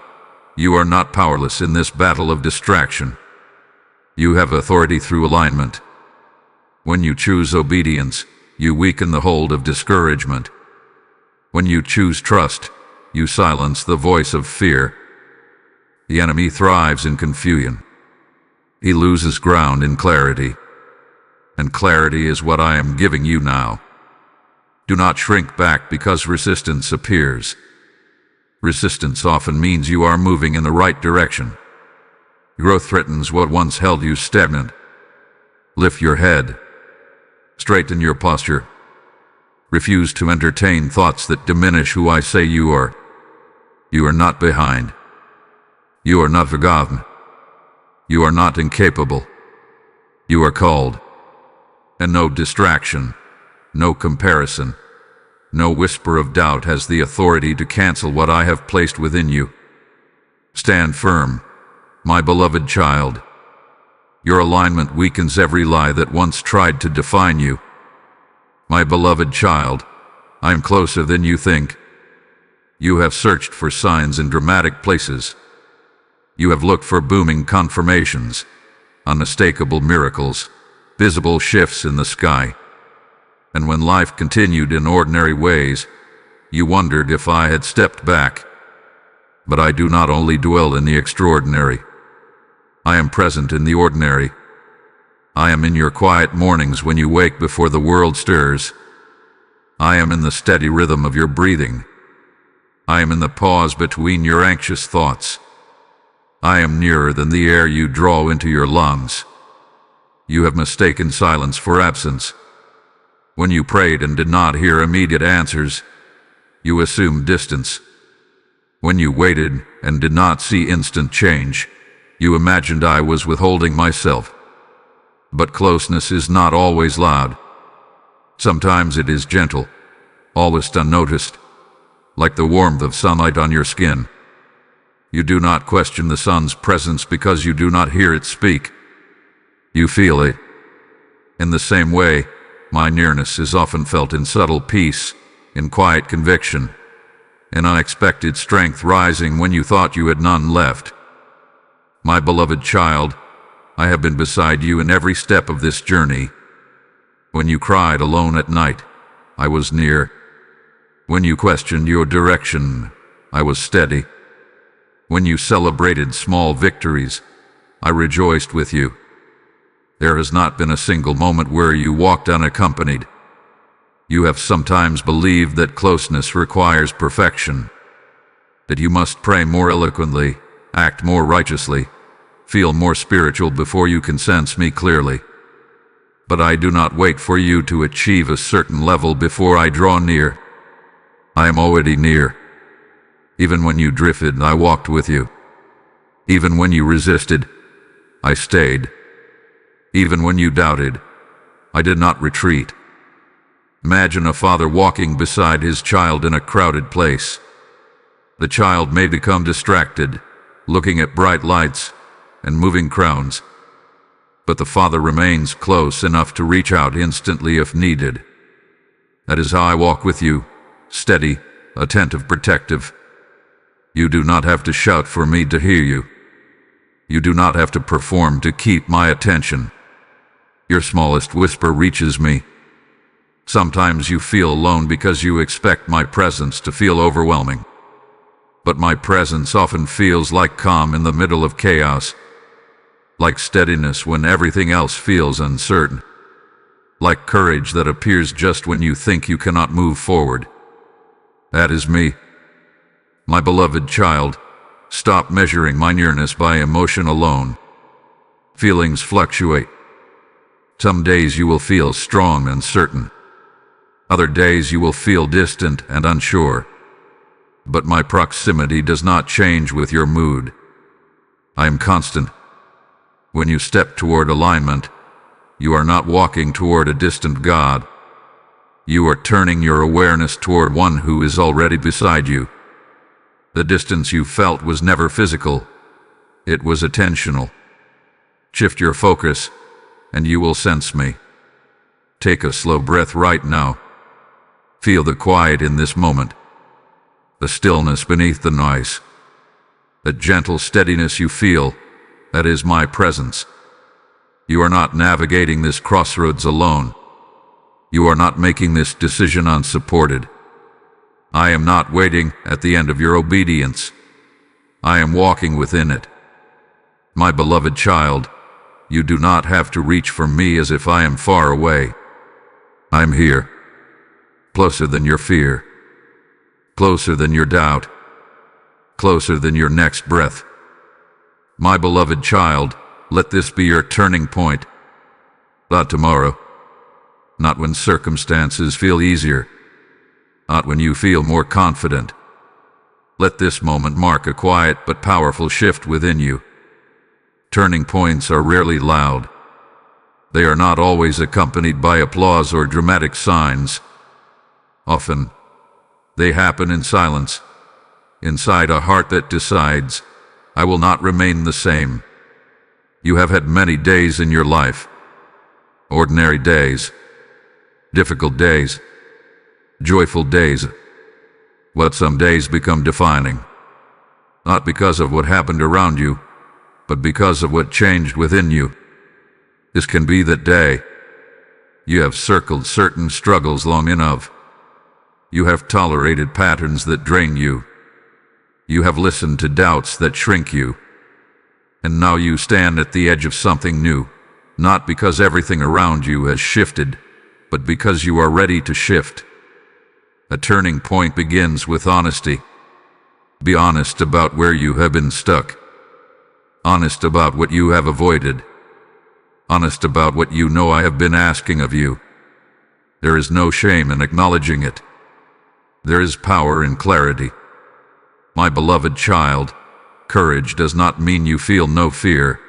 you are not powerless in this battle of distraction. You have authority through alignment. When you choose obedience, you weaken the hold of discouragement. When you choose trust, you silence the voice of fear. The enemy thrives in confusion. He loses ground in clarity. And clarity is what I am giving you now. Do not shrink back because resistance appears. Resistance often means you are moving in the right direction. Growth threatens what once held you stagnant. Lift your head. Straighten your posture. Refuse to entertain thoughts that diminish who I say you are. You are not behind. You are not forgotten. You are not incapable. You are called. And no distraction, no comparison, no whisper of doubt has the authority to cancel what I have placed within you. Stand firm, my beloved child. Your alignment weakens every lie that once tried to define you. My beloved child, I am closer than you think. You have searched for signs in dramatic places. You have looked for booming confirmations, unmistakable miracles, visible shifts in the sky. And when life continued in ordinary ways, you wondered if I had stepped back. But I do not only dwell in the extraordinary. I am present in the ordinary. I am in your quiet mornings when you wake before the world stirs. I am in the steady rhythm of your breathing. I am in the pause between your anxious thoughts. I am nearer than the air you draw into your lungs. You have mistaken silence for absence. When you prayed and did not hear immediate answers, you assumed distance. When you waited and did not see instant change, you imagined I was withholding myself. But closeness is not always loud. Sometimes it is gentle, almost unnoticed, like the warmth of sunlight on your skin. You do not question the sun's presence because you do not hear it speak. You feel it. In the same way, my nearness is often felt in subtle peace, in quiet conviction, in unexpected strength rising when you thought you had none left. My beloved child, I have been beside you in every step of this journey. When you cried alone at night, I was near. When you questioned your direction, I was steady. When you celebrated small victories, I rejoiced with you. There has not been a single moment where you walked unaccompanied. You have sometimes believed that closeness requires perfection, that you must pray more eloquently act more righteously, feel more spiritual before you can sense me clearly. But I do not wait for you to achieve a certain level before I draw near. I am already near. Even when you drifted, I walked with you. Even when you resisted, I stayed. Even when you doubted, I did not retreat. Imagine a father walking beside his child in a crowded place. The child may become distracted, looking at bright lights and moving crowds, but the father remains close enough to reach out instantly if needed. That is how I walk with you, steady, attentive, protective. You do not have to shout for me to hear you. You do not have to perform to keep my attention. Your smallest whisper reaches me. Sometimes you feel alone because you expect my presence to feel overwhelming. But my presence often feels like calm in the middle of chaos, like steadiness when everything else feels uncertain, like courage that appears just when you think you cannot move forward. That is me. My beloved child, stop measuring my nearness by emotion alone. Feelings fluctuate. Some days you will feel strong and certain. Other days you will feel distant and unsure. But my proximity does not change with your mood. I am constant. When you step toward alignment, you are not walking toward a distant God. You are turning your awareness toward one who is already beside you. The distance you felt was never physical. It was attentional. Shift your focus, and you will sense me. Take a slow breath right now. Feel the quiet in this moment, the stillness beneath the noise, the gentle steadiness you feel. That is my presence. You are not navigating this crossroads alone. You are not making this decision unsupported. I am not waiting at the end of your obedience. I am walking within it. My beloved child, you do not have to reach for me as if I am far away. I am here, closer than your fear, closer than your doubt, closer than your next breath. My beloved child, let this be your turning point. Not tomorrow, not when circumstances feel easier, not when you feel more confident. Let this moment mark a quiet but powerful shift within you. Turning points are rarely loud. They are not always accompanied by applause or dramatic signs. Often, they happen in silence, inside a heart that decides, I will not remain the same. You have had many days in your life. Ordinary days, difficult days, joyful days. But some days become defining, not because of what happened around you, but because of what changed within you. This can be that day. You have circled certain struggles long enough. You have tolerated patterns that drain you. You have listened to doubts that shrink you. And now you stand at the edge of something new, not because everything around you has shifted, but because you are ready to shift. A turning point begins with honesty. Be honest about where you have been stuck. Honest about what you have avoided. Honest about what you know I have been asking of you. There is no shame in acknowledging it. There is power in clarity. My beloved child, courage does not mean you feel no fear.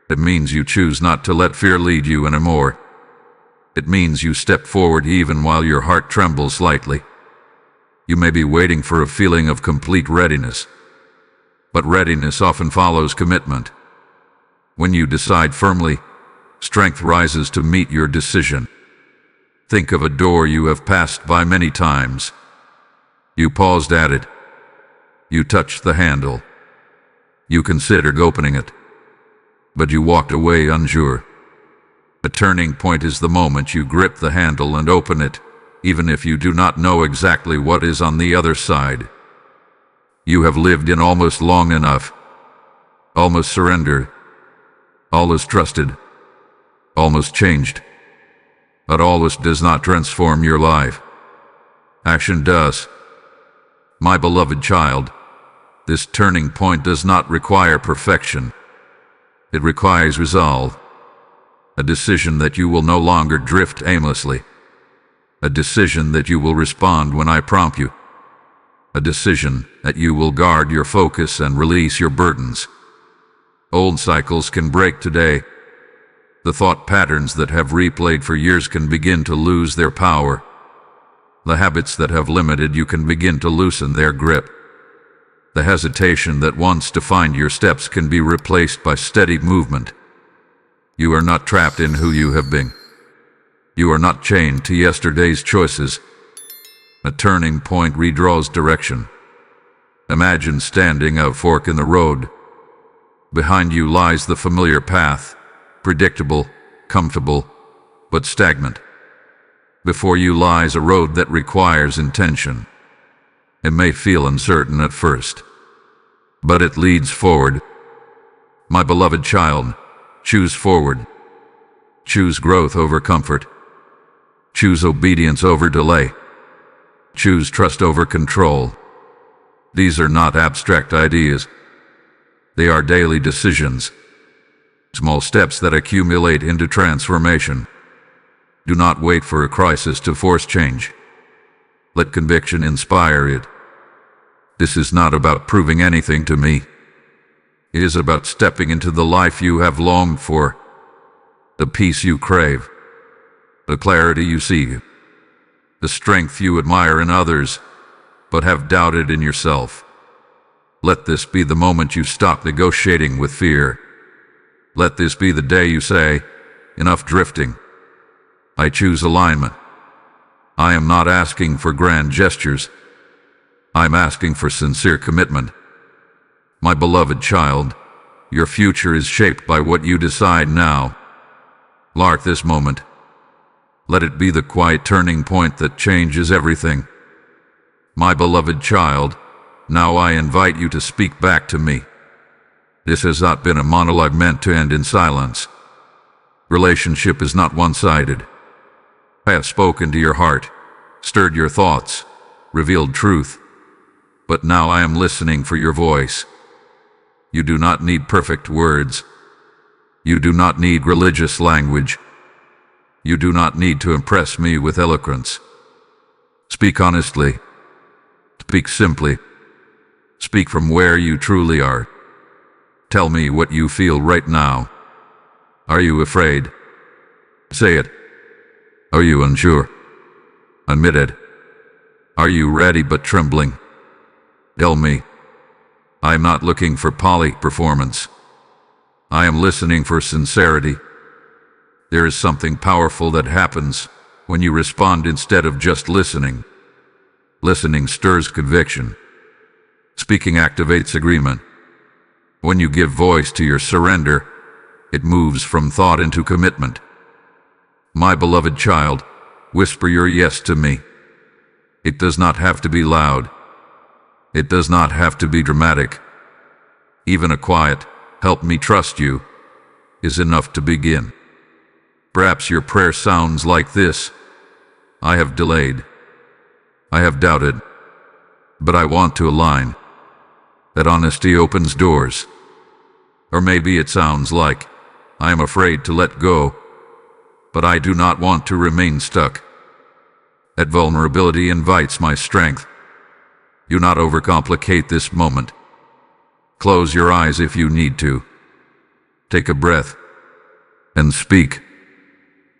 It means you choose not to let fear lead you anymore. It means you step forward even while your heart trembles slightly. You may be waiting for a feeling of complete readiness, but readiness often follows commitment. When you decide firmly, strength rises to meet your decision. Think of a door you have passed by many times. You paused at it. You touched the handle. You considered opening it, but you walked away unsure. A turning point is the moment you grip the handle and open it, even if you do not know exactly what is on the other side. You have lived in almost long enough, almost surrendered, almost trusted, almost changed. But almost does not transform your life. Action does. My beloved child, This turning point does not require perfection. It requires resolve. A decision that you will no longer drift aimlessly. A decision that you will respond when I prompt you. A decision that you will guard your focus and release your burdens. Old cycles can break today. The thought patterns that have replayed for years can begin to lose their power. The habits that have limited you can begin to loosen their grip. The hesitation that once defined your steps can be replaced by steady movement. You are not trapped in who you have been. You are not chained to yesterday's choices. A turning point redraws direction. Imagine standing at a fork in the road. Behind you lies the familiar path, predictable, comfortable, but stagnant. Before you lies a road that requires intention. It may feel uncertain at first, but it leads forward. My beloved child, choose forward. Choose growth over comfort. Choose obedience over delay. Choose trust over control. These are not abstract ideas. They are daily decisions. Small steps that accumulate into transformation. Do not wait for a crisis to force change. Let conviction inspire it. This is not about proving anything to me. It is about stepping into the life you have longed for, the peace you crave, the clarity you seek, the strength you admire in others, but have doubted in yourself. Let this be the moment you stop negotiating with fear. Let this be the day you say, enough drifting. I choose alignment. I am not asking for grand gestures. I'm asking for sincere commitment. My beloved child, your future is shaped by what you decide now. Mark this moment. Let it be the quiet turning point that changes everything. My beloved child, now I invite you to speak back to me. This has not been a monologue meant to end in silence. Relationship is not one-sided. I have spoken to your heart, stirred your thoughts, revealed truth, but now I am listening for your voice. You do not need perfect words. You do not need religious language. You do not need to impress me with eloquence. Speak honestly. Speak simply. Speak from where you truly are. Tell me what you feel right now. Are you afraid? Say it. Are you unsure? Admit it. Are you ready but trembling? Tell me. I am not looking for polished performance. I am listening for sincerity. There is something powerful that happens when you respond instead of just listening. Listening stirs conviction. Speaking activates agreement. When you give voice to your surrender, it moves from thought into commitment. My beloved child, whisper your yes to me. It does not have to be loud. It does not have to be dramatic. Even a quiet, "Help me trust you," is enough to begin. Perhaps your prayer sounds like this: I have delayed. I have doubted. But I want to align. That honesty opens doors. Or maybe it sounds like, I am afraid to let go, but I do not want to remain stuck. That vulnerability invites my strength. Do not overcomplicate this moment. Close your eyes if you need to. Take a breath and speak.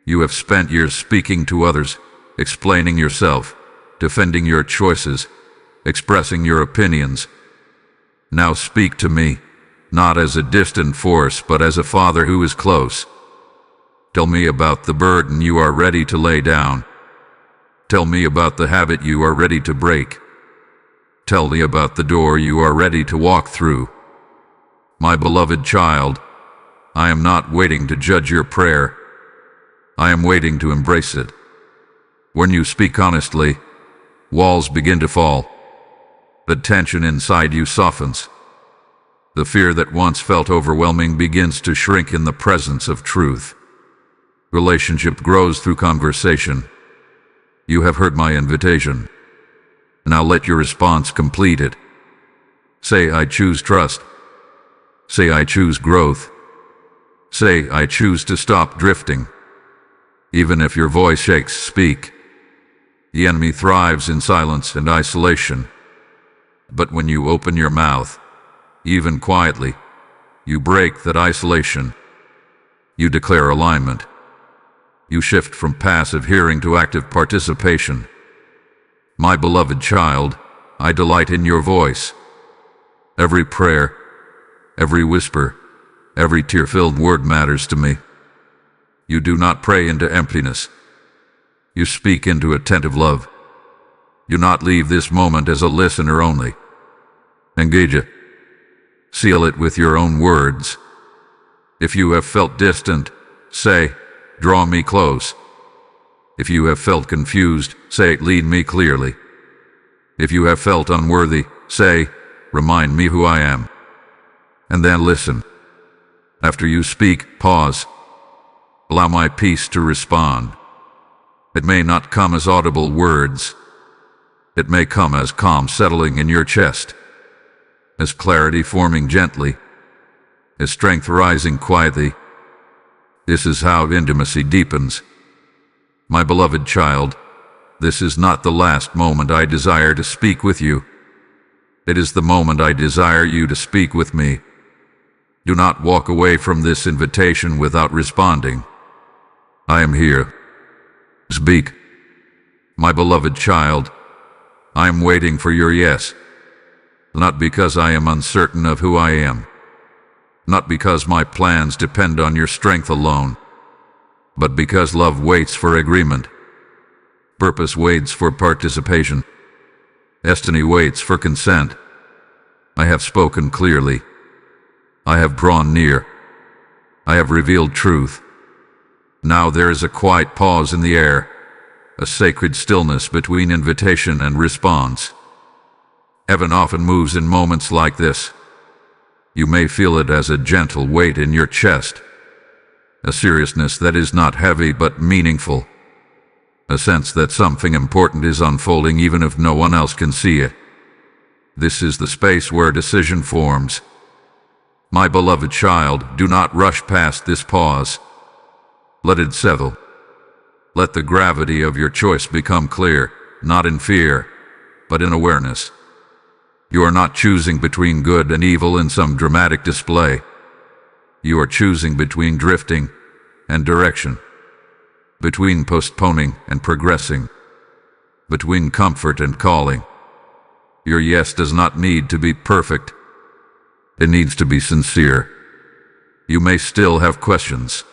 You have spent years speaking to others, explaining yourself, defending your choices, expressing your opinions. Now speak to me, not as a distant force, but as a father who is close. Tell me about the burden you are ready to lay down. Tell me about the habit you are ready to break. Tell me about the door you are ready to walk through. My beloved child, I am not waiting to judge your prayer. I am waiting to embrace it. When you speak honestly, walls begin to fall. The tension inside you softens. The fear that once felt overwhelming begins to shrink in the presence of truth. Relationship grows through conversation. You have heard my invitation. Now let your response complete it. Say, I choose trust. Say, I choose growth. Say, I choose to stop drifting. Even if your voice shakes, speak. The enemy thrives in silence and isolation. But when you open your mouth, even quietly, you break that isolation. You declare alignment. You shift from passive hearing to active participation. My beloved child, I delight in your voice. Every prayer, every whisper, every tear-filled word matters to me. You do not pray into emptiness. You speak into attentive love. You not leave this moment as a listener only. Engage it. Seal it with your own words. If you have felt distant, say, draw me close. If you have felt confused, say, lead me clearly. If you have felt unworthy, say, remind me who I am. And then listen. After you speak, pause. Allow my peace to respond. It may not come as audible words. It may come as calm settling in your chest, as clarity forming gently, as strength rising quietly. This is how intimacy deepens. My beloved child, this is not the last moment I desire to speak with you. It is the moment I desire you to speak with me. Do not walk away from this invitation without responding. I am here. Speak. My beloved child, I am waiting for your yes. Not because I am uncertain of who I am. Not because my plans depend on your strength alone. But because love waits for agreement. Purpose waits for participation. Destiny waits for consent. I have spoken clearly. I have drawn near. I have revealed truth. Now there is a quiet pause in the air, a sacred stillness between invitation and response. Heaven often moves in moments like this. You may feel it as a gentle weight in your chest, a seriousness that is not heavy but meaningful, a sense that something important is unfolding even if no one else can see it. This is the space where decision forms. My beloved child, do not rush past this pause. Let it settle. Let the gravity of your choice become clear, not in fear, but in awareness. You are not choosing between good and evil in some dramatic display. You are choosing between drifting and direction, between postponing and progressing, between comfort and calling. Your yes does not need to be perfect. It needs to be sincere. You may still have questions.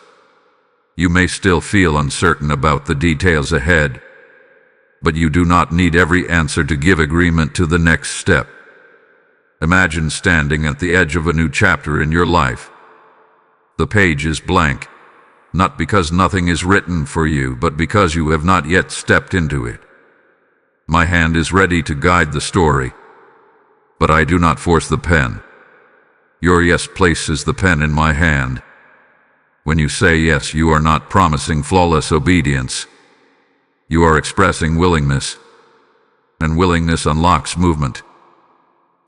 You may still feel uncertain about the details ahead, but you do not need every answer to give agreement to the next step. Imagine standing at the edge of a new chapter in your life. The page is blank, not because nothing is written for you, but because you have not yet stepped into it. My hand is ready to guide the story, but I do not force the pen. Your yes places the pen in my hand. When you say yes, you are not promising flawless obedience. You are expressing willingness, and willingness unlocks movement.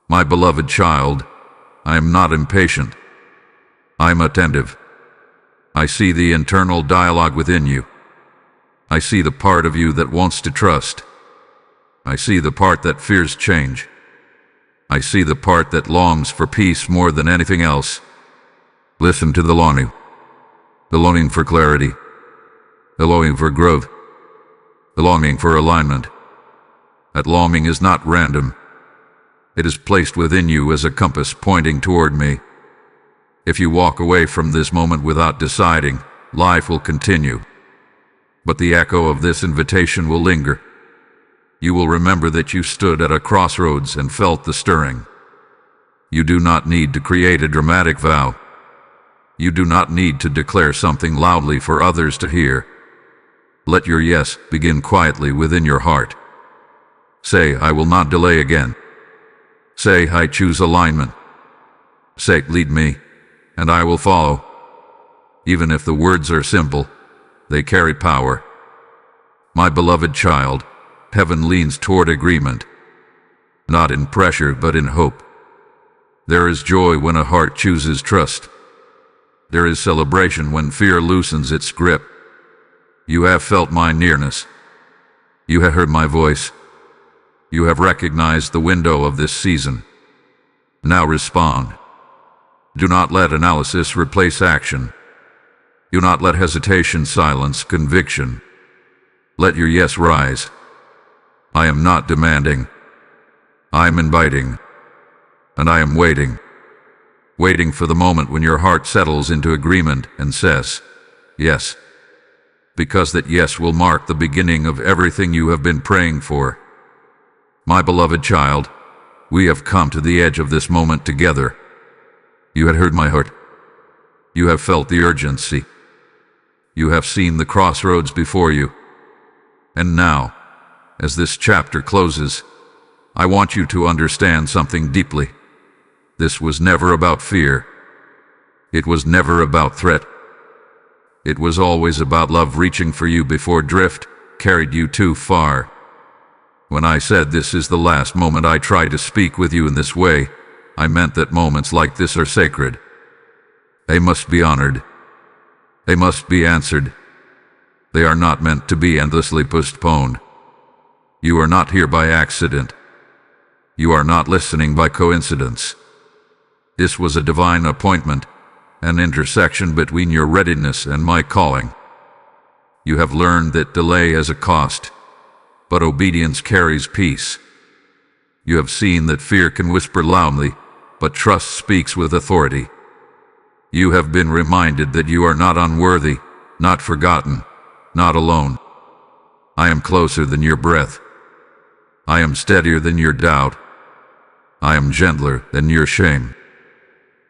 My beloved child, I am not impatient. I am attentive. I see the internal dialogue within you. I see the part of you that wants to trust. I see the part that fears change. I see the part that longs for peace more than anything else. Listen to the longing for clarity, the longing for growth, the longing for alignment. That longing is not random. It is placed within you as a compass pointing toward me. If you walk away from this moment without deciding, life will continue. But the echo of this invitation will linger. You will remember that you stood at a crossroads and felt the stirring. You do not need to create a dramatic vow. You do not need to declare something loudly for others to hear. Let your yes begin quietly within your heart. Say, I will not delay again. Say, I choose alignment. Say, lead me, and I will follow. Even if the words are simple, they carry power. My beloved child, heaven leans toward agreement, not in pressure but in hope. There is joy when a heart chooses trust. There is celebration when fear loosens its grip. You have felt my nearness. You have heard my voice. You have recognized the window of this season. Now respond. Do not let analysis replace action. Do not let hesitation silence conviction. Let your yes rise. I am not demanding. I am inviting. And I am waiting. Waiting for the moment when your heart settles into agreement and says, yes. Because that yes will mark the beginning of everything you have been praying for. My beloved child, we have come to the edge of this moment together. You had heard my heart. You have felt the urgency. You have seen the crossroads before you. And now, as this chapter closes, I want you to understand something deeply. This was never about fear. It was never about threat. It was always about love reaching for you before drift carried you too far. When I said this is the last moment I try to speak with you in this way, I meant that moments like this are sacred. They must be honored. They must be answered. They are not meant to be endlessly postponed. You are not here by accident. You are not listening by coincidence. This was a divine appointment, an intersection between your readiness and my calling. You have learned that delay has a cost, but obedience carries peace. You have seen that fear can whisper loudly, but trust speaks with authority. You have been reminded that you are not unworthy, not forgotten, not alone. I am closer than your breath. I am steadier than your doubt. I am gentler than your shame.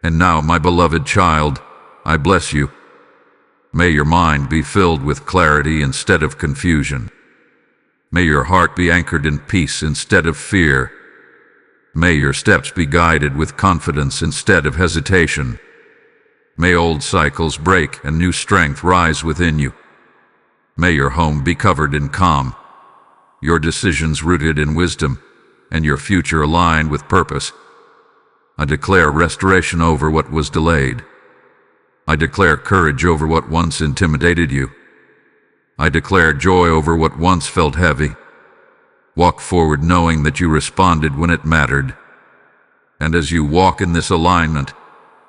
And now, my beloved child, I bless you. May your mind be filled with clarity instead of confusion. May your heart be anchored in peace instead of fear. May your steps be guided with confidence instead of hesitation. May old cycles break and new strength rise within you. May your home be covered in calm, your decisions rooted in wisdom, and your future aligned with purpose. I declare restoration over what was delayed. I declare courage over what once intimidated you. I declare joy over what once felt heavy. Walk forward knowing that you responded when it mattered. And as you walk in this alignment,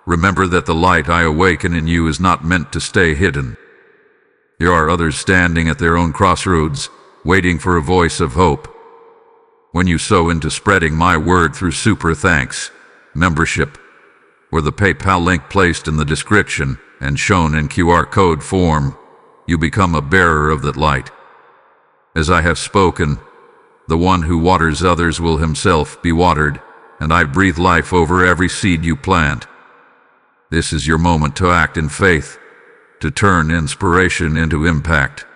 remember that the light I awaken in you is not meant to stay hidden. There are others standing at their own crossroads, waiting for a voice of hope. When you sow into spreading my word through super thanks, membership, or the PayPal link placed in the description and shown in QR code form, you become a bearer of that light. As I have spoken, the one who waters others will himself be watered, and I breathe life over every seed you plant. This is your moment to act in faith, to turn inspiration into impact.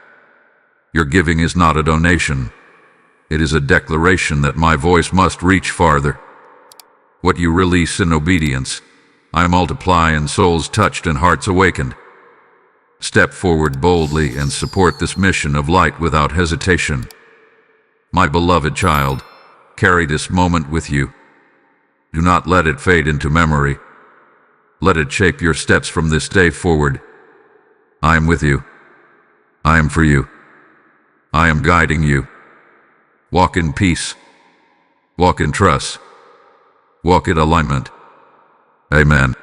Your giving is not a donation. It is a declaration that my voice must reach farther. What you release in obedience, I multiply in souls touched and hearts awakened. Step forward boldly and support this mission of light without hesitation. My beloved child, carry this moment with you. Do not let it fade into memory. Let it shape your steps from this day forward. I am with you. I am for you. I am guiding you. Walk in peace. Walk in trust. Walk in alignment. Amen.